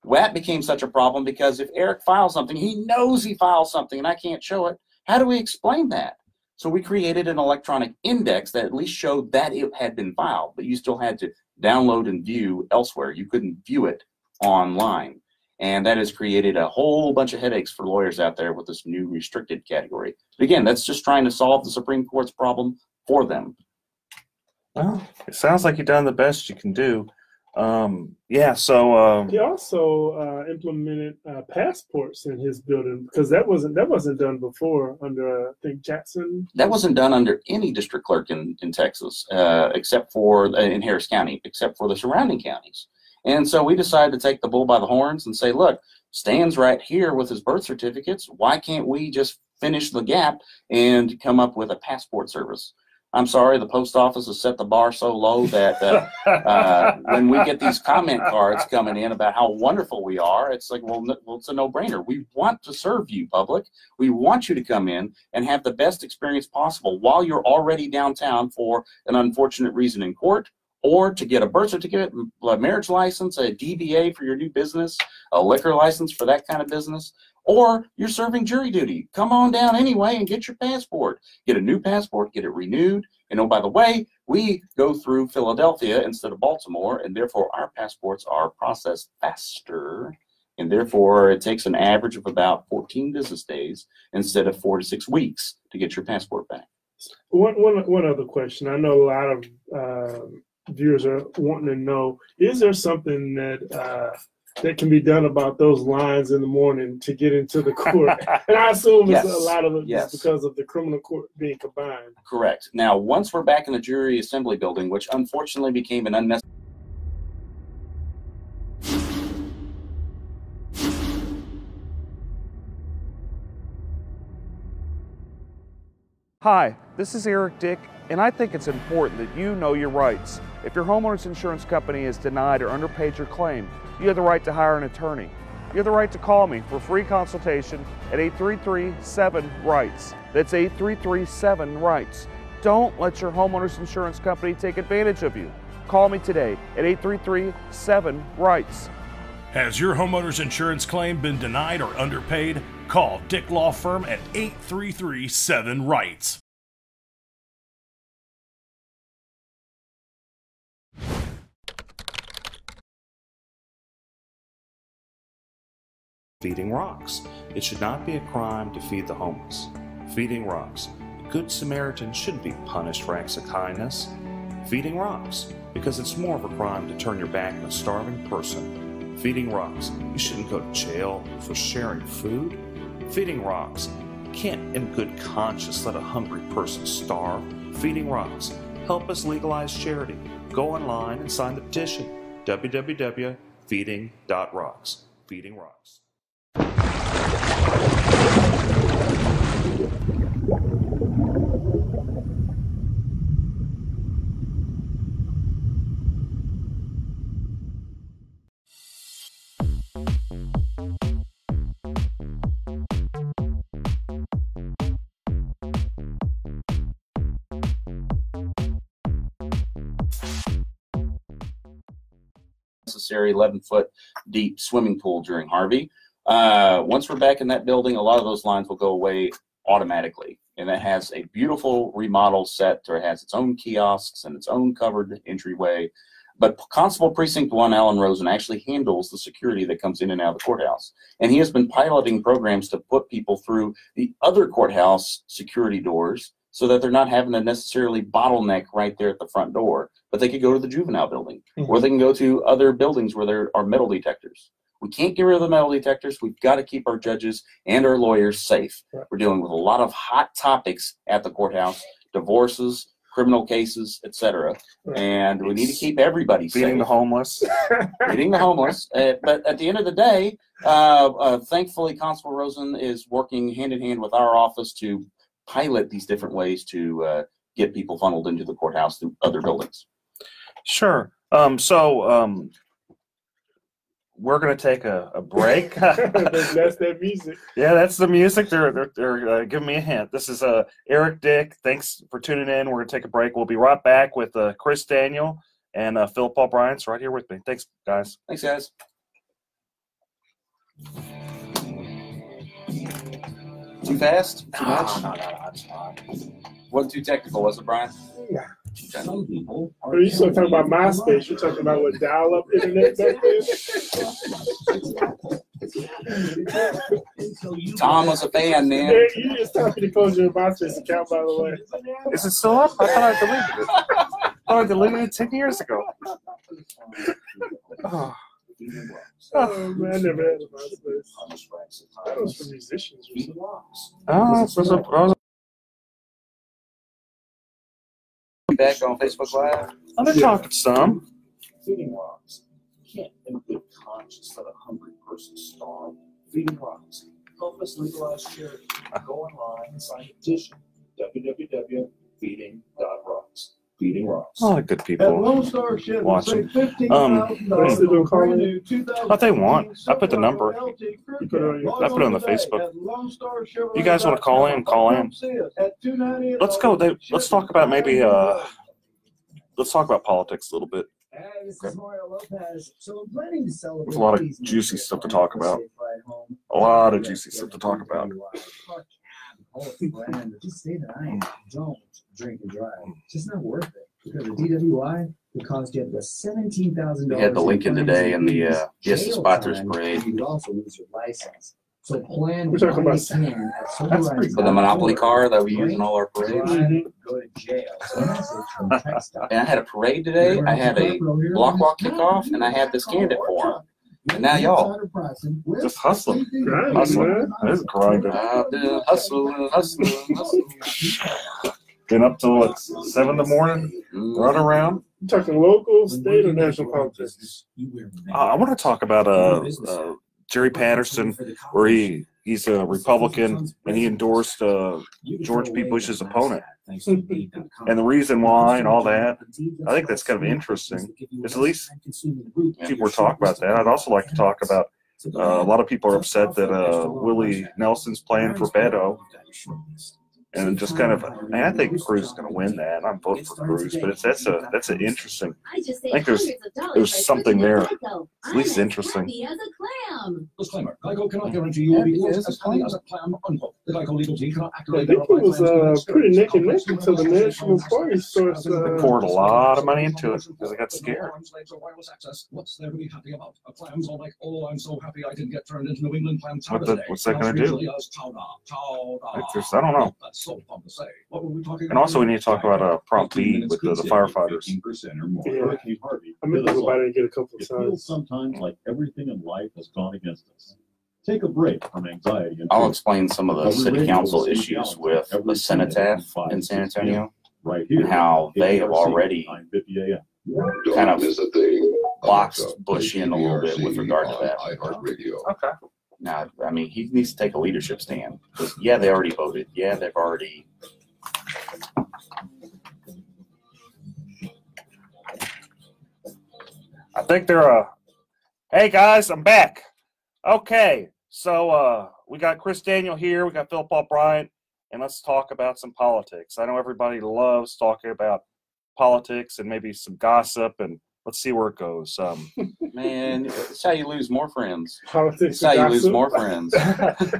That became such a problem because if Eric files something, he knows he files something and I can't show it. How do we explain that? So we created an electronic index that at least showed that it had been filed, but you still had to download and view elsewhere. You couldn't view it online. And that has created a whole bunch of headaches for lawyers out there with this new restricted category. But again, that's just trying to solve the Supreme Court's problem for them. Well, it sounds like you've done the best you can do. Yeah, so he also implemented passports in his building, because that wasn't done before under I think Jackson. That wasn't done under any district clerk in Texas, except for in Harris County, except for the surrounding counties. And so we decided to take the bull by the horns and say, look, Stan's right here with his birth certificates. Why can't we just finish the gap and come up with a passport service? I'm sorry, the post office has set the bar so low that when we get these comment cards coming in about how wonderful we are, it's like, well, it's a no-brainer. We want to serve you, public. We want you to come in and have the best experience possible while you're already downtown for an unfortunate reason in court, or to get a birth certificate, a marriage license, a DBA for your new business, a liquor license for that kind of business, or you're serving jury duty. Come on down anyway and get your passport. Get a new passport, get it renewed. And oh, by the way, we go through Philadelphia instead of Baltimore, and therefore our passports are processed faster. And therefore it takes an average of about 14 business days instead of 4 to 6 weeks to get your passport back. One other question. I know a lot of viewers are wanting to know, is there something that can be done about those lines in the morning to get into the court? And I assume Yes. it's a lot of it Yes. because of the criminal court being combined. Correct. Now, once we're back in the jury assembly building, which unfortunately became an unnecessary. Hi, this is Eric Dick, and I think it's important that you know your rights. If your homeowner's insurance company has denied or underpaid your claim, you have the right to hire an attorney. You have the right to call me for free consultation at 833-7-RIGHTS. That's 833-7-RIGHTS. Don't let your homeowner's insurance company take advantage of you. Call me today at 833-7-RIGHTS. Has your homeowner's insurance claim been denied or underpaid? Call Dick Law Firm at 833-7-RIGHTS. Feeding Rocks. It should not be a crime to feed the homeless. Feeding Rocks. A good Samaritan shouldn't be punished for acts of kindness. Feeding Rocks. Because it's more of a crime to turn your back on a starving person. Feeding Rocks. You shouldn't go to jail for sharing food. Feeding Rocks. You can't in good conscience let a hungry person starve. Feeding Rocks. Help us legalize charity. Go online and sign the petition. www.feeding.rocks. Feeding Rocks. Necessary 11-foot deep swimming pool during Harvey. Once we're back in that building, a lot of those lines will go away automatically. And that has a beautiful remodel set, or it has its own kiosks and its own covered entryway. But Constable Precinct 1, Alan Rosen, actually handles the security that comes in and out of the courthouse. And he has been piloting programs to put people through the other courthouse security doors so that they're not having to necessarily bottleneck right there at the front door, but they could go to the juvenile building, or they can go to other buildings where there are metal detectors. We can't get rid of the metal detectors. We've got to keep our judges and our lawyers safe. We're dealing with a lot of hot topics at the courthouse: divorces, criminal cases, etc. And we need to keep everybody safe. Feeding the homeless. Feeding the homeless. But at the end of the day, thankfully, Constable Rosen is working hand in hand with our office to pilot these different ways to get people funneled into the courthouse through other buildings. Sure. We're going to take a break. That's that music. Yeah, that's the music. They're giving me a hint. This is Eric Dick. Thanks for tuning in. We're going to take a break. We'll be right back with Chris Daniel and Philip O'Brien's right here with me. Thanks, guys. Thanks, guys. Too fast? Too much? No, that's fine. Wasn't too technical, was it, Brian? Yeah. Some people. Are you still talking about MySpace? You're talking about what dial-up internet back then? Tom was a fan, man. Yeah, you just told me to close your MySpace account, by the way. Is it still up? I thought I deleted it. I deleted it 10 years ago. Oh man, I never had a MySpace. That was for musicians. Back on Facebook Live. I've been talking some. Feeding Rocks. can't in good conscience let a hungry person starve. Feeding Rocks. Help us legalize charity. Go online and sign a petition. www.feeding.rocks. Feeding Rocks. A lot of good At people Lone Star Chevy, watching. save $15,000 What they want. I put the number. I put it on the Facebook. You guys want to call in? Call in. Let's go. Let's talk about maybe. Let's talk about politics a little bit. This is Mario Lopez. So I'm planning to celebrate. There's a lot of juicy stuff to talk about. A lot of juicy stuff to talk about. Just stay the night. Don't drink and drive. It's just not worth it. Because the DWI would cost you up to $17,000. We had the Lincoln today in the Yes Spotters Parade. You would also lose your license. So plan We're talking about for the Monopoly car that we use in all our parades. Go to jail. So message from TechStop. And I had a parade today. I had a block walk kickoff, and I had the Stand It Forum. And now y'all. Just hustling. Hustling. It is grinding. I've been hustling. Been up till what, 7 in the morning? Run around. You talking local, state, or national politics? I want to talk about Jerry Patterson, where he's a Republican and he endorsed George P. Bush's opponent. And the reason why and all that, I think that's kind of interesting. Is at least people were talking about that. I'd also like to talk about a lot of people are upset that Willie Nelson's playing for Beto. And just kind of, man, I think Cruz is going to win that. I'm voting for Cruz, but that's an interesting. I think there's something there, at least interesting. Disclaimer: Geico cannot guarantee you will be close as happy as a clam. Unquote. The Geico legal team cannot I accurately think it was pretty neck and neck until the National Party source. They poured a lot of money into it because they got scared. What's there to be happy about? A clam's all like, oh, I'm so happy I didn't get turned into New England clam chowder today. What's that going to do? I don't know. So fun to say. What were we talking And also, we need to talk about Prompt B with the firefighters. Yeah. I meant to go by there and get a couple of It feels times. sometimes like everything in life has gone against us. Take a break from anxiety. And I'll fear. explain some of the city council issues with the Cenotaph in San Antonio Right here. and how they have already kind of boxed Bush in a little bit with regard to that. Okay. Now, I mean, he needs to take a leadership stand. Because, yeah, they already voted. Yeah, they've already. I think they're hey guys, I'm back. Okay, so we got Chris Daniel here, we got Philip Paul Bryant, and let's talk about some politics. I know everybody loves talking about politics and maybe some gossip, and let's see where it goes. Man, it's how you lose more friends. Politics. It's how you lose more friends.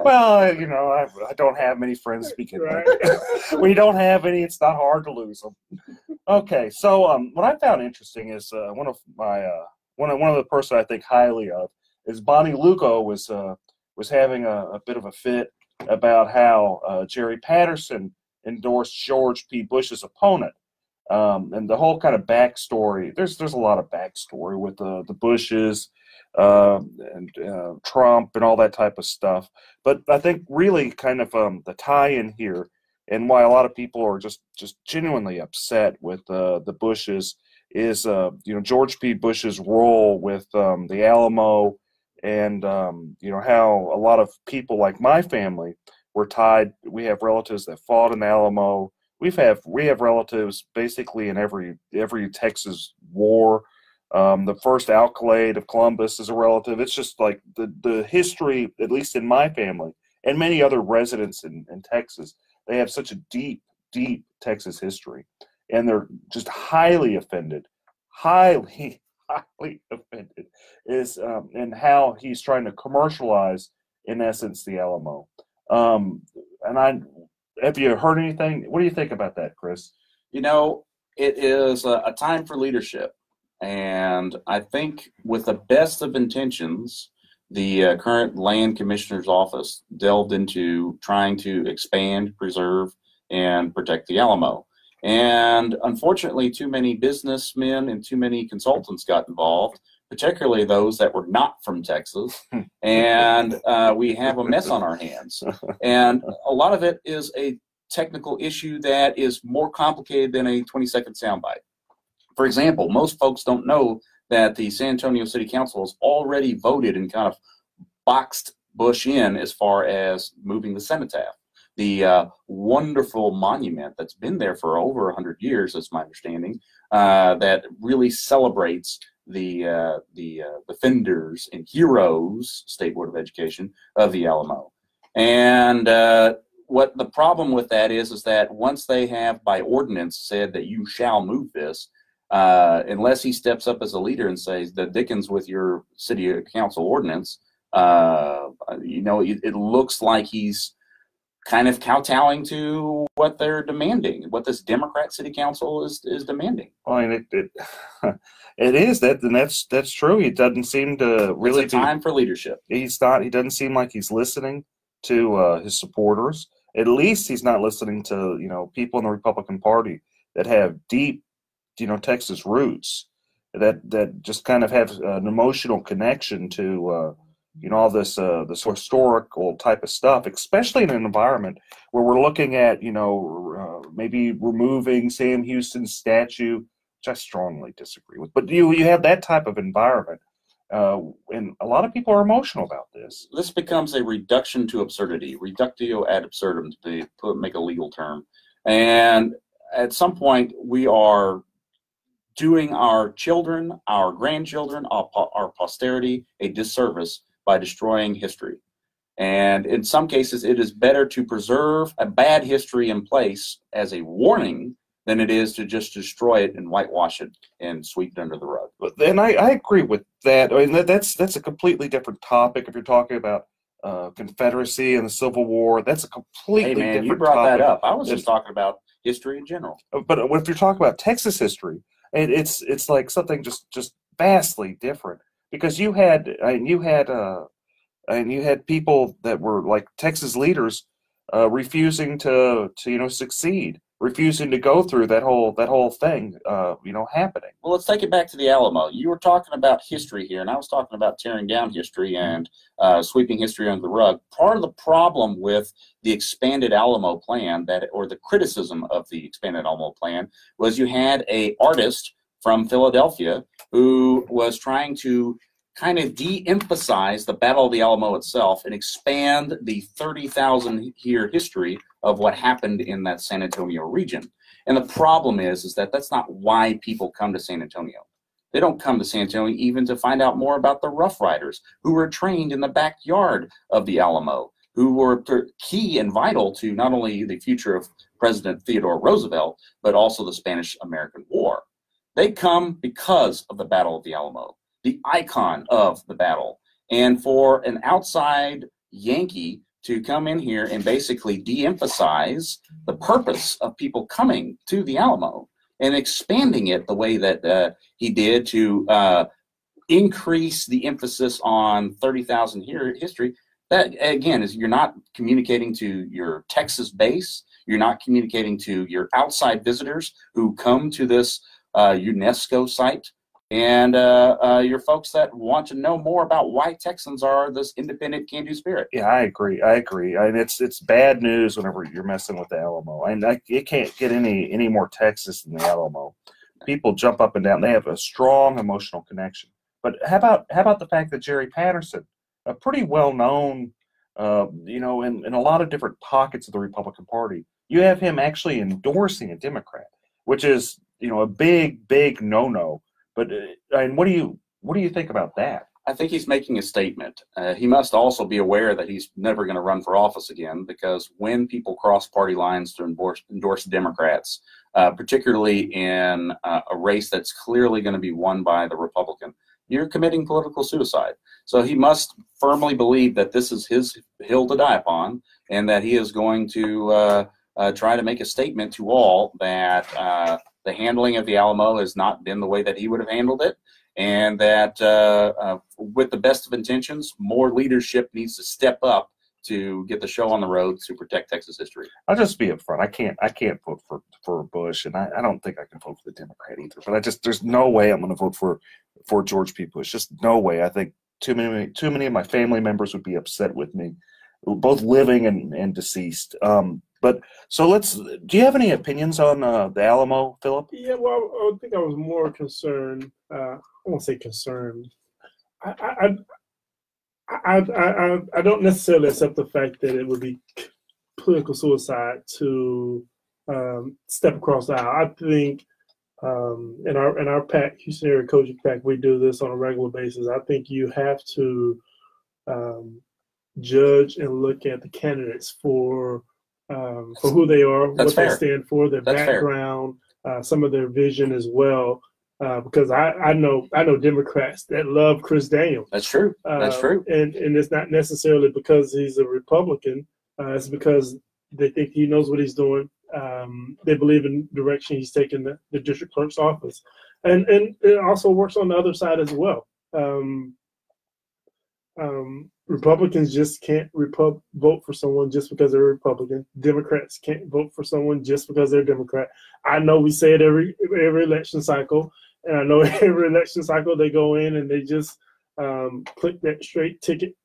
Well, you know, I don't have many friends speaking. Right. When you don't have any, it's not hard to lose them. Okay, so what I found interesting is one of the person I think highly of is Bonnie Lugo was having a bit of a fit about how Jerry Patterson endorsed George P. Bush's opponent. And the whole kind of backstory, there's a lot of backstory with the Bushes and Trump and all that type of stuff. But I think really kind of the tie-in here and why a lot of people are just genuinely upset with the Bushes is George P. Bush's role with the Alamo and how a lot of people like my family were tied. We have relatives that fought in the Alamo. We have relatives basically in every Texas war. The first alcalde of Columbus is a relative. It's just like the history, at least in my family, and many other residents in Texas, they have such a deep, deep Texas history. And they're just highly offended is in how he's trying to commercialize, in essence, the Alamo. Have you heard anything? What do you think about that, Chris? You know, it is a time for leadership. And I think with the best of intentions, the current land commissioner's office delved into trying to expand, preserve, and protect the Alamo. And unfortunately, too many businessmen and too many consultants got involved, particularly those that were not from Texas. And we have a mess on our hands. And a lot of it is a technical issue that is more complicated than a 20-second soundbite. For example, most folks don't know that the San Antonio City Council has already voted and kind of boxed Bush in as far as moving the cenotaph. The wonderful monument that's been there for over 100 years, that's my understanding, that really celebrates the defenders and heroes, State Board of Education, of the Alamo. And what the problem with that is that once they have by ordinance said that you shall move this, unless he steps up as a leader and says the dickens with your city council ordinance, you know, it looks like he's kind of kowtowing to what they're demanding, what this Democrat city council is demanding. Well, I mean, it is that, and that's true. He doesn't seem to really it's a time for leadership. He's not. He doesn't seem like he's listening to his supporters. At least he's not listening to, you know, people in the Republican Party that have deep, you know, Texas roots, that just kind of have an emotional connection to you know, all this historical type of stuff, especially in an environment where we're looking at, you know, maybe removing Sam Houston's statue, which I strongly disagree with. But you have that type of environment, and a lot of people are emotional about this. This becomes a reduction to absurdity, reductio ad absurdum, to make a legal term. And at some point, we are doing our children, our grandchildren, our posterity a disservice by destroying history. And in some cases, it is better to preserve a bad history in place as a warning than it is to just destroy it and whitewash it and sweep it under the rug. But then I agree with that. I mean, that's a completely different topic. If you're talking about Confederacy and the Civil War, that's a completely different topic. You brought that up. I was just talking about history in general. But if you're talking about Texas history, it's like something just vastly different, because you had people that were like Texas leaders refusing to you know, succeed, refusing to go through that whole thing you know, happening. Well, let's take it back to the Alamo. You were talking about history here, and I was talking about tearing down history and sweeping history under the rug. Part of the problem with the expanded Alamo plan, or the criticism of the expanded Alamo plan, was you had an artist from Philadelphia who was trying to kind of de-emphasize the Battle of the Alamo itself and expand the 30,000-year history of what happened in that San Antonio region. And the problem is that that's not why people come to San Antonio. They don't come to San Antonio even to find out more about the Rough Riders, who were trained in the backyard of the Alamo, who were key and vital to not only the future of President Theodore Roosevelt, but also the Spanish-American War. They come because of the Battle of the Alamo, the icon of the battle. And for an outside Yankee to come in here and basically de-emphasize the purpose of people coming to the Alamo and expanding it the way that he did to increase the emphasis on 30,000 year history, that again is, you're not communicating to your Texas base, you're not communicating to your outside visitors who come to this UNESCO site, and your folks that want to know more about why Texans are this independent, can-do spirit. Yeah, I agree. And it's bad news whenever you're messing with the Alamo. And it can't get any more Texas than the Alamo. People jump up and down. They have a strong emotional connection. But how about the fact that Jerry Patterson, a pretty well-known, you know, in a lot of different pockets of the Republican Party, you have him actually endorsing a Democrat, which is, you know, a big no-no. But and what do you think about that? I think he's making a statement. He must also be aware that he's never going to run for office again, because when people cross party lines to endorse Democrats, particularly in a race that's clearly going to be won by the Republican, you're committing political suicide. So he must firmly believe that this is his hill to die upon, and that he is going to try to make a statement to all that the handling of the Alamo has not been the way that he would have handled it, and that with the best of intentions, more leadership needs to step up to get the show on the road to protect Texas history. I'll just be upfront. I can't vote for Bush, and I don't think I can vote for the Democrat either. But there's no way I'm going to vote for George P. Bush. Just no way. I think too many of my family members would be upset with me, both living and deceased. But so do you have any opinions on the Alamo, Philip? Yeah, well, I think I was more concerned. won't say concerned. I don't necessarily accept the fact that it would be political suicide to step across the aisle. I think in our PAC, Houston Area Coaching PAC, we do this on a regular basis. I think you have to judge and look at the candidates for who they are, what they stand for, their background, some of their vision as well. Because I know Democrats that love Chris Daniels. That's true. That's true. And it's not necessarily because he's a Republican. It's because they think he knows what he's doing. They believe in the direction he's taking the district clerk's office, and it also works on the other side as well. Republicans just can't vote for someone just because they're Republican. Democrats can't vote for someone just because they're Democrat. I know we say it every election cycle, and I know every election cycle they go in and they just click that straight ticket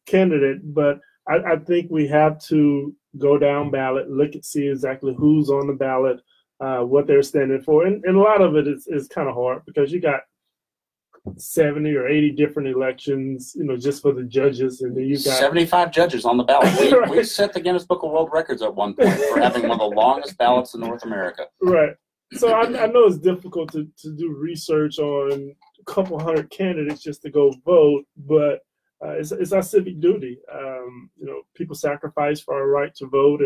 candidate. But I think we have to go down ballot, look and see exactly who's on the ballot, what they're standing for, and a lot of it is kind of hard because you got 70 or 80 different elections, just for the judges, and then you got 75 judges on the ballot. We set the Guinness Book of World Records at one point for having one of the longest ballots in North America. Right. So I know it's difficult to do research on a couple hundred candidates just to go vote, but it's our civic duty. People sacrifice for our right to vote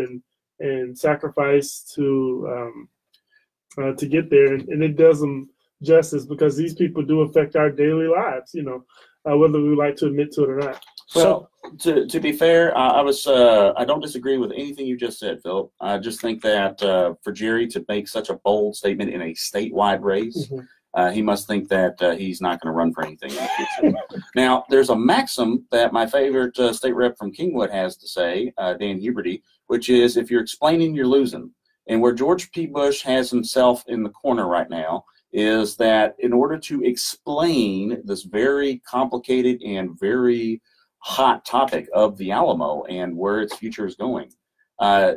and sacrifice to get there, and it does them justice because these people do affect our daily lives, whether we like to admit to it or not. So to be fair, I don't disagree with anything you just said, Phil. I just think that for Jerry to make such a bold statement in a statewide race, he must think that he's not going to run for anything in the future. Now, there's a maxim that my favorite state rep from Kingwood has to say, Dan Huberty, which is if you're explaining, you're losing. And where George P. Bush has himself in the corner right now is that in order to explain this very complicated and very hot topic of the Alamo and where its future is going,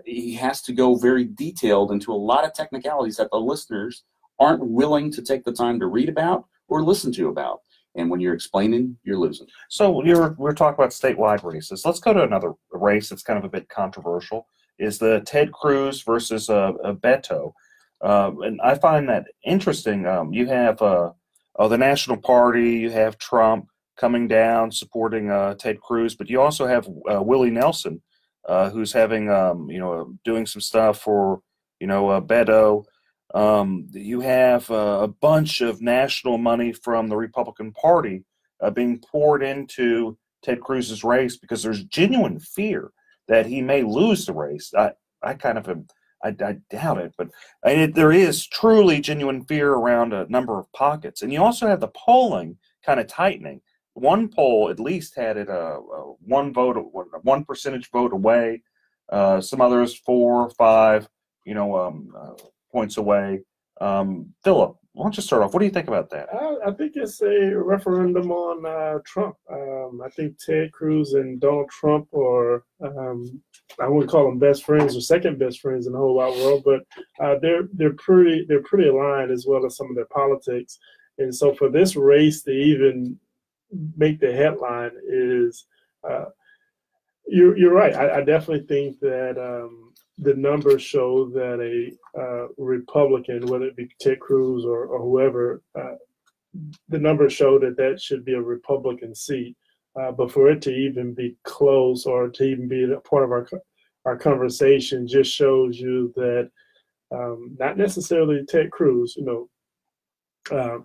he has to go very detailed into a lot of technicalities that the listeners aren't willing to take the time to read about or listen to about. And when you're explaining, you're losing. So we're talking about statewide races. Let's go to another race that's kind of a bit controversial, is the Ted Cruz versus Beto. And I find that interesting. You have the National Party, you have Trump coming down supporting Ted Cruz, but you also have Willie Nelson, who's having doing some stuff for Beto. You have a bunch of national money from the Republican Party being poured into Ted Cruz's race because there's genuine fear that he may lose the race. I doubt it, but there is truly genuine fear around a number of pockets. And you also have the polling kind of tightening. One poll at least had it one percentage vote away. Some others 4 or 5, points away. Philip, why don't you start off? What do you think about that? I think it's a referendum on Trump. I think Ted Cruz and Donald Trump are, I wouldn't call them best friends or second best friends in the whole wide world, but they're pretty aligned as well as some of their politics. And so for this race to even make the headline is, you're right. I definitely think that the numbers show that a Republican, whether it be Ted Cruz or whoever, the numbers show that should be a Republican seat. But for it to even be close or to even be a part of our conversation just shows you that not necessarily Ted Cruz, but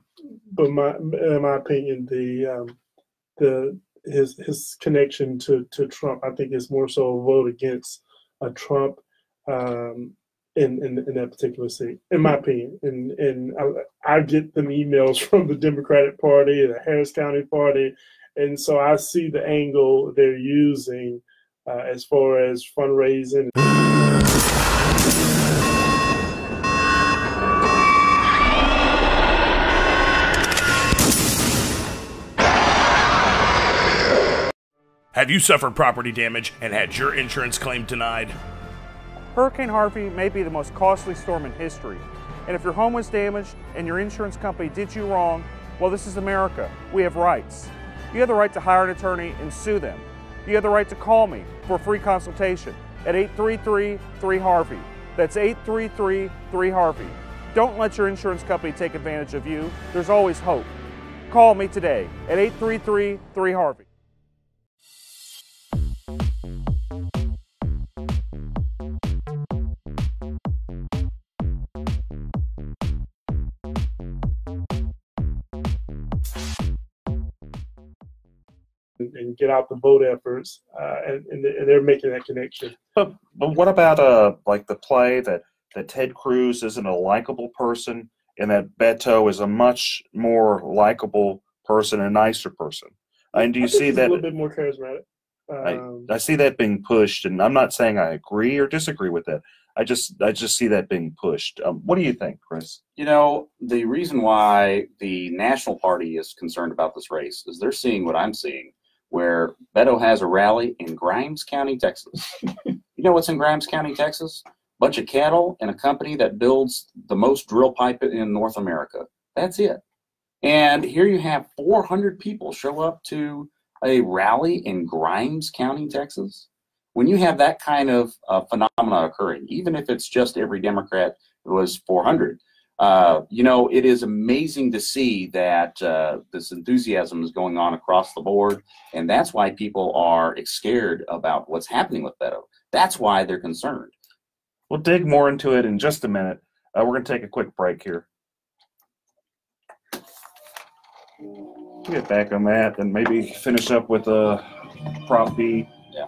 in my opinion, his connection to Trump, I think is more so a vote against Trump in that particular seat, in my opinion. And I get them emails from the Democratic Party, the Harris County Party, and so I see the angle they're using as far as fundraising. Have you suffered property damage and had your insurance claim denied? Hurricane Harvey may be the most costly storm in history, and if your home was damaged and your insurance company did you wrong, Well, this is America. We have rights. You have the right to hire an attorney and sue them. You have the right to call me for a free consultation at 833-3-HARVEY. That's 833-3-HARVEY. Don't let your insurance company take advantage of you. There's always hope. Call me today at 833-3-HARVEY. And get out the vote efforts, and they're making that connection. But what about like the play that Ted Cruz isn't a likable person and that Beto is a much more likable person, a nicer person? And do you see that a little bit more charismatic? I see that being pushed, and I'm not saying I agree or disagree with that. I just see that being pushed. What do you think, Chris? You know, the reason why the National Party is concerned about this race is they're seeing what I'm seeing, where Beto has a rally in Grimes County, Texas. You know what's in Grimes County, Texas? Bunch of cattle and a company that builds the most drill pipe in North America. That's it. And here you have 400 people show up to a rally in Grimes County, Texas. When you have that kind of phenomena occurring, even if it's just every Democrat was 400, you know, it is amazing to see that this enthusiasm is going on across the board, and that's why people are scared about what's happening with Beto. That's why they're concerned. We'll dig more into it in just a minute. We're going to take a quick break here. We'll get back on that and maybe finish up with Prop B. Yeah.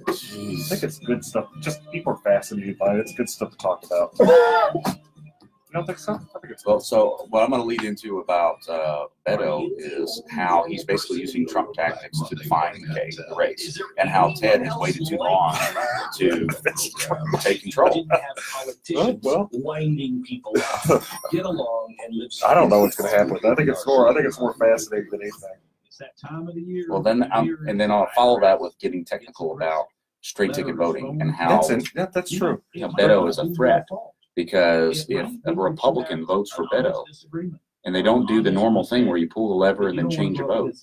I think it's good stuff. Just people are fascinated by it. It's good stuff to talk about. You don't think so? I think it's well. So what I'm going to lead into about Beto is how he's basically using Trump tactics to define the race, and how Ted has waited too long to take control. Politicians winding people up. Get along and live. I don't know what's going to happen with that. I think it's more fascinating than anything. It's that time of the year. Well, then I'll follow that with getting technical about straight ticket voting and how that's true. You know, Beto is a threat. Because if a Republican votes for Beto and they don't do the normal thing where you pull the lever and then change a vote,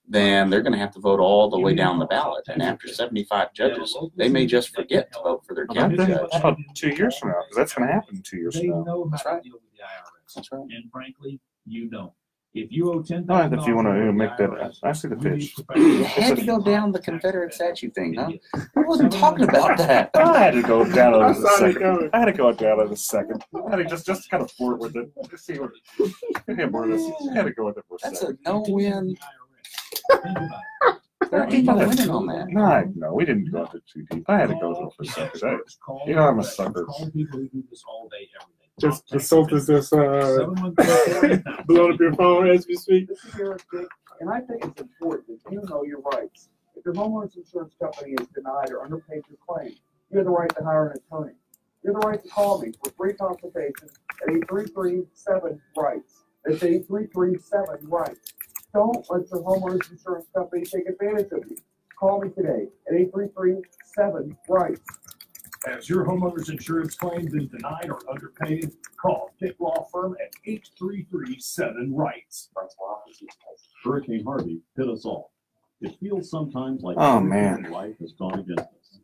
then they're going to have to vote all the way down the ballot. And after 75 judges, they may just forget to vote for their county judge. About 2 years from now, because that's going to happen in 2 years from now. That's right. That's right. And frankly, you don't. If you owe $10,000, No, if you want to make that, I see the pitch. You had to go down the Confederate statue thing, huh? I wasn't talking about that. I had to go down in a second. I had to go down in a second. I had to just kind of flirt with it. Just see what. I had to go with it for a second. That's a no-win. There are people winning on that. No, we didn't go into too deep. I had to go for a second. You know, I'm a sucker. Just something that's blowing up your phone as we speak. And I think it's important that you know your rights. If your homeowner's insurance company is denied or underpaid your claim, you have the right to hire an attorney. You have the right to call me for free consultation at 833-7-RIGHTS. That's 833-7-RIGHTS. Don't let your homeowner's insurance company take advantage of you. Call me today at 833-7-RIGHTS. Has your homeowner's insurance claim been denied or underpaid? Call Dick Law Firm at 833-7-RIGHTS. Hurricane Harvey hit us all. It feels sometimes like life has gone against us.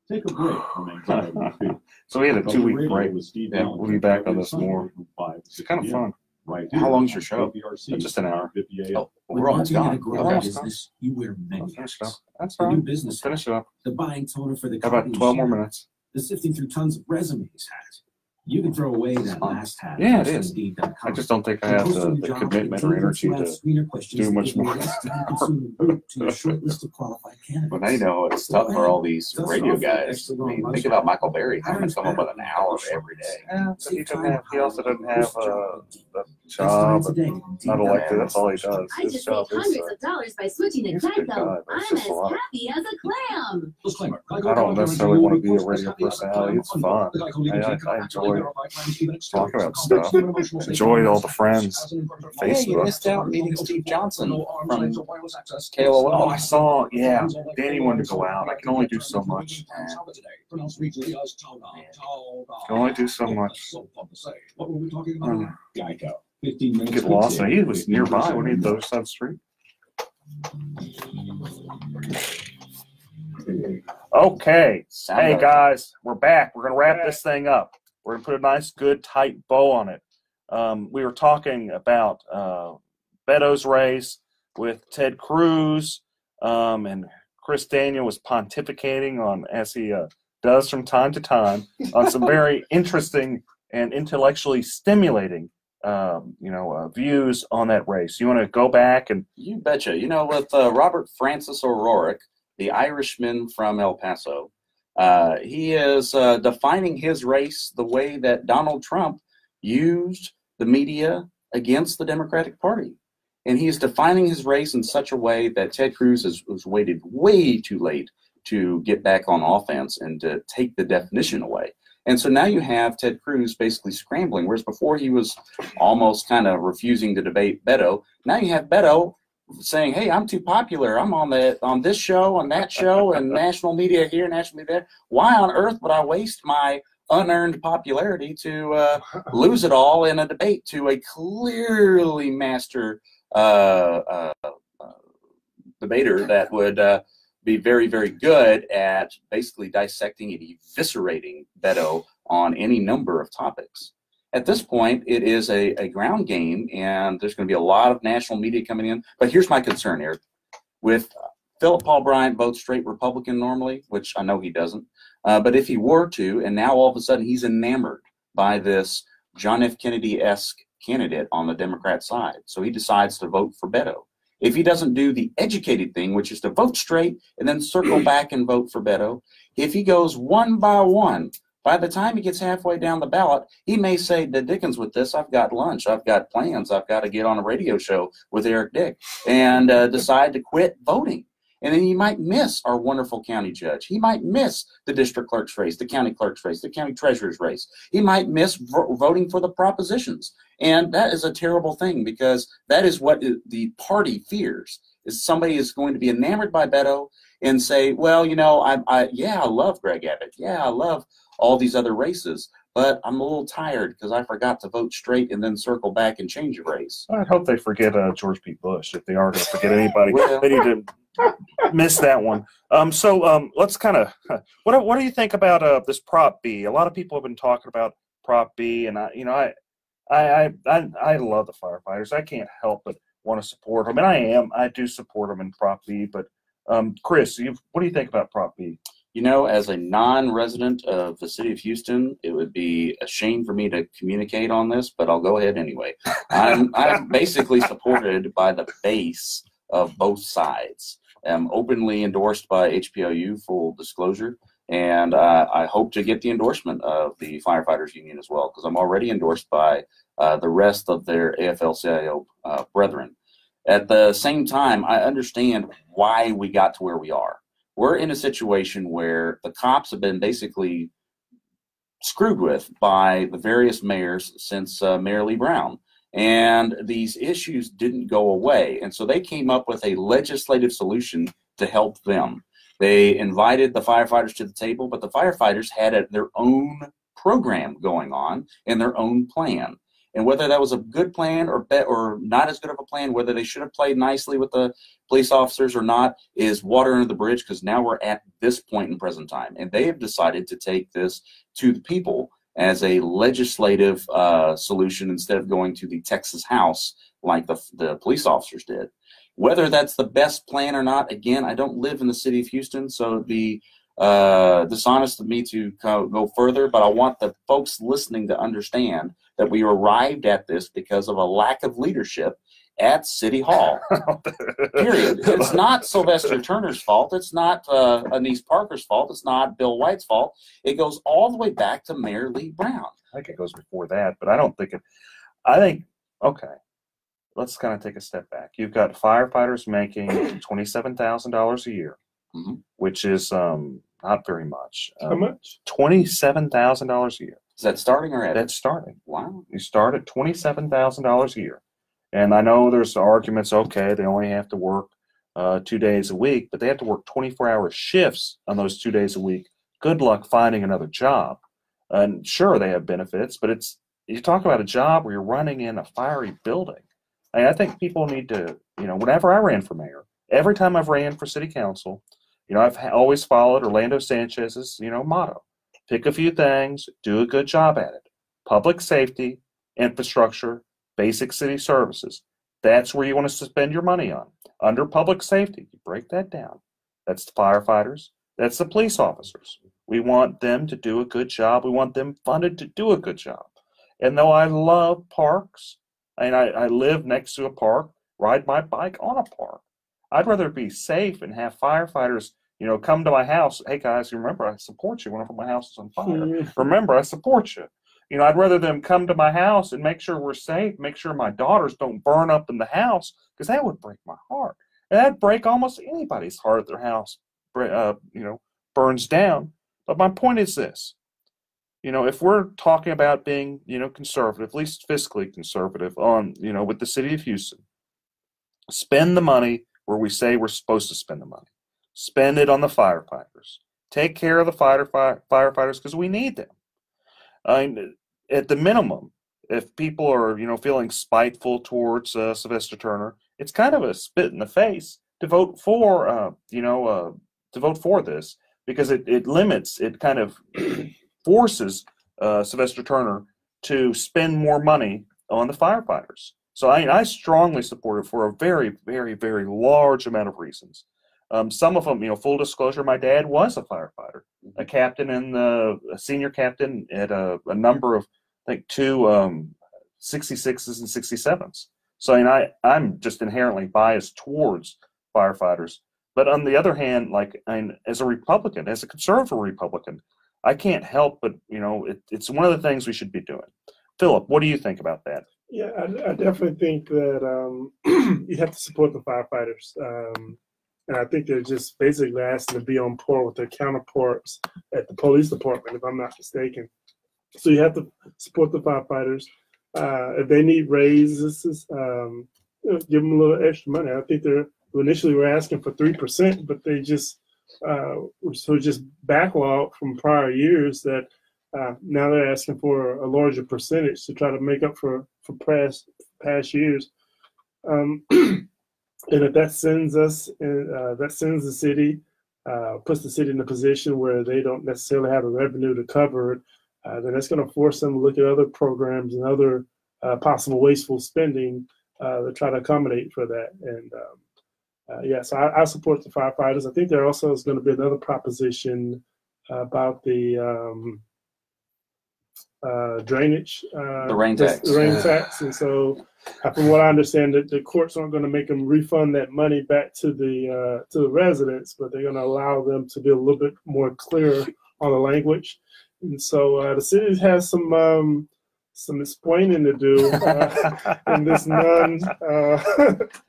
Take a break from anxiety and fear. So we had a 2-week break. Yeah, we'll be back on this more. It's kind of fun. Right. How long's your show? Just an hour. Oh, we're almost gone. You wear many hats. That's all right. right. New business. Finish it up. The buying toner for the About 12 more minutes. The sifting through tons of resumes hat. You can throw away that last hat. Yeah, it is. I just don't think I have the commitment or energy to do much more. Well, now you know it's tough for all these radio guys. I mean, think about Michael Berry having to come up with an hour every day. Yeah, he also doesn't have a job, not elected. That's all he does. I His just job saved is. hundreds of dollars by switching to he's a good guy, Geico. but it's I'm just as a lot. happy as a clam. I don't necessarily want to be a radio personality. It's fun. I enjoy talking about stuff. Enjoy all the friends. Yeah, you missed out meeting Steve Johnson from KLOL. Oh, I saw. Yeah, Danny wanted to go out. I can only do so much. Can only do so much. What were we talking about? Geico. 15 minutes. Get lost. And he was nearby. We need those on the street. Okay. Hey guys, we're back. We're gonna wrap this thing up. We're gonna put a nice, good, tight bow on it. We were talking about Beto's race with Ted Cruz, and Chris Daniel was pontificating on, as he does from time to time, on some very interesting and intellectually stimulating views on that race. You want to go back and... You betcha. With Robert Francis O'Rourke, the Irishman from El Paso, he is defining his race the way that Donald Trump used the media against the Democratic Party. And he is defining his race in such a way that Ted Cruz has waited way too late to get back on offense and to take the definition away. And so now you have Ted Cruz basically scrambling, whereas before he was almost kind of refusing to debate Beto. Now you have Beto saying, hey, I'm too popular. I'm on this show, on that show, and national media here, national media there. Why on earth would I waste my unearned popularity to lose it all in a debate to a clearly master debater that would be very, very good at basically dissecting and eviscerating Beto on any number of topics. At this point, it is a ground game, and there's going to be a lot of national media coming in. But here's my concern, Eric. With Philip Paul Bryant votes straight Republican normally, which I know he doesn't, but if he were to, and now all of a sudden he's enamored by this John F. Kennedy-esque candidate on the Democrat side, so he decides to vote for Beto. If he doesn't do the educated thing, which is to vote straight and then circle back and vote for Beto, if he goes one by one, by the time he gets halfway down the ballot, he may say, the dickens with this, I've got lunch, I've got plans, I've got to get on a radio show with Eric Dick, and decide to quit voting. And then he might miss our wonderful county judge. He might miss the district clerk's race, the county clerk's race, the county treasurer's race. He might miss voting for the propositions. And that is a terrible thing, because that is what the party fears, is somebody is going to be enamored by Beto and say, well, I love Greg Abbott. Yeah, I love all these other races, but I'm a little tired because I forgot to vote straight and then circle back and change a race. I hope they forget George P. Bush. If they are going to forget anybody, they need to miss that one. Let's kind of, what do you think about this Prop B? A lot of people have been talking about Prop B, and I love the firefighters. I can't help but want to support them, and I do support them in Prop B. But Chris, what do you think about Prop B? As a non-resident of the city of Houston, it would be a shame for me to communicate on this, but I'll go ahead anyway. I'm basically supported by the base of both sides. I'm openly endorsed by HPLU, full disclosure, and I hope to get the endorsement of the Firefighters Union as well, because I'm already endorsed by the rest of their AFL-CIO brethren. At the same time, I understand why we got to where we are. We're in a situation where the cops have been basically screwed with by the various mayors since Mayor Lee Brown. And these issues didn't go away. And so they came up with a legislative solution to help them. They invited the firefighters to the table, but the firefighters had their own program going on and their own plan. And whether that was a good plan or not as good of a plan, whether they should have played nicely with the police officers or not, is water under the bridge, because now we're at this point in present time. And they have decided to take this to the people as a legislative solution instead of going to the Texas House like the police officers did. Whether that's the best plan or not, again, I don't live in the city of Houston, so it'd be dishonest of me to go further, but I want the folks listening to understand that we arrived at this because of a lack of leadership at City Hall. Period. It's not Sylvester Turner's fault. It's not Anise Parker's fault. It's not Bill White's fault. It goes all the way back to Mayor Lee Brown. I think it goes before that, but I don't think it. I think, okay, let's kind of take a step back. You've got firefighters making $27,000 a year, which is not very much. How much? $27,000 a year. Is that starting or added? That's starting. Wow. You start at $27,000 a year. And I know there's arguments, okay, they only have to work 2 days a week, but they have to work 24-hour shifts on those 2 days a week. Good luck finding another job. And sure, they have benefits, but it's you talk about a job where you're running in a fiery building. I think people need to, whenever I ran for mayor, every time I've ran for city council, I've always followed Orlando Sanchez's, motto. Pick a few things, do a good job at it. Public safety, infrastructure, basic city services. That's where you want to spend your money on. Under public safety, you break that down. That's the firefighters. That's the police officers. We want them to do a good job. We want them funded to do a good job. And though I love parks, and I live next to a park, ride my bike on a park, I'd rather be safe and have firefighters, come to my house. Hey guys, remember I support you whenever my house is on fire. Remember, I support you. I'd rather them come to my house and make sure we're safe, make sure my daughters don't burn up in the house, because that would break my heart. And that'd break almost anybody's heart if their house, burns down. But my point is this. If we're talking about being, conservative, at least fiscally conservative on, with the city of Houston, spend the money where we say we're supposed to spend the money. Spend it on the firefighters. Take care of the firefighters because we need them. At the minimum, if people are, feeling spiteful towards Sylvester Turner, it's kind of a spit in the face to vote for, this, because it limits, it kind of forces Sylvester Turner to spend more money on the firefighters. So I strongly support it for a very, very, very large amount of reasons. Some of them, full disclosure, my dad was a firefighter, a captain and a senior captain at a number of, I think, two 66s and 67s. So I'm just inherently biased towards firefighters. But on the other hand, as a Republican, as a conservative Republican, I can't help but, it's one of the things we should be doing. Philip, what do you think about that? Yeah, I definitely think that you have to support the firefighters. And I think they're just basically asking to be on par with their counterparts at the police department, if I'm not mistaken. So you have to support the firefighters. If they need raises, give them a little extra money. I think initially were asking for 3%, but they just just backlog from prior years that now they're asking for a larger percentage to try to make up for past years. And if that sends the city, puts the city in a position where they don't necessarily have the revenue to cover it, then that's going to force them to look at other programs and other possible wasteful spending to try to accommodate for that. And so I support the firefighters. I think there also is going to be another proposition about the drainage, the rain tax. The rain tax. And so, from what I understand, the courts aren't going to make them refund that money back to the residents, but they're going to allow them to be a little bit more clear on the language. And so, the city has some explaining to do in this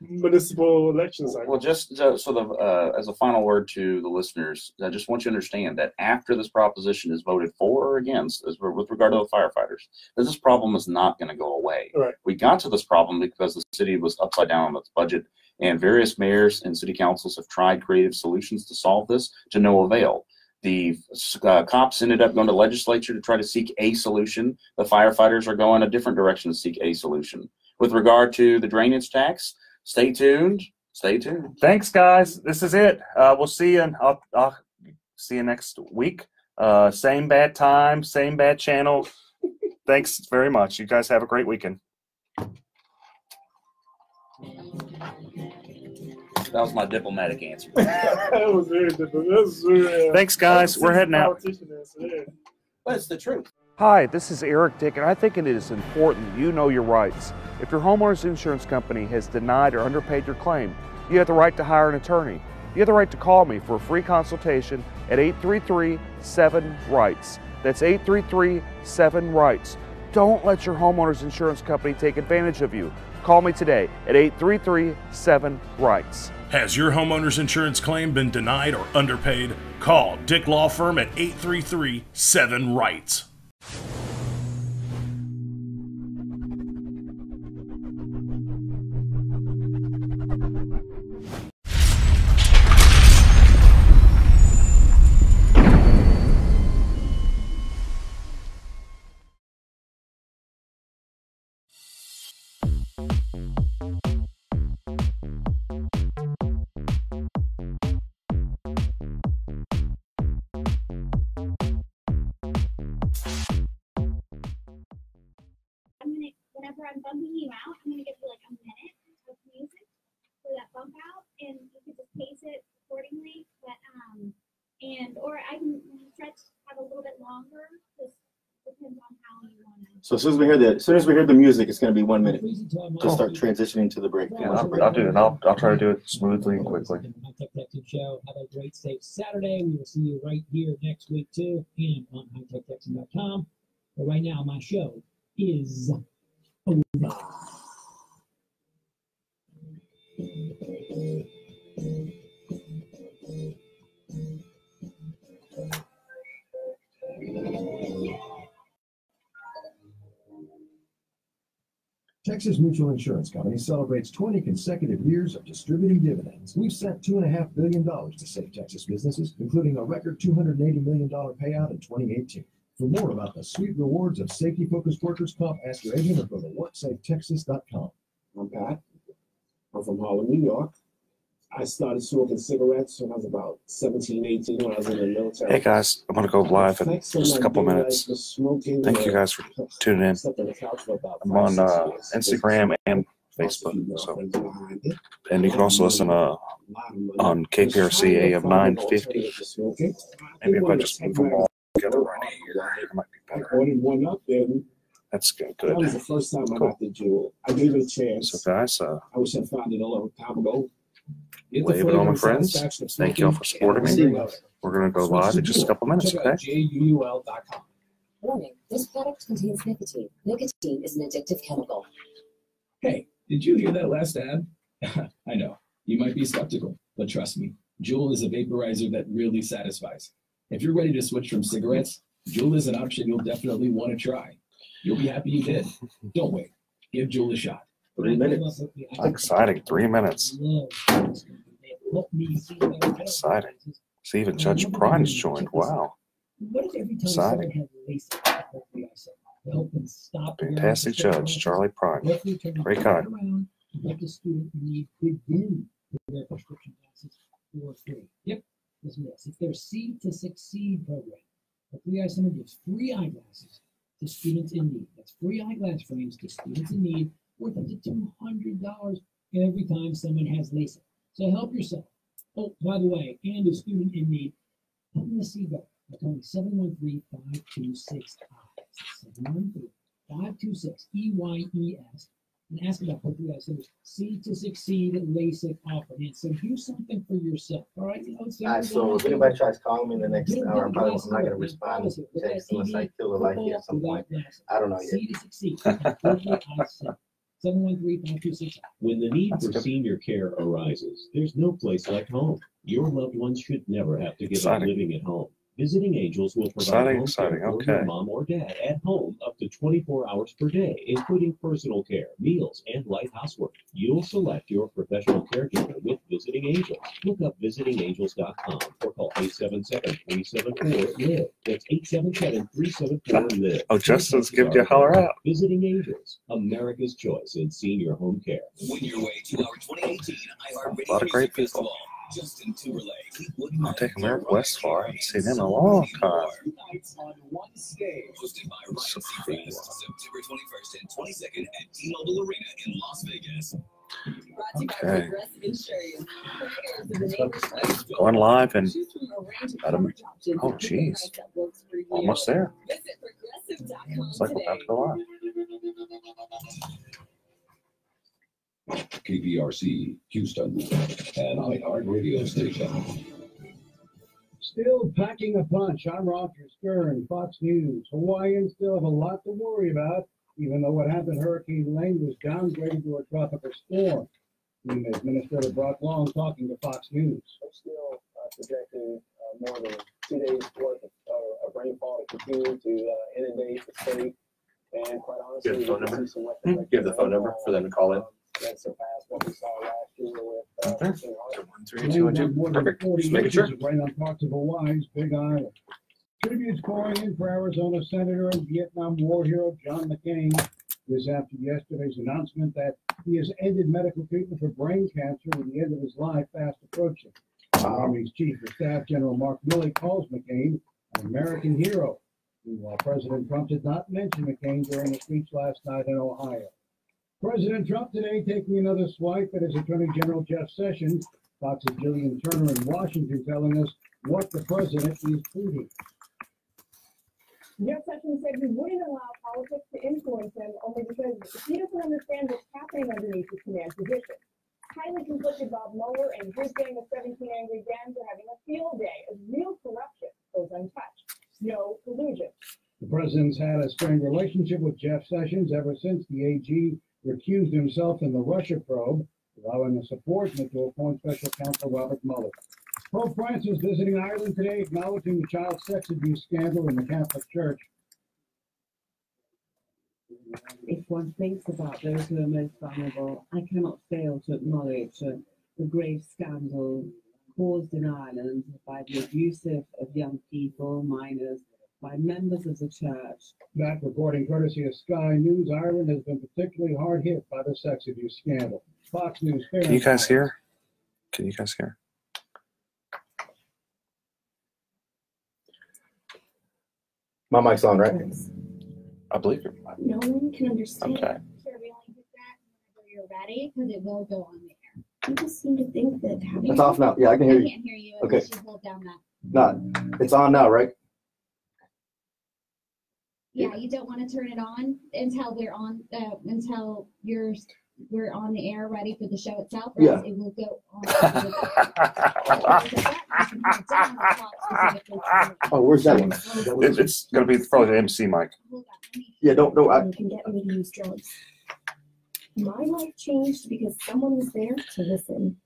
municipal election cycle. Well, just as a final word to the listeners, I just want you to understand that after this proposition is voted for or against, with regard to the firefighters, that this problem is not going to go away. Right. We got to this problem because the city was upside down on its budget, and various mayors and city councils have tried creative solutions to solve this to no avail. The cops ended up going to legislature to try to seek a solution. The firefighters are going a different direction to seek a solution. With regard to the drainage tax, stay tuned. Stay tuned. Thanks, guys. This is it. We'll see you. And I'll see you next week. Same bad time, same bad channel. Thanks very much. You guys have a great weekend. That was my diplomatic answer. That was very diplomatic. Thanks, guys. We're heading out. But it's the truth. Hi, this is Eric Dick, and I think it is important you know your rights. If your homeowner's insurance company has denied or underpaid your claim, you have the right to hire an attorney. You have the right to call me for a free consultation at 833-7-RIGHTS. That's 833-7-RIGHTS. Don't let your homeowner's insurance company take advantage of you. Call me today at 833-7-RIGHTS. Has your homeowner's insurance claim been denied or underpaid? Call Dick Law Firm at 833-7-RIGHTS. bumping you out, I'm gonna give you like a minute of music for that bump out, and you can just pace it accordingly. But or I can stretch have a little bit longer. Just depends on how you want to. So as soon as we hear the music, it's going to be 1 minute to start transitioning to the break. Yeah, I'll do it. I'll try to do it smoothly and quickly. High Tech Texan Show. Have a great, safe Saturday. We will see you right here next week too, and on hightech.com. But right now, my show is over. Texas Mutual Insurance Company celebrates 20 consecutive years of distributing dividends. We've sent $2.5 billion to save Texas businesses, including a record $280 million payout in 2018. For more about the sweet rewards of safety-focused workers' comp, ask your agent or go to WorkSafeTexas.com. I'm Pat. I'm from Harlem, New York. I started smoking cigarettes when I was about 17, 18 when I was in the military. Hey guys, I'm going to go live in just a couple minutes. Thank you guys for tuning in. I'm on Instagram and Facebook. So, and you can also listen on KPRC AM 950. Maybe if I just move them all together right here, it might be better. That's good. That was the first time I got the Jewel. I gave it a chance. So guys, I wish I found it a long time ago. wave it on my friends. Thank you all for supporting me. We're going to go live in just a couple minutes, okay? Warning, this product contains nicotine. Nicotine is an addictive chemical. Hey, did you hear that last ad? I know, you might be skeptical, but trust me, Juul is a vaporizer that really satisfies. If you're ready to switch from cigarettes, Juul is an option you'll definitely want to try. You'll be happy you did. Don't wait. Give Juul a shot. 3 minutes. Exciting. 3 minutes. Exciting. See, even Judge Prine's joined. Wow. Exciting. Fantastic judge, Charlie Prine. Great guy. Let the student need begin their prescription glasses for free. Yep, listen to this. It's their Seed to Succeed program. The 3i Center gives free eyeglasses to students in need. That's free eyeglass frames to students in need, worth up to $200 every time someone has LASIK. So help yourself. Oh, by the way, and a student in need, help them to see better by calling 713-526-EYES. 713-526-EYES. And ask about what you guys say. Seed to Succeed LASIK offer. And so do something for yourself. All right. All right, so if anybody tries calling me in the next hour, I'm not going to respond to text unless I feel like it at some point. I don't know yet. Seed to Succeed. 713-526. When the need for senior care arises, there's no place like home. Your loved ones should never have to give up living at home. Visiting Angels will provide home care for your mom or dad at home up to 24 hours per day, including personal care, meals, and light housework. You'll select your professional caregiver with Visiting Angels. Look up visitingangels.com or call 877-374-LIVE. That's 877-374-LIVE. Oh, Justin's giving you a holler out. Visiting Angels, America's choice in senior home care. Win your way to our 2018 iHeartRadio A lot of great Music people. Festival. Justin Timberlake. I'll take America Westfall. I haven't seen him in a long time. Hosted by Ryan Seacrest, September 21st and 22nd at T-Mobile Arena in Las Vegas. Okay. Going live and oh geez, almost there. It's like we're about to go live. KPRC, Houston, an iHeart radio station. Still packing a punch. I'm Roger Stern, Fox News. Hawaiians still have a lot to worry about, even though what happened Hurricane Lane was downgraded to a tropical storm. Administrator Brock Long talking to Fox News. We're still projecting more than 2 days worth of rainfall to continue to inundate the state. And quite honestly, Give the phone number for them to call in. That surpassed what we saw last year with Okay. 1, 3, 2, and 2. Perfect. Just making sure. Right on parts of Hawaii's Big Island. Tributes pouring in for Arizona Senator and Vietnam War hero John McCain. This after yesterday's announcement that he has ended medical treatment for brain cancer with the end of his life fast approaching. The Army's Chief of Staff General Mark Milley calls McCain an American hero. Meanwhile, President Trump did not mention McCain during a speech last night in Ohio. President Trump today taking another swipe at his Attorney General Jeff Sessions. Fox's Jillian Turner in Washington telling us what the president is tweeting. Jeff Sessions said he wouldn't allow politics to influence him only because he doesn't understand what's happening underneath his command position. Highly conflicted Bob Mueller and his gang of 17 angry Dems are having a field day as real corruption goes untouched. No collusion. The president's had a strained relationship with Jeff Sessions ever since the AG recused himself in the Russia probe, allowing a subordinate to appoint special counsel Robert Mueller. Pope Francis visiting Ireland today, acknowledging the child sex abuse scandal in the Catholic Church. If one thinks about those who are most vulnerable, I cannot fail to acknowledge the grave scandal caused in Ireland by the abuse of young people, minors, by members of the church. That reporting courtesy of Sky News. Ireland has been particularly hard hit by the sex abuse scandal. Fox News. Can you guys hear? Can you guys hear? My mic's on, right? I believe it. No one can understand. Okay. Sure, we only hit that whenever you're ready, because it will go on the air. You just seem to think that having It's off now. Yeah, I can hear you. I can't hear you Okay. unless you hold down that. No, it's on now, right? Yeah, you don't want to turn it on until we're on, until we're on the air ready for the show itself. Or else it will go on. Oh, where's that one? It's going to be probably the MC mic. Yeah, don't. You can get me to use drugs. My life changed because someone was there to listen.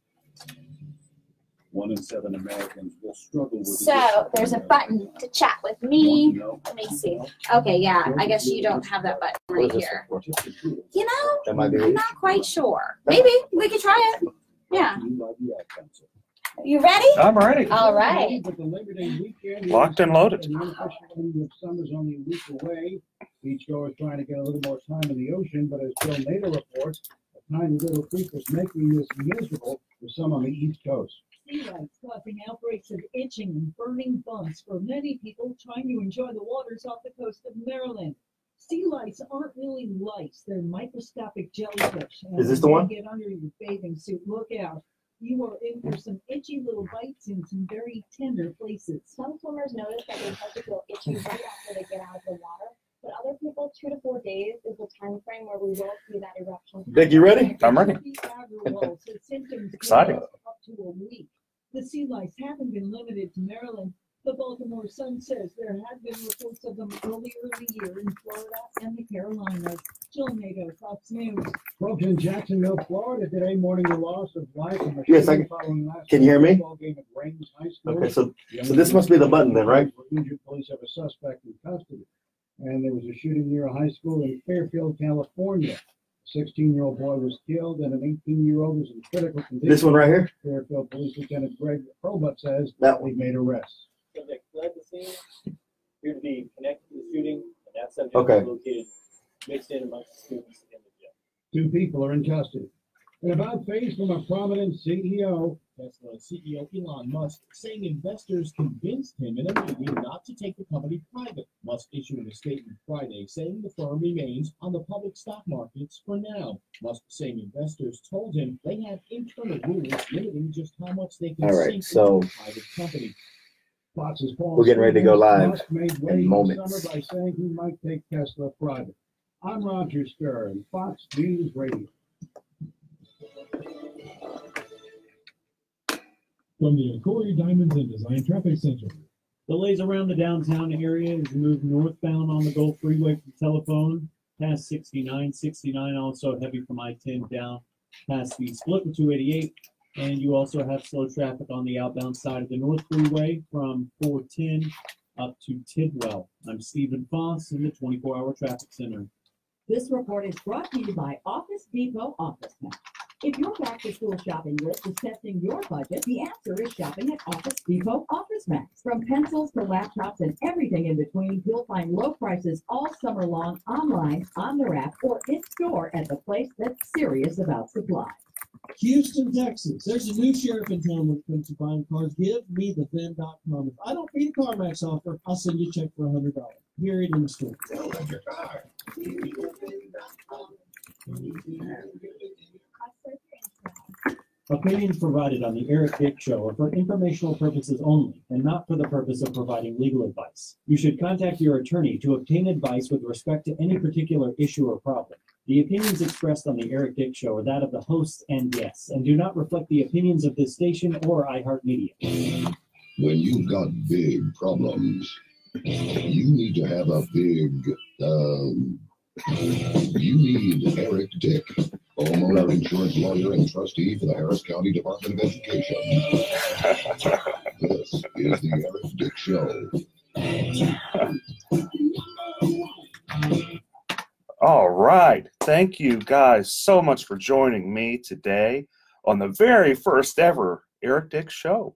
1 in 7 Americans will struggle with So there's a button to chat with me. Let me see. Okay, yeah, I guess you don't have that button right here. You know, That might be I'm it. not quite sure. Maybe we could try it. Yeah. You ready? I'm ready. All right. But the Labor Day weekend Locked and loaded. The unofficial end of summer's only a week away. Beachgoers trying to get a little more time in the ocean, but as Bill Nader reports, a tiny little creek is making this miserable for some on the East Coast. Sea lice causing outbreaks of itching and burning bumps for many people trying to enjoy the waters off the coast of Maryland. Sea lice aren't really lice, they're microscopic jellyfish. And Is this the when one? you get under your bathing suit, look out. You are in for some itchy little bites in some very tender places. Some swimmers notice that they start to feel itchy right after they get out of the water, but other people, 2 to 4 days is the time frame where we will see that eruption. Vic, you ready? I'm ready. So symptoms Exciting. last up to a week. The sea lice haven't been limited to Maryland. The Baltimore Sun says there had been reports of them earlier in the year in Florida and the Carolinas. Jill Nato, Fox News. Folks in Jacksonville, Florida today mourning the loss of life from a Yes, I shooting can. following last Can you hear me? football game at Rains High School. Okay, so this must be the button then, right? Injured police have a suspect in custody. And there was a shooting near a high school in Fairfield, California. A 16-year-old boy was killed and an 18-year-old was in critical condition. This one right here? Fairfield Police Lieutenant Greg Probut says That he made arrests. Subject fled the scene, appeared to be connected to the shooting, and that subject Okay. was located mixed in amongst the students in the gym. 2 people are in custody. And about face from a prominent CEO. Tesla CEO Elon Musk saying investors convinced him in a meeting not to take the company private. Musk issued a statement Friday saying the firm remains on the public stock markets for now. Musk saying investors told him they had internal rules limiting just how much they can All right, sink so into the private company. Fox's Paul we're getting ready to go live Musk made in waves moments. this summer by saying he might take Tesla private. I'm Roger Stern, Fox News Radio. From the Corey Diamonds and Design Traffic Center. Delays around the downtown area as you move northbound on the Gulf Freeway from Telephone past 69. 69 also heavy from I-10 down past the split with 288. And you also have slow traffic on the outbound side of the North Freeway from 410 up to Tidwell. I'm Stephen Foss in the 24-hour traffic center. This report is brought to you by Office Depot Office Max. If your back-to-school shopping list is testing your budget, the answer is shopping at Office Depot Office Max. From pencils to laptops and everything in between, you'll find low prices all summer long online, on their app, or in-store at the place that's serious about supply. Houston, Texas. There's a new sheriff in town when it comes to buying cars. Give me the VIN.com. If I don't beat a CarMax offer, I'll send you a check for $100. Period in the store. Opinions provided on the Eric Dick Show are for informational purposes only and not for the purpose of providing legal advice. You should contact your attorney to obtain advice with respect to any particular issue or problem. The opinions expressed on the Eric Dick Show are that of the hosts and guests and do not reflect the opinions of this station or iHeartMedia. When you've got big problems, you need to have a big, you need Eric Dick, homeowner insurance lawyer and trustee for the Harris County Department of Education. This is the Eric Dick Show. All right. Thank you guys so much for joining me today on the very first ever Eric Dick Show.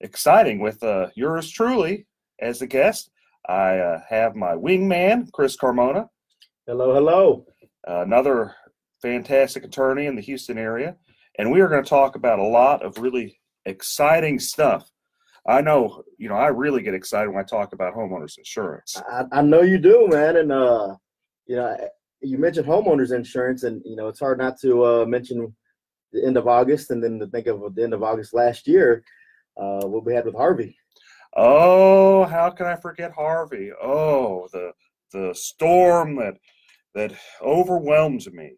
Exciting with yours truly as a guest. I have my wingman, Chris Carmona. Hello, hello. Another fantastic attorney in the Houston area. And we are going to talk about a lot of really exciting stuff. I know, I really get excited when I talk about homeowners insurance. I know you do, man. And, you mentioned homeowners insurance, and, it's hard not to mention the end of August and then to think of the end of August last year, what we had with Harvey. Oh, how can I forget Harvey? Oh, the storm that overwhelmed me.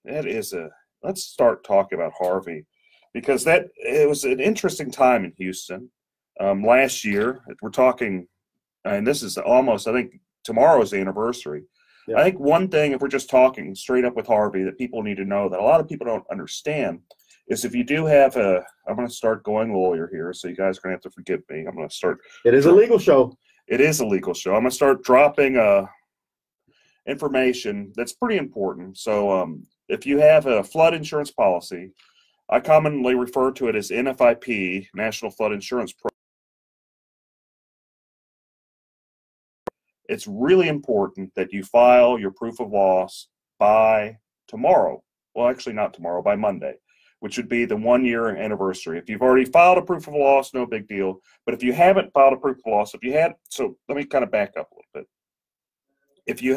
Let's start talking about Harvey, because it was an interesting time in Houston last year. We're talking, and this is almost, I think tomorrow's the anniversary. Yeah. I think one thing, if we're just talking straight up with Harvey, that people need to know that a lot of people don't understand is if you do have I'm going to start going lawyer here, so you guys are going to have to forgive me. I'm going to start. It is a legal show. It is a legal show. I'm going to start dropping information that's pretty important. So if you have a flood insurance policy, I commonly refer to it as NFIP, National Flood Insurance Program. It's really important that you file your proof of loss by tomorrow. Well, actually not tomorrow, by Monday, which would be the 1-year anniversary. If you've already filed a proof of loss, no big deal. But if you haven't filed a proof of loss, so let me kind of back up a little bit. If you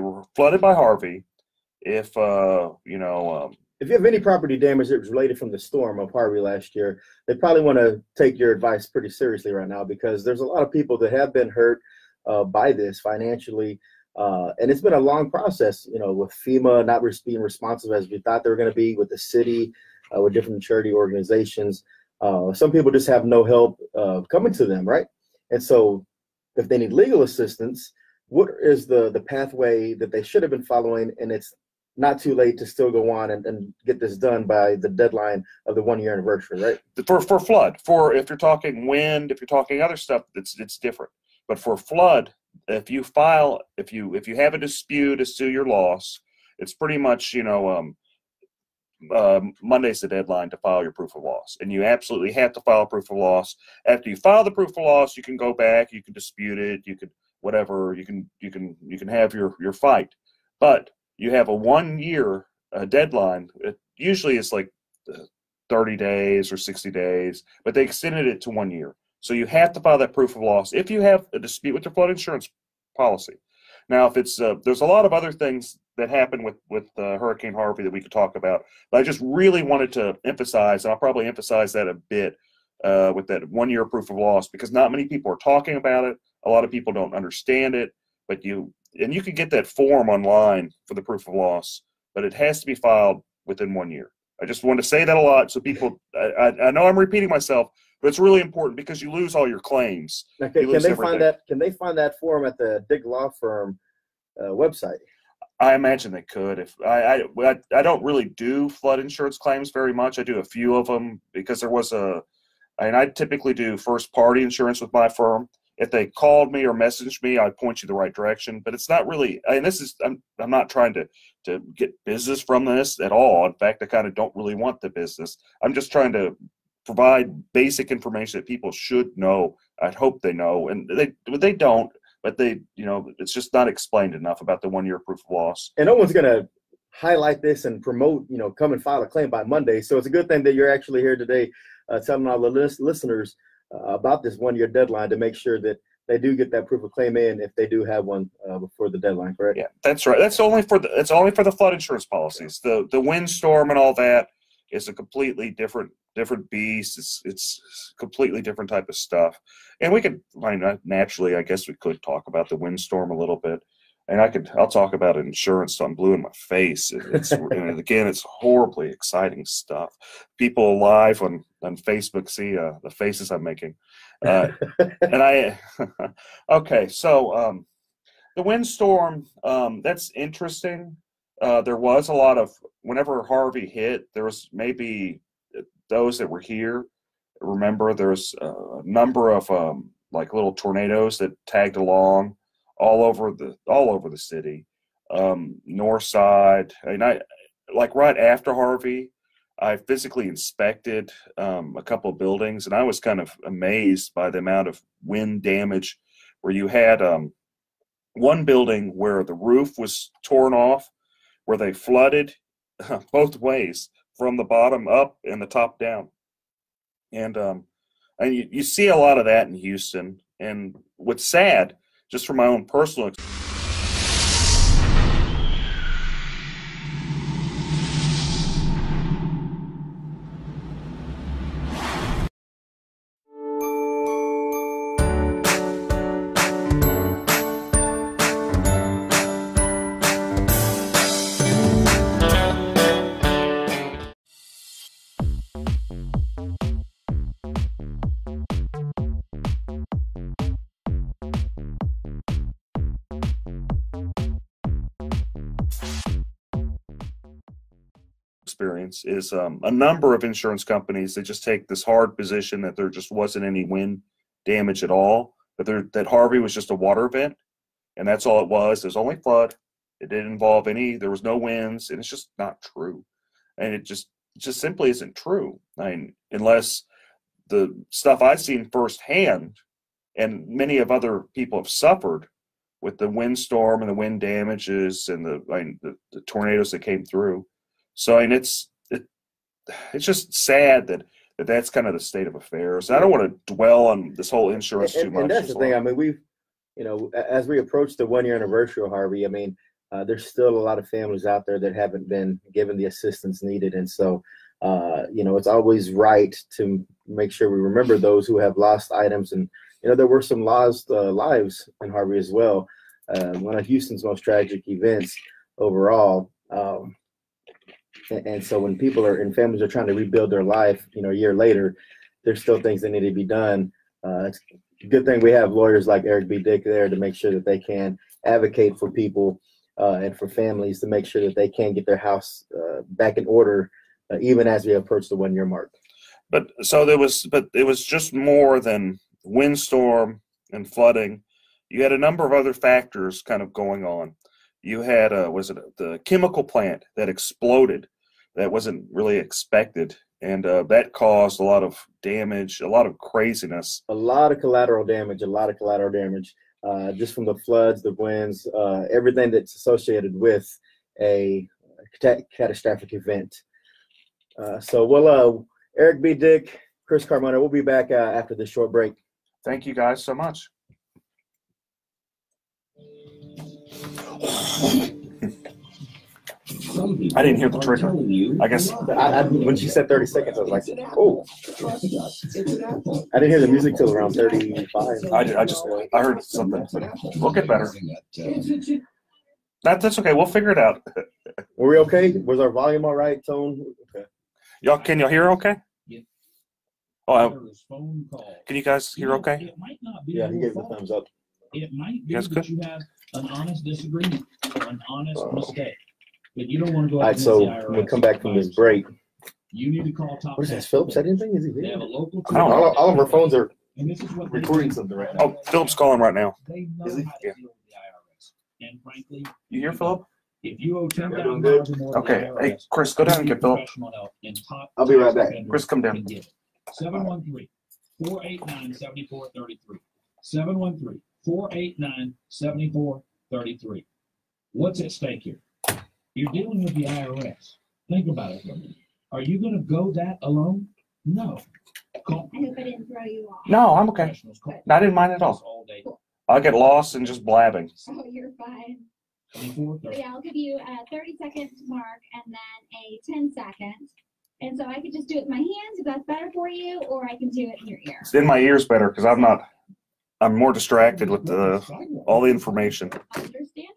were flooded by Harvey, if you have any property damage that was related from the storm of Harvey last year, they probably want to take your advice pretty seriously right now, because there's a lot of people that have been hurt by this financially. And it's been a long process, with FEMA not being responsive as we thought they were going to be, with the city, with different charity organizations. Some people just have no help coming to them, right? And so if they need legal assistance, what is the pathway that they should have been following? And it's not too late to still go on and get this done by the deadline of the 1-year anniversary, right? For flood, if you're talking wind, if you're talking other stuff, it's different. But for flood, if you have a dispute as to your loss, it's pretty much, Monday's the deadline to file your proof of loss, and you absolutely have to file a proof of loss. After you file the proof of loss, you can go back, you can dispute it, you can whatever, you can have your fight, but you have a 1-year deadline. It usually it's like 30 days or 60 days, but they extended it to 1 year. So you have to file that proof of loss if you have a dispute with your flood insurance policy. Now, if it's there's a lot of other things that happened with Hurricane Harvey that we could talk about, but I just really wanted to emphasize, and I'll probably emphasize that a bit with that 1-year proof of loss, because not many people are talking about it. A lot of people don't understand it, but you can get that form online for the proof of loss, but it has to be filed within 1 year. I just wanted to say that a lot so people. I know I'm repeating myself, but it's really important because you lose all your claims. Okay, can they find that form at the Dick Law Firm website? I imagine they could. If I don't really do flood insurance claims very much. I do a few of them because I typically do first party insurance with my firm. If they called me or messaged me, I'd point you the right direction. But it's not really. I'm not trying to get business from this at all. In fact, I kind of don't really want the business. I'm just trying to provide basic information that people should know. I'd hope they know, and they don't. But it's just not explained enough about the 1-year proof of loss. And no one's gonna highlight this and promote, come and file a claim by Monday. So it's a good thing that you're actually here today, telling all the listeners about this 1-year deadline to make sure that they do get that proof of claim in if they do have one before the deadline, correct? Yeah, that's right. That's only for the flood insurance policies. The windstorm and all that is a completely different beast. It's completely different type of stuff. And we could, naturally, I guess we could talk about the windstorm a little bit. And I'll talk about insurance so I'm blue in my face. And again, it's horribly exciting stuff. People live on Facebook see the faces I'm making. Okay, so the windstorm, that's interesting. There was a lot of, whenever Harvey hit, there was maybe those that were here. Remember, there's a number of like little tornadoes that tagged along all over the city, north side. And like right after Harvey, I physically inspected a couple of buildings, and I was kind of amazed by the amount of wind damage. Where you had one building where the roof was torn off, where they flooded both ways, from the bottom up and the top down. And you see a lot of that in Houston. And what's sad, just from my own personal experience, is a number of insurance companies that just take this hard position that there just wasn't any wind damage at all, that Harvey was just a water event, and that's all it was. There's only flood. It didn't involve there was no winds, and it's just not true. And it just simply isn't true. I mean, unless the stuff I've seen firsthand, and many of other people have suffered with the windstorm and the wind damages and the tornadoes that came through. So, I mean, it's just sad that that's kind of the state of affairs. I don't want to dwell on this whole insurance too much. And that's the thing. I mean, we've, as we approach the 1 year anniversary of Harvey, I mean, there's still a lot of families out there that haven't been given the assistance needed. And so, it's always right to make sure we remember those who have lost items. And, there were some lost lives in Harvey as well. One of Houston's most tragic events overall. And so when people and families are trying to rebuild their life, a year later, there's still things that need to be done. It's a good thing we have lawyers like Eric B. Dick there to make sure that they can advocate for people and for families to make sure that they can get their house back in order, even as we approach the 1 year mark. But it was just more than windstorm and flooding. You had a number of other factors kind of going on. You had the chemical plant that exploded that wasn't really expected, and that caused a lot of damage, a lot of craziness. A lot of collateral damage, just from the floods, the winds, everything that's associated with a catastrophic event. So Eric B. Dick, Chris Carmona, we'll be back after this short break. Thank you guys so much. I didn't hear the trigger. I guess when she said 30 seconds, I was like, oh. I didn't hear the music till around 35. I heard something. We'll get better. That's okay. We'll figure it out. Were we okay? Was our volume all right? Tone? Okay. Can y'all hear okay? Yeah. Oh, can you guys hear okay? It might not be yeah, he gave the thumbs up. It might be that you have an honest disagreement or an honest mistake. But you don't want to go all right, so when we come back from this break, you need to call Top. What is that? Phillips said anything? Is he They have a local. All of our phones are and this is what recording something right now. Oh, Philip's calling right now. They know is he? how to deal with the IRS. And frankly, you hear Philip? If you owe $10,000 or more, okay. Hey, Chris, go down and get Philip. I'll be right back. Chris, come down. 713-489-7433. 713-489-7433. What's at stake here? You're dealing with the IRS. Think about it for a minute. Are you going to go that alone? No. Call. I hope I didn't throw you off. No, I'm okay. I didn't mind at all. I'll get lost in just blabbing. Oh, you're fine. So yeah, I'll give you a 30 second mark and then a 10 second. And so I could just do it with my hands if that's better for you, or I can do it in your ear. It's in my ears better because I'm more distracted with all the information. Understandable.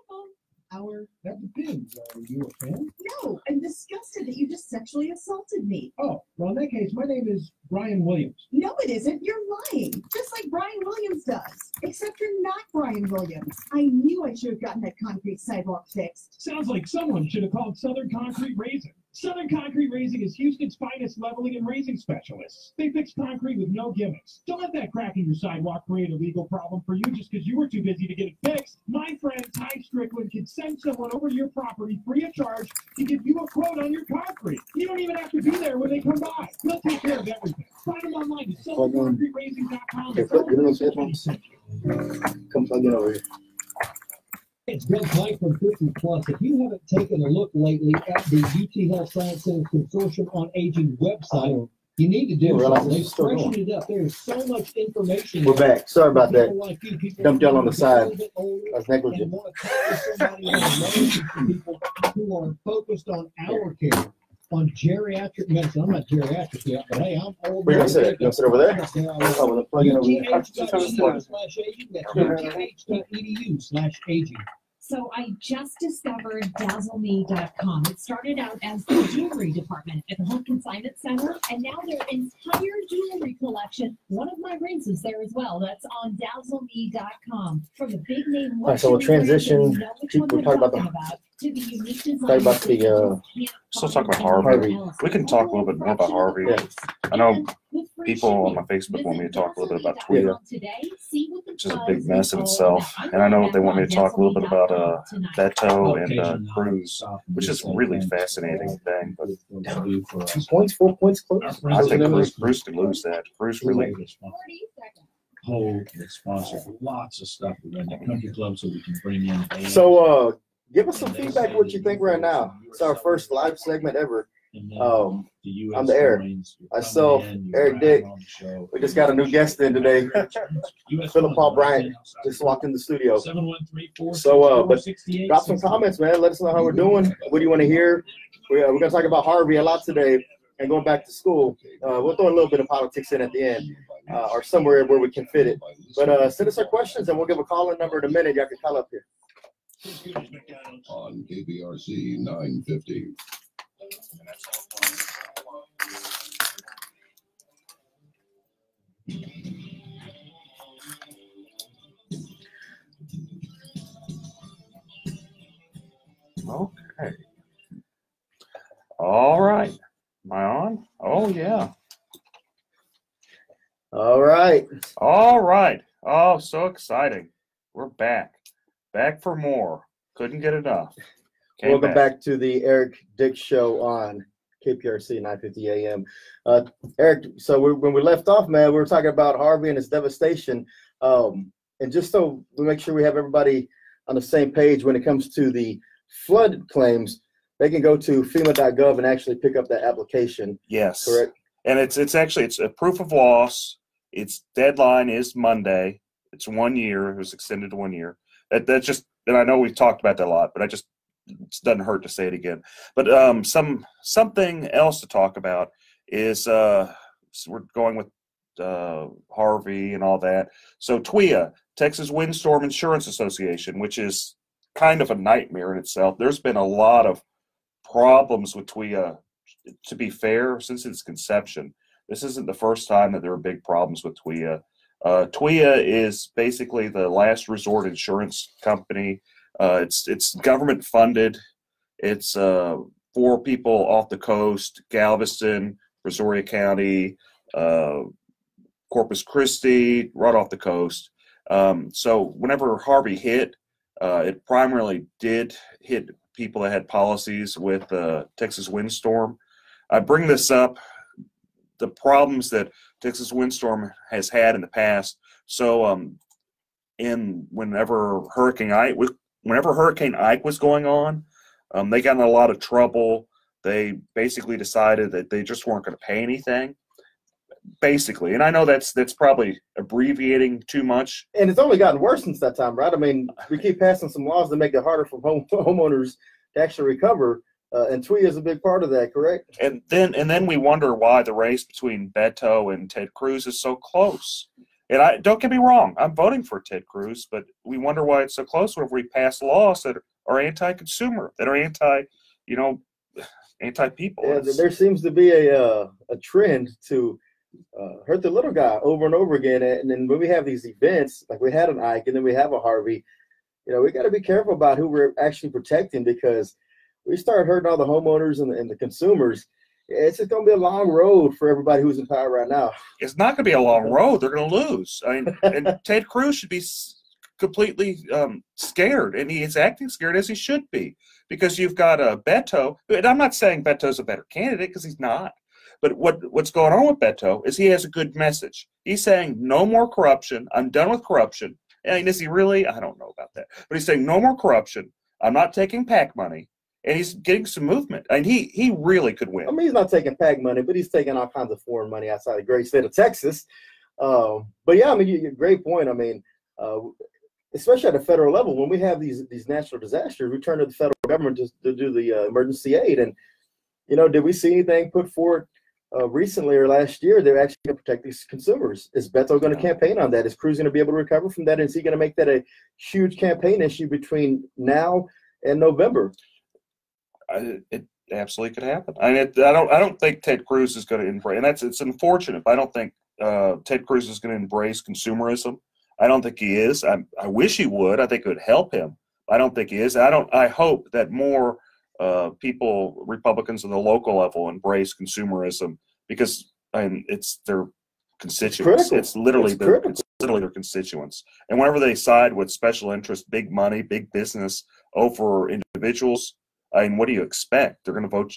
That depends. Are you a fan? No, I'm disgusted that you just sexually assaulted me. Oh, well, in that case, my name is Brian Williams. No, it isn't. You're lying. Just like Brian Williams does. Except you're not Brian Williams. I knew I should have gotten that concrete sidewalk fixed. Sounds like someone should have called Southern Concrete Raising. Southern Concrete Raising is Houston's finest leveling and raising specialists. They fix concrete with no gimmicks. Don't let that crack in your sidewalk create a legal problem for you just because you were too busy to get it fixed. My friend Ty Strickland can send someone over to your property free of charge to give you a quote on your concrete. You don't even have to be there when they come by. They'll take care of everything. Find them online at SouthernConcreteRaising.com. Come plug in over here. It's Greg Mike from 50 Plus. If you haven't taken a look lately at the UT Health Science Center Consortium on Aging website, you need to do so. They've freshened it up. There is so much information. We're there. back. Sorry about that. People like you, people Dumped y'all on the who are side. a little bit older I was negligent. and want to talk to somebody who knows people who are focused on our care, on geriatric medicine. I'm not geriatric yet, but hey, I'm old. Where you gonna sit? You gonna sit over there? Oh, well, plug in over here. UTH.edu/aging. That's UTH.edu/aging. So I just discovered DazzleMe.com. It started out as the jewelry department at the Home Consignment Center, and now their entire jewelry collection, one of my rings is there as well. That's on DazzleMe.com. From the big name, All right, so we'll transition. We'll talk about the to the unique design. talk about the Still talk about Harvey. We can talk a little bit more about Harvey. I know people on my Facebook want me to talk a little bit about Twitter, which is a big mess in itself. And I know they want me to talk a little bit about Beto and Cruz, which is a really fascinating thing. But 2 points, 4 points close. I think Cruz could lose that. Cruz really. Hold and sponsor lots of stuff around the country club so we can bring in bands. So, give us some feedback what you think right now. It's our first live segment ever. I'm the Eric. Myself, Eric Dick. We just got a new guest in today. Philip Paul Bryant just walked in the studio. So, but drop some comments, man. Let us know how we're doing. What do you want to hear? We're going to talk about Harvey a lot today and going back to school. We'll throw a little bit of politics in at the end or somewhere where we can fit it. But send us our questions and we'll give a call-in number in a minute. Y'all can call up here. On KPRC 950. Okay. All right. Am I on? Oh, yeah. All right. All right. Oh, so exciting. We're back. Back for more. Couldn't get enough. Welcome back to the Eric Dick Show on KPRC 950 AM. Eric, so when we left off, man, we were talking about Harvey and its devastation. And just so we make sure we have everybody on the same page when it comes to the flood claims, they can go to FEMA.gov and actually pick up that application. Yes. Correct? And it's a proof of loss. Its deadline is Monday. It's 1 year. It was extended to 1 year. That's just, and I know we've talked about that a lot, but it doesn't hurt to say it again. But something else to talk about is so we're going with Harvey and all that. So TWIA, Texas Windstorm Insurance Association, which is kind of a nightmare in itself. There's been a lot of problems with TWIA, to be fair, since its conception. This isn't the first time that there are big problems with TWIA. TWIA is basically the last resort insurance company. It's government funded. It's for people off the coast, Galveston, Brazoria County, Corpus Christi, right off the coast. So whenever Harvey hit, it primarily did hit people that had policies with Texas Windstorm. I bring this up, the problems that Texas Windstorm has had in the past. So whenever Hurricane Ike was going on, they got in a lot of trouble. They basically decided that they just weren't going to pay anything. basically. And I know that's probably abbreviating too much. And it's only gotten worse since that time, right? I mean, we keep passing some laws to make it harder for homeowners to actually recover. And TWIA is a big part of that, correct? And then we wonder why the race between Beto and Ted Cruz is so close. And don't get me wrong, I'm voting for Ted Cruz, but we wonder why it's so close whenever we pass laws that are anti-consumer, that are anti-people. Yeah, there seems to be a trend to hurt the little guy over and over again. And then when we have these events, like we had an Ike and then we have a Harvey, we got to be careful about who we're actually protecting, because we start hurting all the homeowners and the consumers. It's just going to be a long road for everybody who's in power right now. It's not going to be a long road. They're going to lose. I mean, and Ted Cruz should be completely scared, and he is acting scared, as he should be, because you've got Beto. And I'm not saying Beto's a better candidate, because he's not. But what's going on with Beto is he has a good message. He's saying no more corruption. I'm done with corruption. I mean, is he really? I don't know about that. But he's saying no more corruption. I'm not taking PAC money. And he's getting some movement. I mean, he really could win. I mean, he's not taking PAC money, but he's taking all kinds of foreign money outside the great state of Texas. But yeah, I mean, great point. I mean, especially at the federal level, when we have these natural disasters, we turn to the federal government to do the emergency aid. And, did we see anything put forward recently or last year that actually going to protect these consumers? Is Beto going to campaign on that? Is Cruz going to be able to recover from that? Is he going to make that a huge campaign issue between now and November? It absolutely could happen. I mean, I don't think Ted Cruz is going to embrace, and it's unfortunate, but I don't think Ted Cruz is going to embrace consumerism. I don't think he is. I wish he would. I think it would help him. I don't think he is. I hope that more people, Republicans on the local level, embrace consumerism, because it's their constituents. It's literally their constituents. And whenever they side with special interest, big money, big business over individuals, I mean, what do you expect? They're going to vote,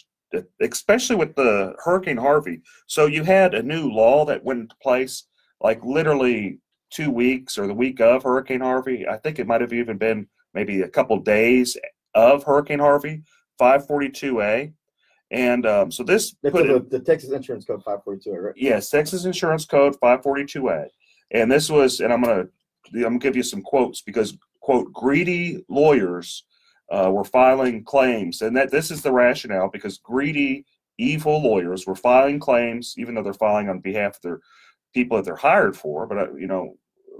especially with the Hurricane Harvey. So you had a new law that went into place like literally 2 weeks or the week of Hurricane Harvey. I think it might have even been maybe a couple days of Hurricane Harvey, 542A. And so this the Texas Insurance Code 542A, right? Yes, Texas Insurance Code 542A. And this was, and I'm going to give you some quotes, because, quote, greedy lawyers were filing claims, and that this is the rationale, because greedy, evil lawyers were filing claims, even though they're filing on behalf of their people that they're hired for. But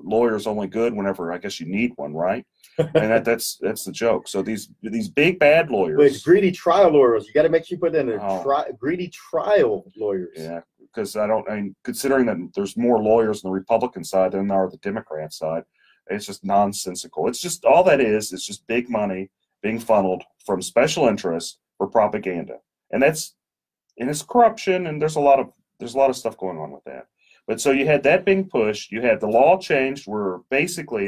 lawyers only good whenever I guess you need one, right? And that's the joke. So these big bad lawyers. But it's greedy trial lawyers. You got to make sure you put that in there. Greedy trial lawyers. Yeah, because considering that there's more lawyers on the Republican side than there are the Democrat side, it's just nonsensical. It's just all that is. It's just big money being funneled from special interests for propaganda, and it's corruption, and there's a lot of stuff going on with that. But so you had that being pushed, you had the law changed, where basically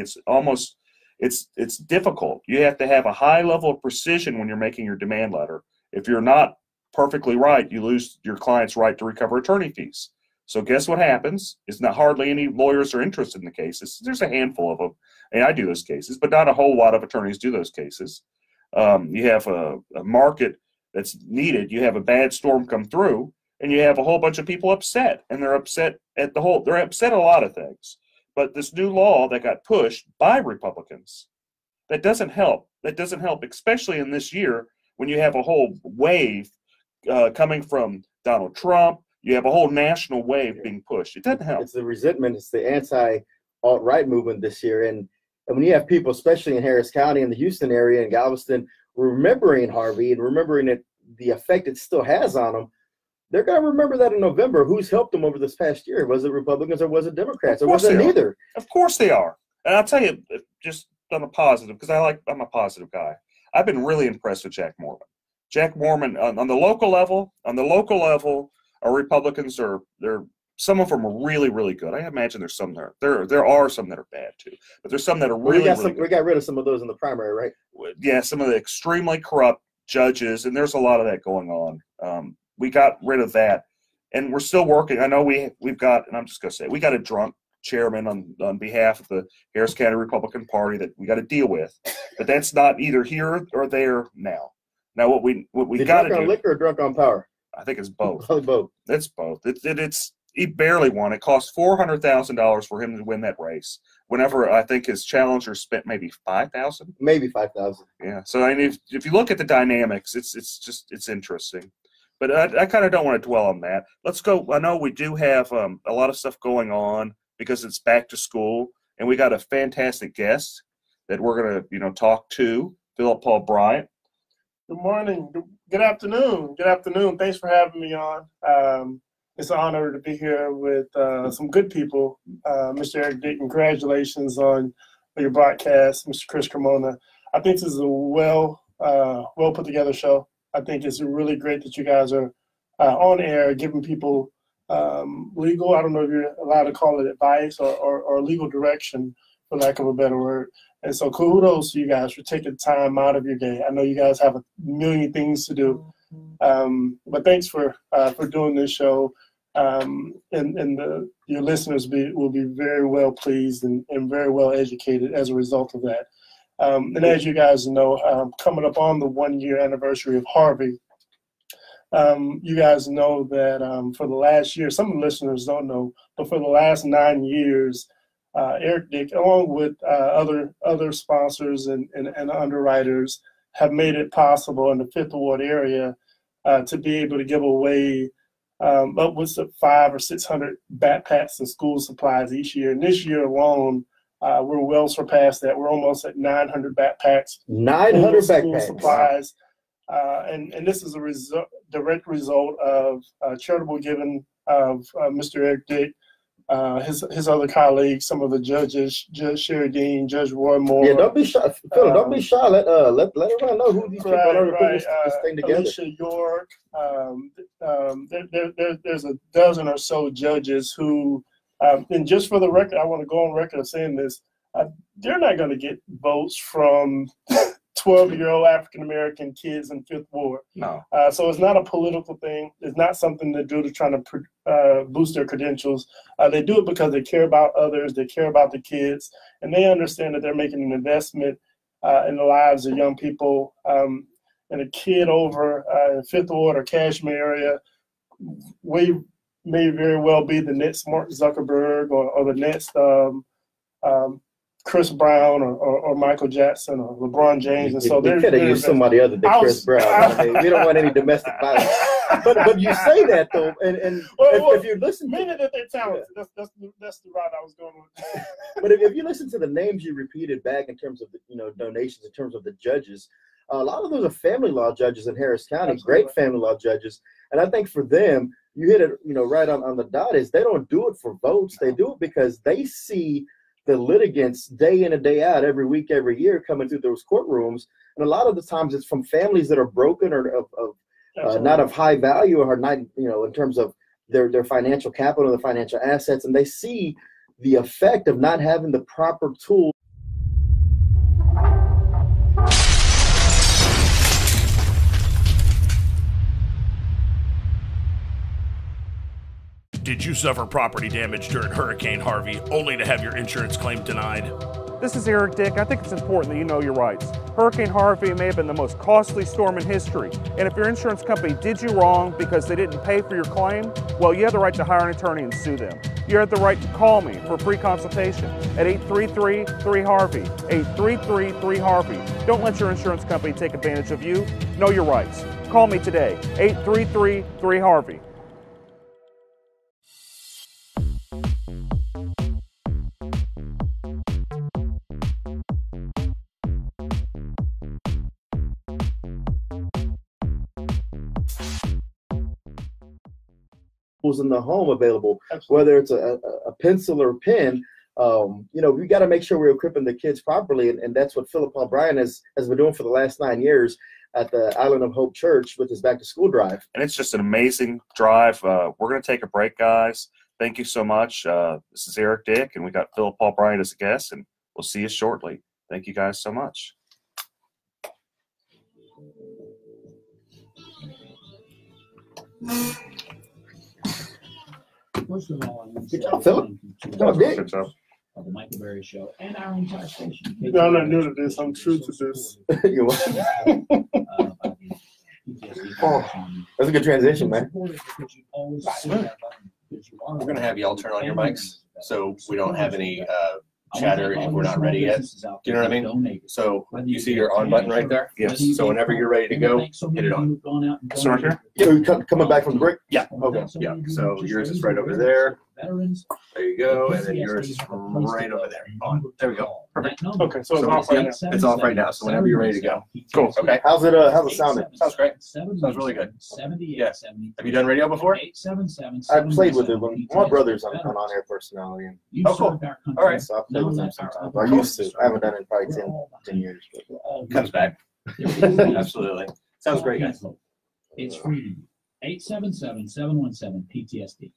it's difficult. You have to have a high level of precision when you're making your demand letter. If you're not perfectly right, you lose your client's right to recover attorney fees. So guess what happens? It's not hardly any lawyers are interested in the cases. There's a handful of them, and I do those cases, but not a whole lot of attorneys do those cases. You have a market that's needed. You have a bad storm come through, and you have a whole bunch of people upset, and they're upset at they're upset at a lot of things. But this new law that got pushed by Republicans, that doesn't help. That doesn't help, especially in this year when you have a whole wave coming from Donald Trump. You have a whole national wave being pushed. It doesn't help. It's the resentment. It's the anti-alt-right movement this year. And when you have people, especially in Harris County and the Houston area and Galveston, remembering Harvey and remembering the effect it still has on them, they're going to remember that in November. Who's helped them over this past year? Was it Republicans or was it Democrats? Or was it neither? Of course they are. And I'll tell you, just on a positive, because I'm a positive guy. I've been really impressed with Jack Mormon. Jack Mormon on the local level, our Republicans some of them are really, really good. I imagine there's some there are some that are bad too, but there's some that are really good. We got rid of some of those in the primary, right? Yeah, some of the extremely corrupt judges, and there's a lot of that going on. We got rid of that, and we're still working. I know we've got, and I'm just going to say, we got a drunk chairman on behalf of the Harris County Republican Party that we got to deal with, but that's not either here or there now. Now what we got to do. Drunk on liquor or drunk on power? I think it's both. Probably both. It's both. It's he barely won. It cost $400,000 for him to win that race. Whenever I think his challenger spent maybe $5,000. Maybe $5,000. Yeah. So I mean, if you look at the dynamics, it's interesting. But I kind of don't want to dwell on that. Let's go. I know we do have a lot of stuff going on because it's back to school, and we got a fantastic guest that we're gonna talk to, Philip Paul Bryant. Good morning. Good afternoon. Good afternoon. Thanks for having me on. It's an honor to be here with some good people. Mr. Eric Dick, congratulations on your broadcast, Mr. Chris Cremona. I think this is a well put together show. I think it's really great that you guys are on air giving people legal, I don't know if you're allowed to call it advice or legal direction, for lack of a better word. And so kudos to you guys for taking time out of your day. I know you guys have a million things to do, but thanks for doing this show. Your listeners will be very well pleased and very well educated as a result of that. And as you guys know, coming up on the 1-year anniversary of Harvey, you guys know that for the last year, some of the listeners don't know, but for the last 9 years, Eric Dick, along with other sponsors and underwriters, have made it possible in the Fifth Ward area to be able to give away upwards of 500 or 600 backpacks and school supplies each year. And this year alone, we're well surpassed that. We're almost at 900 backpacks. 900 school backpacks. supplies. And this is a direct result of charitable giving of Mr. Eric Dick, his other colleagues, some of the judges, Judge Sherry Dean, Judge Roy Moore. Yeah, don't be shy, Phil. Don't be shy. Let everyone know who these people are to put this thing together. Alicia York. There's a dozen or so judges who, and just for the record, I want to go on record of saying this. They're not going to get votes from 12-year-old African-American kids in Fifth Ward. No. So it's not a political thing. It's not something to do to try to boost their credentials. They do it because they care about others. They care about the kids. And they understand that they're making an investment in the lives of young people. And a kid over in Fifth Ward or Cashmere area may very well be the next Mark Zuckerberg or the next Chris Brown or Michael Jackson or LeBron James, and so they could have used somebody other than Chris Brown. We don't want any domestic violence. But you say that though, and if you listen, meaning that they're talented. That's the route I was going with. But if you listen to the names you repeated back in terms of the donations, in terms of the judges, a lot of those are family law judges in Harris County, Absolutely. Great family law judges, and I think for them, you hit it right on the dot. Is they don't do it for votes. They do it because they see the litigants day in and day out, every week, every year, coming through those courtrooms. And a lot of the times it's from families that are broken or not of high value or not, in terms of their financial capital, their financial assets. And they see the effect of not having the proper tools. Did you suffer property damage during Hurricane Harvey only to have your insurance claim denied? This is Eric Dick. I think it's important that you know your rights. Hurricane Harvey may have been the most costly storm in history, and if your insurance company did you wrong because they didn't pay for your claim, well, you have the right to hire an attorney and sue them. You have the right to call me for a free consultation at 833-3HARVEY, 833-3HARVEY. Don't let your insurance company take advantage of you. Know your rights. Call me today, 833-3HARVEY. In the home available, whether it's a pencil or pen. We got to make sure we're equipping the kids properly, and that's what Philip Paul Bryant has been doing for the last 9 years at the Island of Hope Church with his back to school drive. And it's just an amazing drive. We're going to take a break, guys. Thank you so much. This is Eric Dick, and we got Philip Paul Bryant as a guest, and we'll see you shortly. Thank you guys so much. First of all, I want Good job, Philip. Good job, Dick. of the Michael Berry Show and our entire station. No, I'm not new to this. I'm true to this. Oh, that's a good transition, man. Because you always see that button, because you We're going to have y'all turn on your mics so we don't have any chatter if we're not ready yet. Do you know what I mean? So you see your on button right there? Yes. So whenever you're ready to go, hit it on. So right here? So you're coming back from the break? Yeah. Okay. Yeah. So yours is right over there. There you go. And then yours is right over there. On. There we go. Perfect. Okay, so it's off right now. It's off right now. So whenever you're ready to go. Cool. Okay. How's it sounding? Sounds great. Sounds really good. Yes. Have you done radio before? I played with it when my brother's an on-air personality. And Oh, cool. All right. so I played with him sometimes. I used to. I haven't done it in probably 10 years. But, Comes back. Absolutely. Sounds great, guys. It's free. 877-717-PTSD.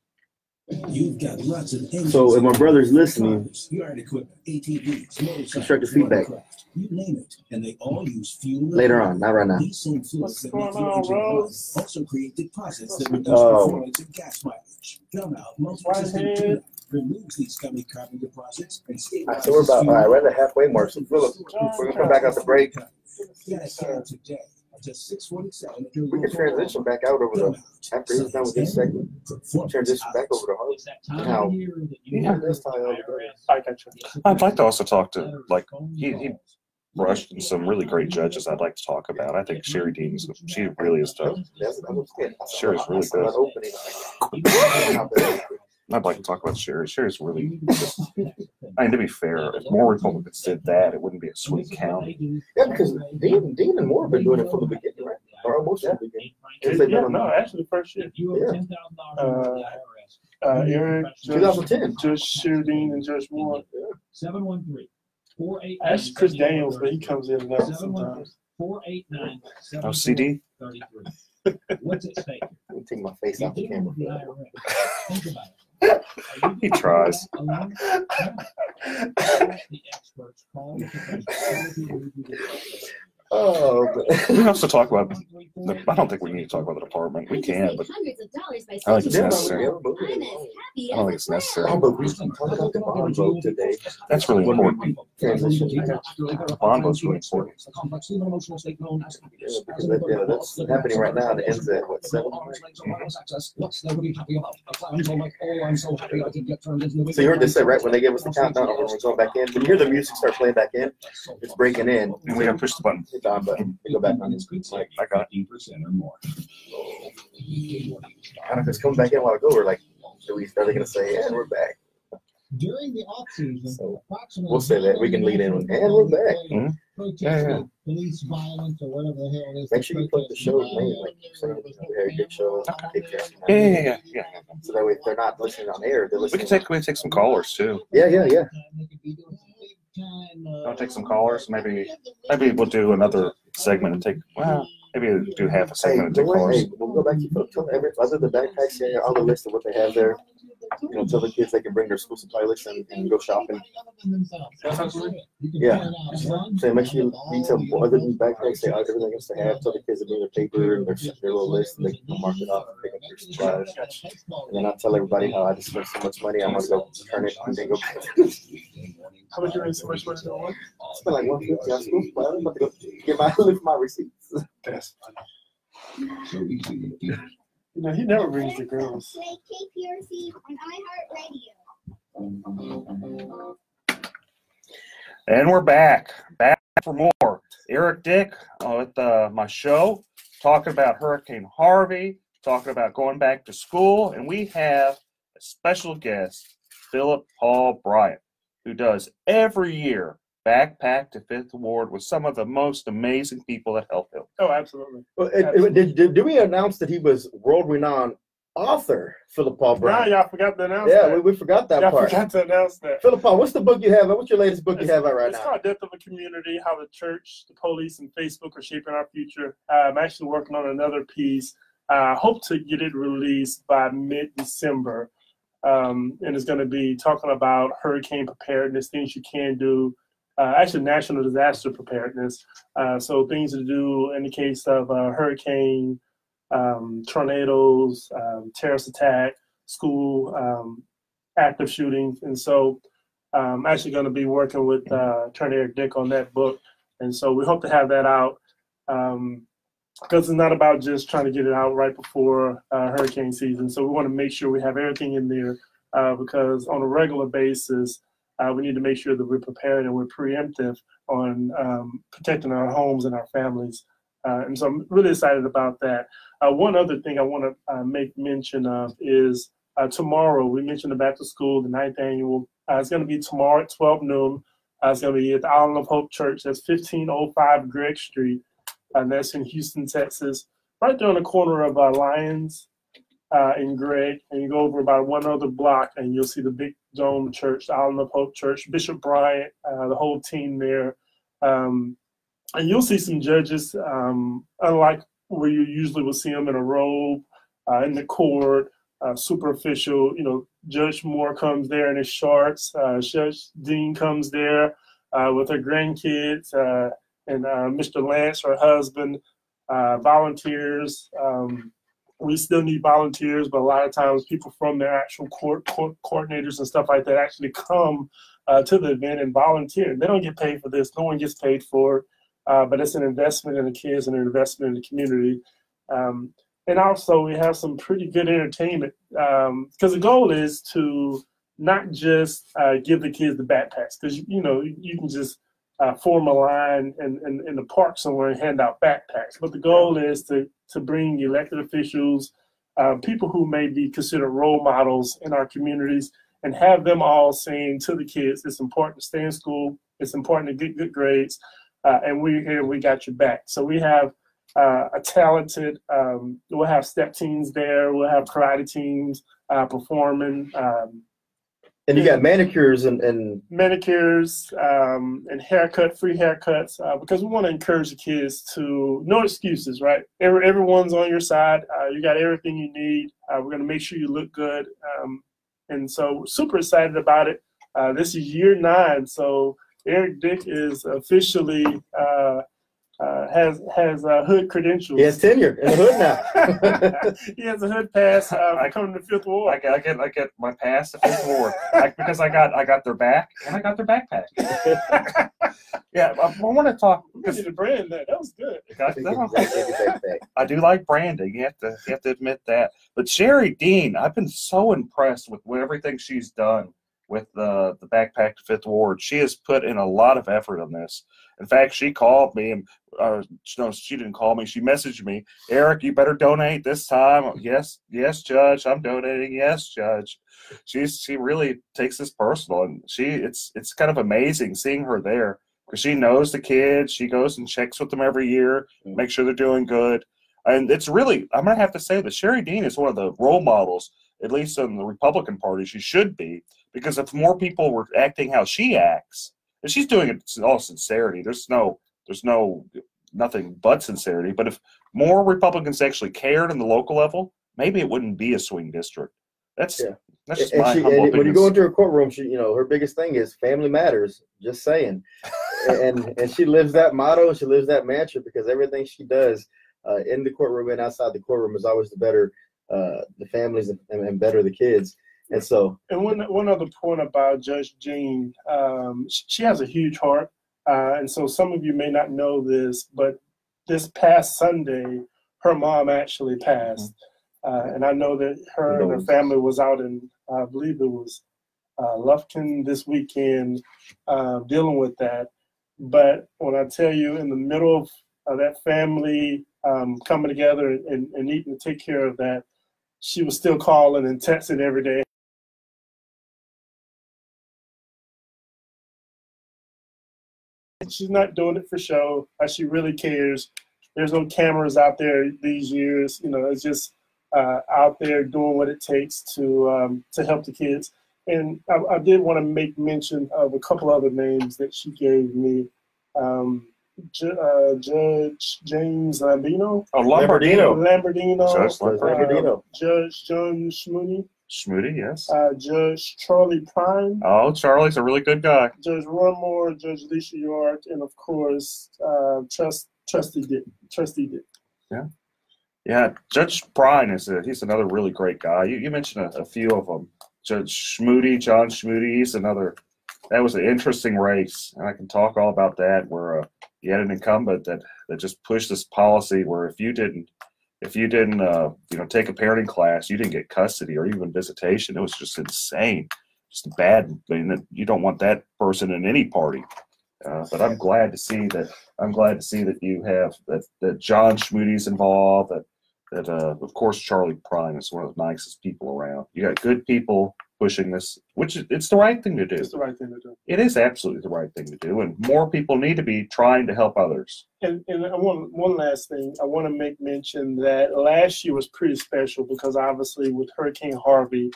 You've got lots of so if my brother's listening, yard equipment, ATVs, constructive feedback you name it, and they all use fuel. later on, not right now. These same fuels that make your engine run also create deposits that reduce Oh. performance and gas mileage. Come out, multi-system tune-up removes these scummy carbon deposits and Alright, so we're about we're at the halfway mark. So Philip, we're gonna come back out the break. Yes, sir. Today, at just 647. We can transition back out over the after he's done with this segment. Transition back over to Harvey. Now, this time over there. I got you. I'd like to also talk to, like, he brushed in some really great judges I'd like to talk about. I think Sherry Dean, she really is tough. Sherry's really good. I'd like to talk about Sherry. Sherry's really just, I mean, to be fair, if more Republicans did that, it wouldn't be a sweet county. Yeah, because Dean and Moore have been doing it from the beginning, right? Or almost from the beginning. Yeah, no, actually, first year. Eric, 2010. Judge Sheridan and Judge Moore. 713-489. Ask Chris Daniels, but he comes in and out sometimes. 489. Oh, CD? What's at stake? Let me take my face off the camera. Think about it. He tries. The experts call the Oh, We can also talk about, I don't think we need to talk about the department. We can, but I don't think it's necessary. I don't think it's necessary. Oh, but we can talk about the bond vote today. That's really important. Transition. The bond vote's really important. Because that's happening right now. And it ends at what, 7? So you heard this say right when they gave us the countdown or when we're going back in. When you hear the music start playing back in, it's breaking in. And we have to push the button. Hit the on button. You go back on his like I got it. or more. Kind of just coming back in a while ago. We're like, are they gonna say, and we're back? During the off season, So approximately we'll say that. We can lead in with, and we're back. protested police violence or whatever the hell it is. Make sure you put the show's name, like you said, Harry Dick Show. Yeah. So that way, if they're not listening on air, they're We listening. can take some callers too. Yeah. I'll take some callers. Maybe we'll do another segment and take. Well, maybe we'll do half a Hey, segment and take callers. hey, we'll go back to other than backpacks, yeah, all the list of what they have there. You know, tell the kids they can bring their school supply list and go shopping. Yeah. So make sure you tell other than backpacks, say everything else they have. Tell the kids to bring their paper and their little list, and they can mark it off and pick up their supplies. And then I'll tell everybody how I just spent so much money. I'm gonna go turn it and then go back. How much you raise so much money on? Spent like $150 on school supplies. I'm about to go get my receipts. That's funny. You know, he never brings the girls. KPRC on iHeartRadio. And we're back for more. Eric Dick at my show, talking about Hurricane Harvey, talking about going back to school, and we have a special guest, Philip Paul Bryant, who does every year Backpack to Fifth Ward with some of the most amazing people that help him. Oh, absolutely. Well, did we announce that he was world-renowned author, Philip Paul Bryant? Yeah, y'all forgot to announce that. that. We forgot that y'all part. Forgot to announce that. Philip Paul, what's the book you have? What's your latest book you have out right It's now? called Death of a Community, How the Church, the Police, and Facebook Are Shaping Our Future. I'm actually working on another piece. I hope to get it released by mid-December. And it's going to be talking about hurricane preparedness, things you can do, actually national disaster preparedness. So things to do in the case of a hurricane, tornadoes, terrorist attack, school, active shootings. And so I'm actually going to be working with Attorney Eric Dick on that book. And so we hope to have that out because it's not about just trying to get it out right before hurricane season. So we want to make sure we have everything in there because on a regular basis, we need to make sure that we're prepared and we're preemptive on protecting our homes and our families. And so I'm really excited about that. One other thing I want to make mention of is tomorrow, we mentioned the back to school, the 9th annual. It's going to be tomorrow at 12 noon. It's going to be at the Island of Hope Church. That's 1505 Greg Street. And that's in Houston, Texas, right there on the corner of Lyons and Greg. And you go over about one other block and you'll see the big dome church, the Island of Hope Church, Bishop Bryant, the whole team there. And you'll see some judges, unlike where you usually will see them in a robe, in the court, super official. You know, Judge Moore comes there in his shorts. Judge Dean comes there with her grandkids. And Mr. Lance, her husband, volunteers. We still need volunteers, but a lot of times people from their actual court coordinators and stuff like that actually come to the event and volunteer. They don't get paid for this. No one gets paid for it, but it's an investment in the kids and an investment in the community. And also we have some pretty good entertainment because the goal is to not just give the kids the backpacks because, you know, you can just form a line in the park somewhere and hand out backpacks. But the goal is to bring elected officials, people who may be considered role models in our communities, and have them all saying to the kids, it's important to stay in school, it's important to get good grades, and we're here, we got your back. So we have a talented, we'll have step teams there, we'll have karate teams performing. And you got manicures and manicures and free haircuts, because we want to encourage the kids to, no excuses, right? Everyone's on your side. You got everything you need. We're going to make sure you look good. And so we're super excited about it. This is year 9. So Eric Dick is officially has hood credentials. He has tenure in the hood now. He has a hood pass. I come to the 5th Ward. I get my pass to 5th Ward because I got their back and I got their backpack. Yeah, I want to talk. We need to brand that. That was good. I do like branding. You have to admit that. But Sherry Dean, I've been so impressed with everything she's done with the backpack to 5th Ward. She has put in a lot of effort on this. In fact, she called me, and no, she didn't call me. She messaged me, Eric, you better donate this time. Yes, Judge, I'm donating. Yes, Judge. She really takes this personal, and it's kind of amazing seeing her there because she knows the kids. She goes and checks with them every year, make sure they're doing good. And it's really, I'm going to have to say that Sherry Dean is one of the role models, at least in the Republican Party. She should be, because if more people were acting how she acts, and she's doing it in all sincerity. There's nothing but sincerity. But if more Republicans actually cared on the local level, maybe it wouldn't be a swing district. That's just my humble opinion. When you go into her courtroom, she, you know, her biggest thing is family matters. Just saying, and she lives that motto. She lives that mantra because everything she does in the courtroom and outside the courtroom is always to better the families and better the kids. And so, and one other point about Judge Jean, she has a huge heart, and so some of you may not know this, but this past Sunday, her mom actually passed, and I know that her and her family was out in, I believe it was Lufkin this weekend, dealing with that. But when I tell you, in the middle of that family coming together and needing to take care of that, she was still calling and texting every day. She's not doing it for show. She really cares. There's no cameras out there these years. You know, it's just out there doing what it takes to help the kids. And I did want to make mention of a couple other names that she gave me. Judge James Lambino. Oh, Lamberdino. Judge Lamberdino. Judge John Schmooney. Schmoody, yes. Judge Charlie Prime. Oh, Charlie's a really good guy. Judge Ron Moore, Judge Alicia York, and of course, Trustee Dick. Yeah. Judge Prime he's another really great guy. You mentioned a few of them. Judge Schmoody, John Schmoody, he's another. That was an interesting race, and I can talk all about that. Where you had an incumbent that just pushed this policy where if you didn't take a parenting class, you didn't get custody or even visitation. It was just insane, just bad. I mean, you don't want that person in any party. But I'm glad to see that you have that John Schmoody's involved. That of course Charlie Prime is one of the nicest people around. You got good people pushing this, which it's the right thing to do. It's the right thing to do. It is absolutely the right thing to do, and more people need to be trying to help others. And I want one last thing. I want to make mention that last year was pretty special because obviously with Hurricane Harvey,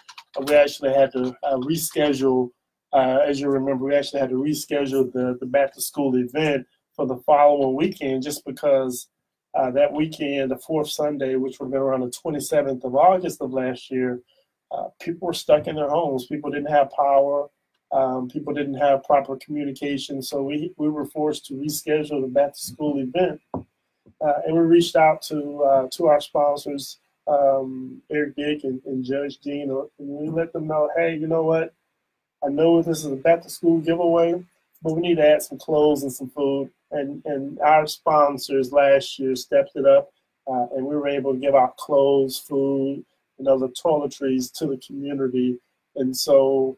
we actually had to reschedule. As you remember, we actually had to reschedule the back to school event for the following weekend just because that weekend, the fourth Sunday, which would have been around the 27th of August of last year, people were stuck in their homes. People didn't have power. People didn't have proper communication. So we were forced to reschedule the back to school event. And we reached out to our sponsors, Eric Dick and Judge Dean, and we let them know, hey, you know what? I know this is a back to school giveaway, but we need to add some clothes and some food. And our sponsors last year stepped it up, and we were able to give out clothes, food, and other toiletries to the community. And so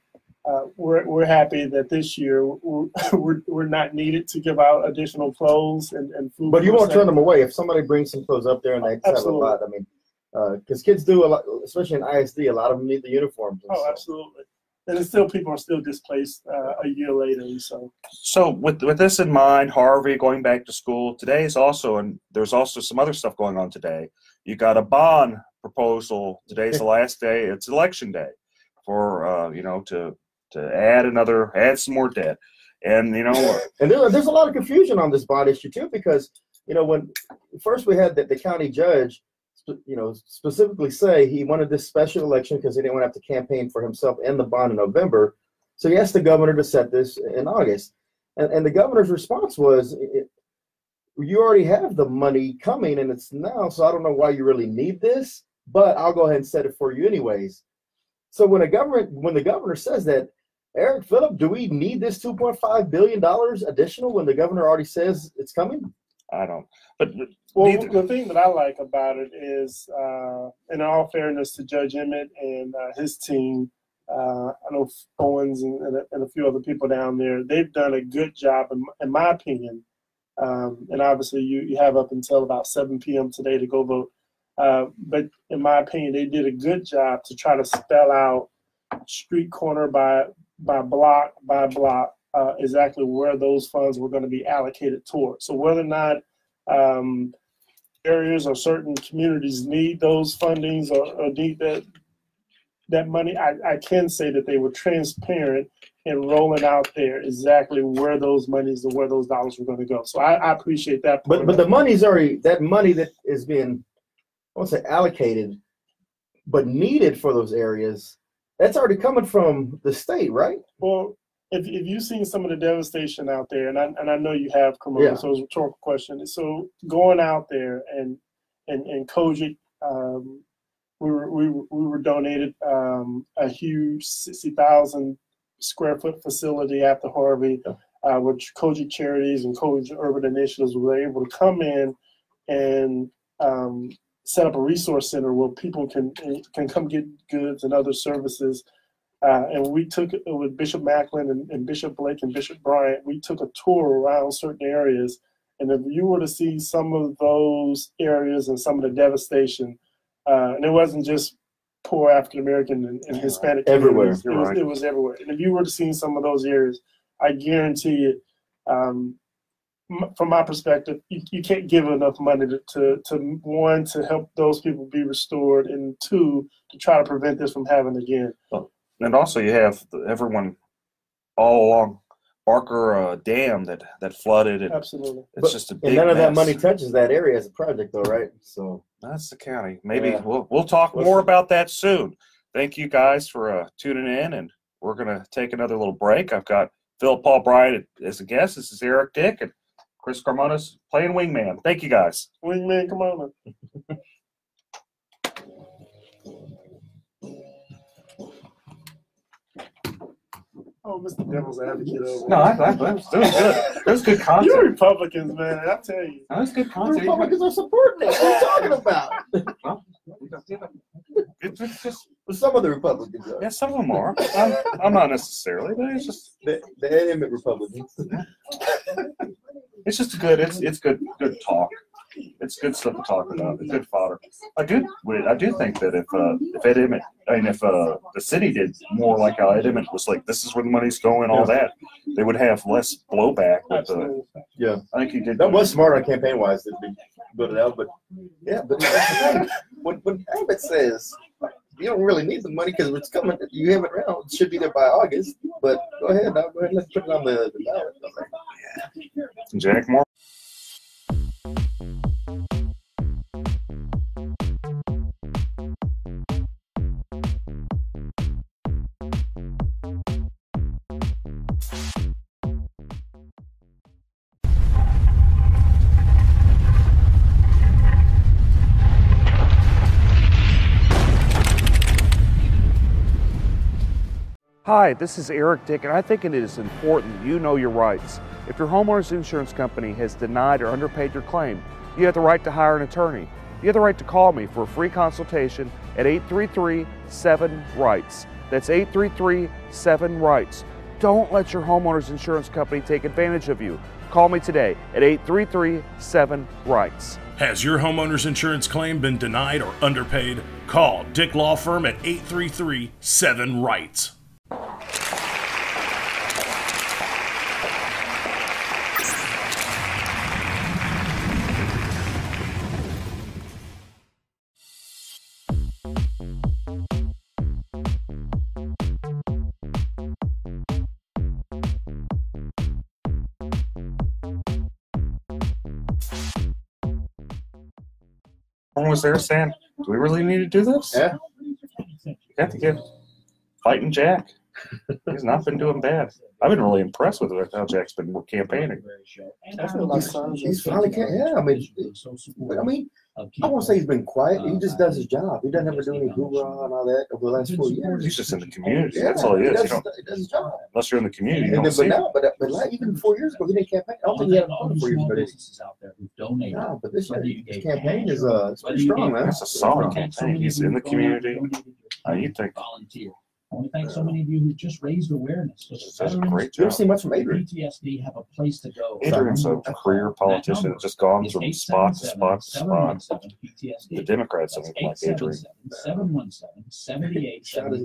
we're happy that this year we're not needed to give out additional clothes and food. But you won't turn them away if somebody brings some clothes up there and they have a lot. I mean, because kids do a lot, especially in ISD. A lot of them need the uniforms. Oh, absolutely. And it's still people are still displaced a year later. So with this in mind, Harvey going back to school today is also, and there's also some other stuff going on today. You got a bond proposal. Today's the last day. It's election day for to add some more debt, and and there's a lot of confusion on this bond issue too, because when first we had the county judge specifically say he wanted this special election because he didn't want to have to campaign for himself and the bond in November. So he asked the governor to set this in August. And the governor's response was, you already have the money coming and it's now, so I don't know why you really need this, but I'll go ahead and set it for you anyways. So when the governor says that, Eric, Phillip, do we need this $2.5 billion additional when the governor already says it's coming? I don't. But the thing that I like about it is, in all fairness to Judge Emmett and his team, I know Owens and a few other people down there, they've done a good job, in my opinion. And obviously, you have up until about 7 p.m. today to go vote. But in my opinion, they did a good job to try to spell out street corner by block by block exactly where those funds were going to be allocated toward. So whether or not areas or certain communities need those fundings or need that money, I can say that they were transparent in rolling out there exactly where those monies and where those dollars were going to go. So I appreciate that. But the money's already, that money that is being, I won't say allocated, but needed for those areas, that's already coming from the state, right? Well, if you've seen some of the devastation out there, and I know you have, Cremona, so it's a rhetorical question. So going out there and Kojic, we were donated a huge 60,000 square foot facility after Harvey, which Kojic Charities and Kojic Urban Initiatives were able to come in and set up a resource center where people can come get goods and other services. And we took it with Bishop Macklin and Bishop Blake and Bishop Bryant. We took a tour around certain areas. And if you were to see some of those areas and some of the devastation, and it wasn't just poor African American and Hispanic everywhere. It was everywhere. And if you were to see some of those areas, I guarantee it, from my perspective, you can't give enough money to one, to help those people be restored, and two, to try to prevent this from happening again. And also you have everyone all along Barker Dam that flooded. And absolutely. It's just a big and none of mess. that money touches that area as a project, though, right? So that's the county. Maybe we'll talk more about that soon. Thank you guys for tuning in, and we're gonna take another little break. I've got Phil Paul Bryant as a guest. This is Eric Dick and Chris Carmona's playing Wingman. Thank you guys. Wingman, come on. Oh, Mr. Devil's Advocate. No, that was good. That was good content. You Republicans, man, I tell you. That was good The content. Republicans are supporting it. What are you talking about? It's just Well, some of the Republicans are. yeah, some of them are. I'm not necessarily, but it's just The animate Republicans. it's just good. It's good talk. It's good stuff to talk about. It's good fodder. I do think that if Ed Emmett, if the city did more like how Ed Emmett was like, this is where the money's going, all that, they would have less blowback. With Yeah, I think he did. that was smart on campaign wise to build it out, but yeah, but that's the thing. When Abbott says you don't really need the money because it's coming, you have it around, it should be there by August. But go ahead, let's put it on the ballot. Yeah. Jack Moore. Hi, this is Eric Dick, and I think it is important that you know your rights. If your homeowner's insurance company has denied or underpaid your claim, you have the right to hire an attorney. You have the right to call me for a free consultation at 833-7-RIGHTS. That's 833-7-RIGHTS. Don't let your homeowner's insurance company take advantage of you. Call me today at 833-7-RIGHTS. Has your homeowner's insurance claim been denied or underpaid? Call Dick Law Firm at 833-7-RIGHTS. Someone was there saying, do we really need to do this? Yeah. You have to give Fighting Jack. He's not been doing bad. I've been really impressed with how Jack's been campaigning. He's finally, yeah. I mean, I won't say he's been quiet. He just does his job. He doesn't ever do any hoorah and all that over the last 4 years. He's just in the community. That's all he is. He does his job. Unless you're in the community, you And don't then, see but even 4 years ago, he didn't campaign. I don't think he had a 4 years, but no, but this his campaign is it's pretty strong, man. It's a solid campaign. He's in the community. You think volunteer. I want to thank so many of you who just raised awareness. that's a great You don't job. see much from Adrian. PTSD have a place to go. Adrian's a career politician that's just gone from spot to spot to spot. The Democrats don't like Adrian. 717-717-78. Shot a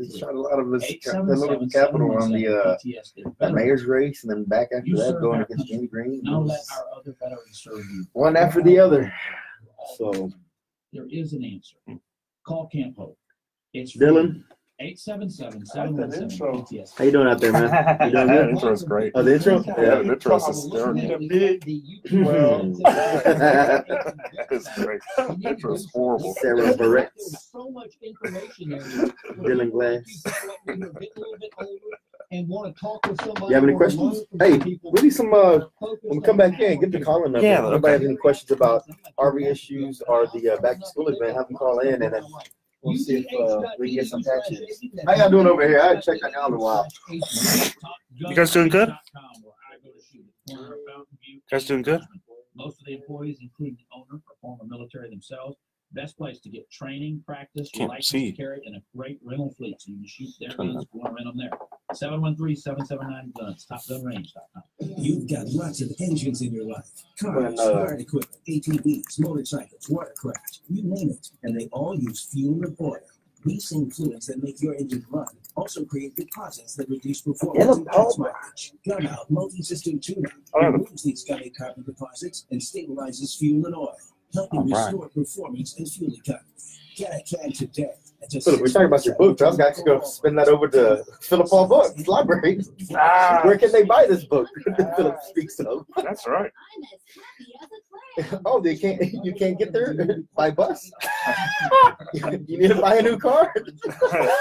lot of his little capital on the mayor's race, and then back after that going against Jimmy Green. Now let our other veterans serve you. One after the other. So there is an answer. Call Camp Hope. It's Dylan. 877-717-PTSD. How you doing out there, man? You doing good? The intro's great. Oh, the intro? Yeah, the intro's hysterical. It's great. The intro's horrible. Sarah Barrett. So much information there. Dylan Glass. And want to talk with somebody. You have any questions? Hey, we need some, when we come back in, get the calling number. Yeah, if anybody has any questions about RV issues or the back to school event, have them call in, and then we'll see if we can get some patches. How y'all doing over here? I haven't checked on y'all in a while. You guys doing good? You guys doing good? Most of the employees, including the owner, are former military themselves. Best place to get training, practice, Can't license see. to carry, and a great rental fleet. So you can shoot their guns, go and rent them there. 713-779-GUNS, TopGunRange.com. You've got lots of engines in your life. When, Cars, yard equipment, ATVs, motorcycles, watercraft, you name it. And they all use fuel and oil. These same fluids that make your engine run also create deposits that reduce performance and gas mileage. Gun Out multi-system tune-up removes these gummy carbon deposits and stabilizes fuel and oil, helping restore performance and fuel economy. Get a can today. Philip, we're talking about your book. I was going to go spend that over to Philip Paul Books Library. Where can they buy this book that Philip speaks of? That's right. Oh, you can't get there by bus? You need to buy a new car?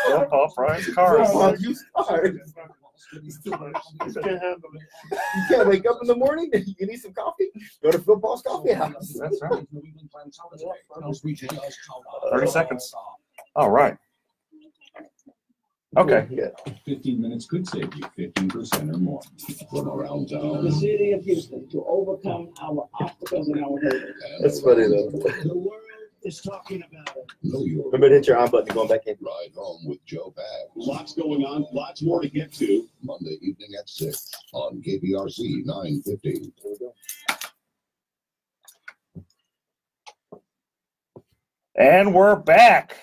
Philip Paul Fry's cars. Used cars. You can't wake up in the morning. You need some coffee. Go to Philip Paul's Coffee House. That's right. 30 seconds. All right. Okay. Yeah. 15 minutes could save you 15% or more. From around town. The city of Houston to overcome our obstacles and our hurdles. That's funny though. The world is talking about it. Remember to hit your on button going back in. Ride home with Joe Pags. Lots going on, lots more to get to. Monday evening at 6 on KPRC 950. And we're back.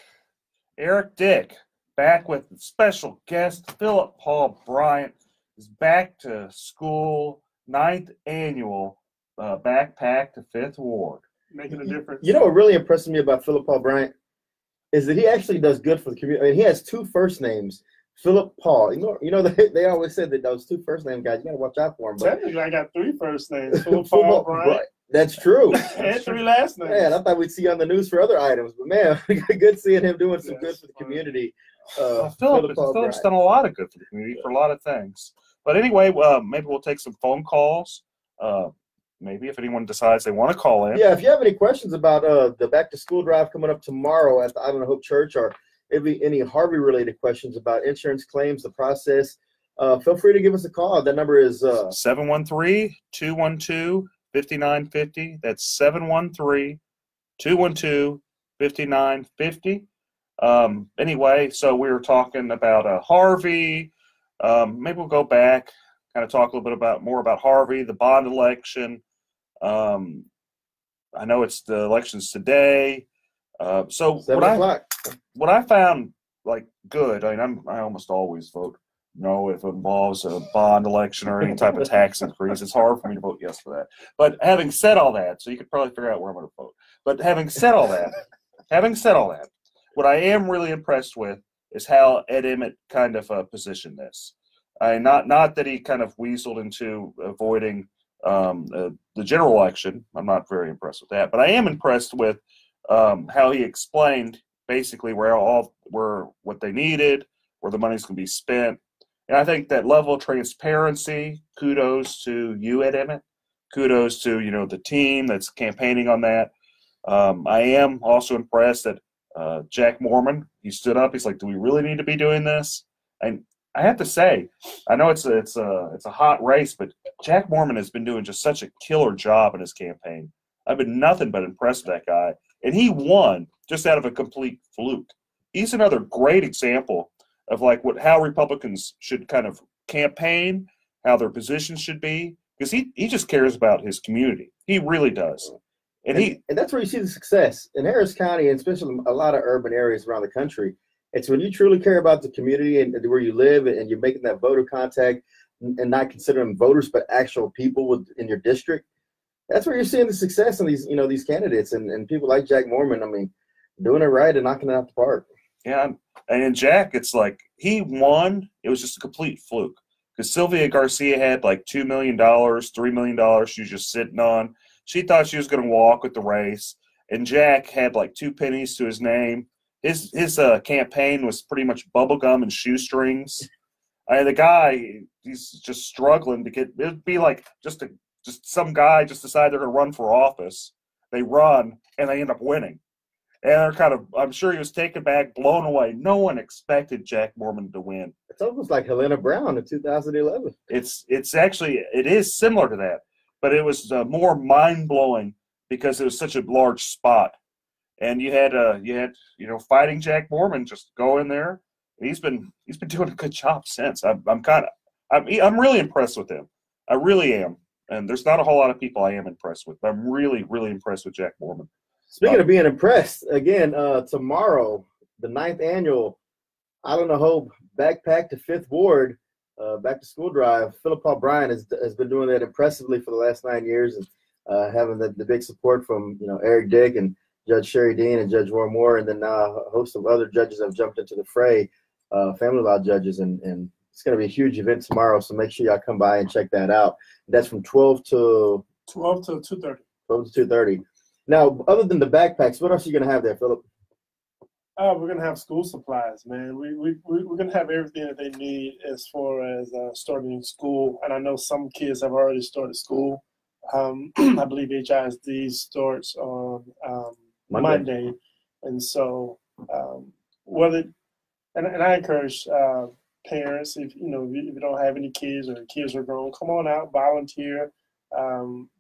Eric Dick back with special guest Philip Paul Bryant is back to school, 9th annual Backpack to 5th Ward. Making a difference. You know what really impresses me about Philip Paul Bryant is that he actually does good for the community. I mean, he has 2 first names, Philip Paul. You know they always said that those 2 first name guys, you gotta watch out for them. But Technically, I got 3 first names: Philip Paul Bryant. That's true. And 3 last names. Man, I thought we'd see you on the news for other items, but man, good seeing him doing some good for the community. Philip's done a lot of good for the community for a lot of things. But anyway, maybe we'll take some phone calls. Maybe if anyone decides they want to call in. Yeah, if you have any questions about the back to school drive coming up tomorrow at the Island of Hope Church, or maybe any Harvey related questions about insurance claims, the process, feel free to give us a call. That number is 713-212-5950. That's 713-212-5950. Anyway, so we were talking about Harvey. Maybe we'll go back, kind of talk a little bit more about Harvey, the bond election. I know it's the elections today. So what I found like good, I mean, I almost always vote no if it involves a bond election or any type of tax increase. It's hard for me to vote yes for that. But having said all that, so you could probably figure out where I'm going to vote. But having said all that, what I am really impressed with is how Ed Emmett kind of positioned this. Not that he kind of weaseled into avoiding the general election. I'm not very impressed with that. But I am impressed with how he explained basically where what they needed, where the money's going to be spent. And I think that level of transparency, kudos to you, Ed Emmett. Kudos to, the team that's campaigning on that. I am also impressed that Jack Mormon, he stood up. He's like, do we really need to be doing this? And I have to say, I know it's a hot race, but Jack Mormon has been doing just such a killer job in his campaign. I've been nothing but impressed with that guy. And he won just out of a complete fluke. He's another great example of how Republicans should kind of campaign, how their positions should be, because he just cares about his community. He really does. And that's where you see the success. In Harris County, and especially a lot of urban areas around the country, it's when you truly care about the community and where you live, and you're making that voter contact and not considering voters, but actual people in your district. That's where you're seeing the success in these candidates and people like Jack Mormon. I mean, doing it right and knocking it out the park. Yeah, and in Jack, it's like he won. It was just a complete fluke because Sylvia Garcia had like $2 million, $3 million she was just sitting on. She thought she was going to walk with the race, and Jack had like 2 pennies to his name. His campaign was pretty much bubblegum and shoestrings. The guy, he's just struggling to get. It'd be like just some guy just decide they're going to run for office. They run and they end up winning, and they're kind of. I'm sure he was taken back, blown away. No one expected Jack Mormon to win. It's almost like Helena Brown in 2011. It's actually it is similar to that, but it was more mind blowing because it was such a large spot. And you had fighting Jack Mormon just go in there. He's been doing a good job since. I'm really impressed with him. I really am. And there's not a whole lot of people I am impressed with, but I'm really, really impressed with Jack Mormon. Speaking of being impressed, again, tomorrow, the 9th annual Island of Hope Backpack to 5th Ward back to school drive. Philip Paul Bryant has been doing that impressively for the last 9 years, and having the big support from Eric Dick and Judge Sherry Dean and Judge Warren Moore, and then now a host of other judges have jumped into the fray, family law judges, and it's going to be a huge event tomorrow, so make sure y'all come by and check that out. That's from 12 to 2:30. 12 to 2:30. Now, other than the backpacks, what else are you going to have there, Philip? We're going to have school supplies, man. We're going to have everything that they need as far as starting school, and I know some kids have already started school. I believe HISD starts on Monday. And so whether and I encourage parents, if you don't have any kids or kids are grown, come on out, volunteer,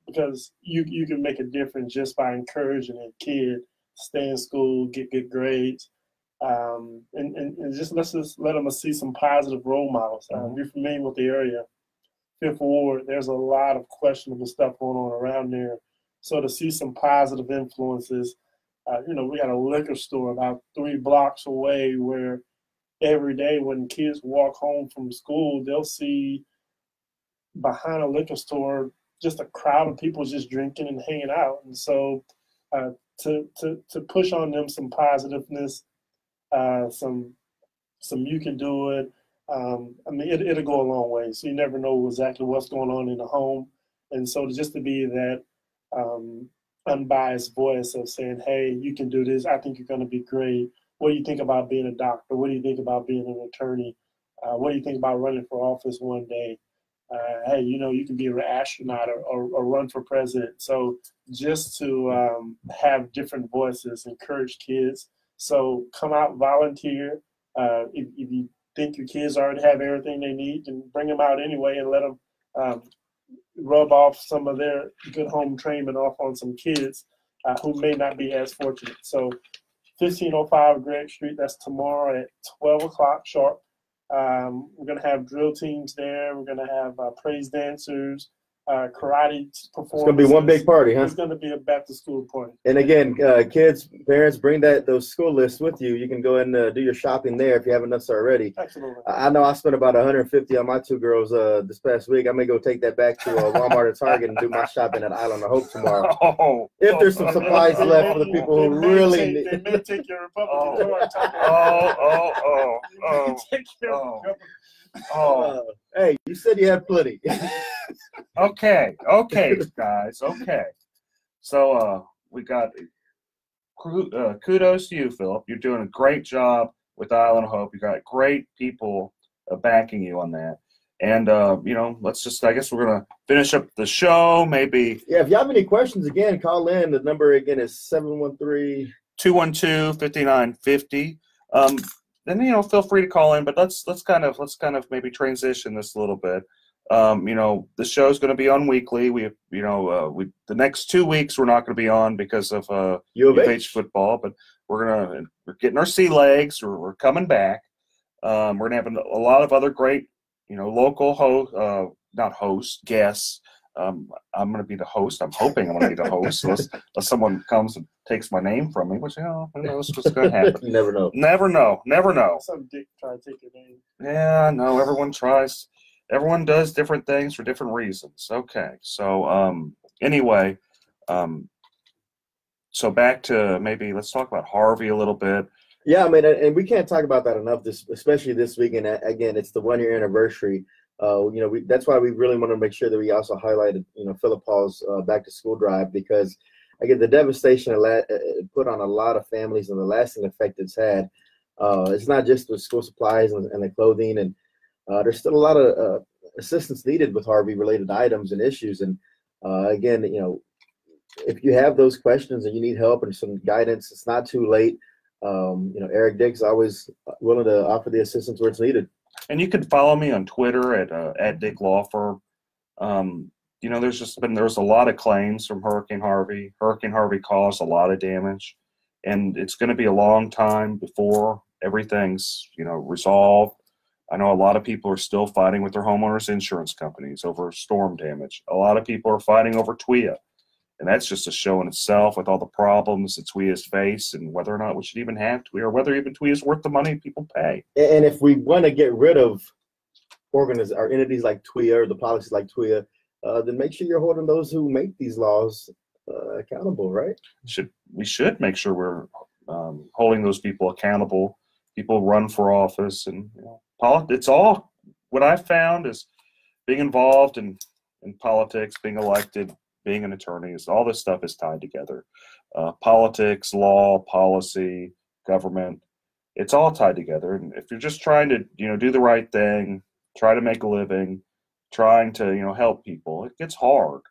because you can make a difference just by encouraging a kid to stay in school, get good grades, and just let's just let them see some positive role models. You're familiar with the area, Fifth Ward. There's a lot of questionable stuff going on around there, so to see some positive influences. We got a liquor store about 3 blocks away where every day when kids walk home from school, they'll see behind a liquor store just a crowd of people just drinking and hanging out. And so to push on them some positiveness, some you can do it. It'll go a long way. So you never know exactly what's going on in the home. And so just to be that unbiased voice of saying, hey, you can do this. I think you're going to be great. What do you think about being a doctor? What do you think about being an attorney? What do you think about running for office one day? Hey, you can be an astronaut or run for president. So just to have different voices, encourage kids. So come out, volunteer. If you think your kids already have everything they need, then bring them out anyway and let them rub off some of their good home training off on some kids who may not be as fortunate. So 1505 Greg Street, that's tomorrow at 12 o'clock sharp. We're going to have drill teams there. We're going to have praise dancers, karate performances. It's going to be one big party, huh? It's going to be a back-to-school party. And again, kids, parents, bring those school lists with you. You can go and do your shopping there if you haven't done so already. Absolutely. I know I spent about $150 on my 2 girls this past week. I may go take that back to Walmart or Target and do my shopping at Island of Hope tomorrow. If there's some supplies left for the people who really need. They may take your Republican hey, you said you had plenty. Okay, guys, okay. So we got kudos to you, Philip. You're doing a great job with Island of Hope. You got great people backing you on that. And, I guess we're going to finish up the show, maybe. Yeah, if you have any questions, again, call in. The number, again, is 713-212-5950. Then, feel free to call in, but let's kind of maybe transition this a little bit. The show's going to be on weekly. The next 2 weeks we're not going to be on because of U of H football, but we're getting our sea legs. We're coming back. We're going to have a lot of other great, local guests. I'm going to be the host. I'm hoping I'm going to be the host unless someone comes and takes my name from me, which, who knows what's going to happen. You never know. Never know. Some dick try to take your name. Yeah, no, everyone tries. Everyone does different things for different reasons. Okay, so anyway, so back to maybe let's talk about Harvey a little bit. Yeah, and we can't talk about that enough, especially this weekend. Again, it's the 1-year anniversary. That's why we really want to make sure that we also highlighted, Philip Paul's back to school drive, because again, the devastation it put on a lot of families and the lasting effect it's had. It's not just the school supplies and the clothing, and there's still a lot of assistance needed with Harvey related items and issues. And again, if you have those questions and you need help and some guidance, it's not too late. Eric Dick's always willing to offer the assistance where it's needed. And you can follow me on Twitter at Dick Law Firm. There's a lot of claims from Hurricane Harvey. Hurricane Harvey caused a lot of damage, and it's going to be a long time before everything's resolved. I know a lot of people are still fighting with their homeowners insurance companies over storm damage. A lot of people are fighting over TWIA. And that's just a show in itself with all the problems that TWIA's face and whether or not we should even have TWIA or whether even TWIA is worth the money people pay. And if we want to get rid of entities like TWIA or the policies like TWIA, then make sure you're holding those who make these laws accountable, right? We should make sure we're holding those people accountable. People run for office, and it's all what I've found is being involved in politics, being elected, being an attorney, all this stuff is tied together. Politics, law, policy, government, it's all tied together. And if you're just trying to, do the right thing, try to make a living, trying to, help people, it gets hard.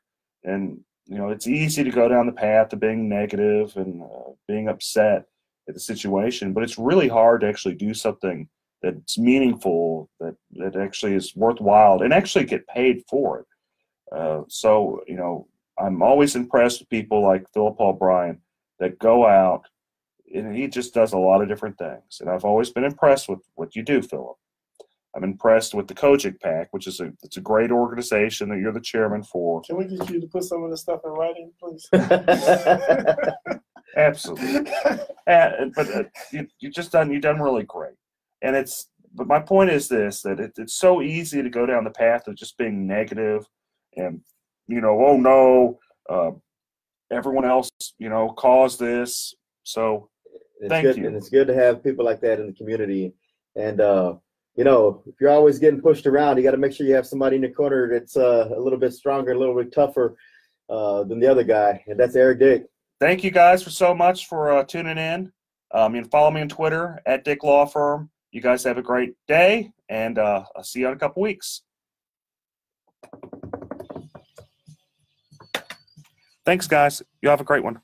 And, it's easy to go down the path of being negative and being upset at the situation, but it's really hard to actually do something that's meaningful, that actually is worthwhile, and actually get paid for it. So, you know, I'm always impressed with people like Philip O'Brien that go out, and he just does a lot of different things. And I've always been impressed with what you do, Philip. I'm impressed with the Kojic PAC, which is it's a great organization that you're the chairman for. Can we get you to put some of the stuff in writing, please? Absolutely. But you've done really great. And but my point is this, that it's so easy to go down the path of just being negative and, you know, oh no, everyone else, you know, caused this. So thank you. And it's good to have people like that in the community. And, you know, if you're always getting pushed around, you got to make sure you have somebody in your corner that's a little bit stronger, a little bit tougher than the other guy. And that's Eric Dick. Thank you guys so much for tuning in. You can follow me on Twitter at Dick Law Firm. You guys have a great day, and I'll see you in a couple weeks. Thanks, guys. You have a great one.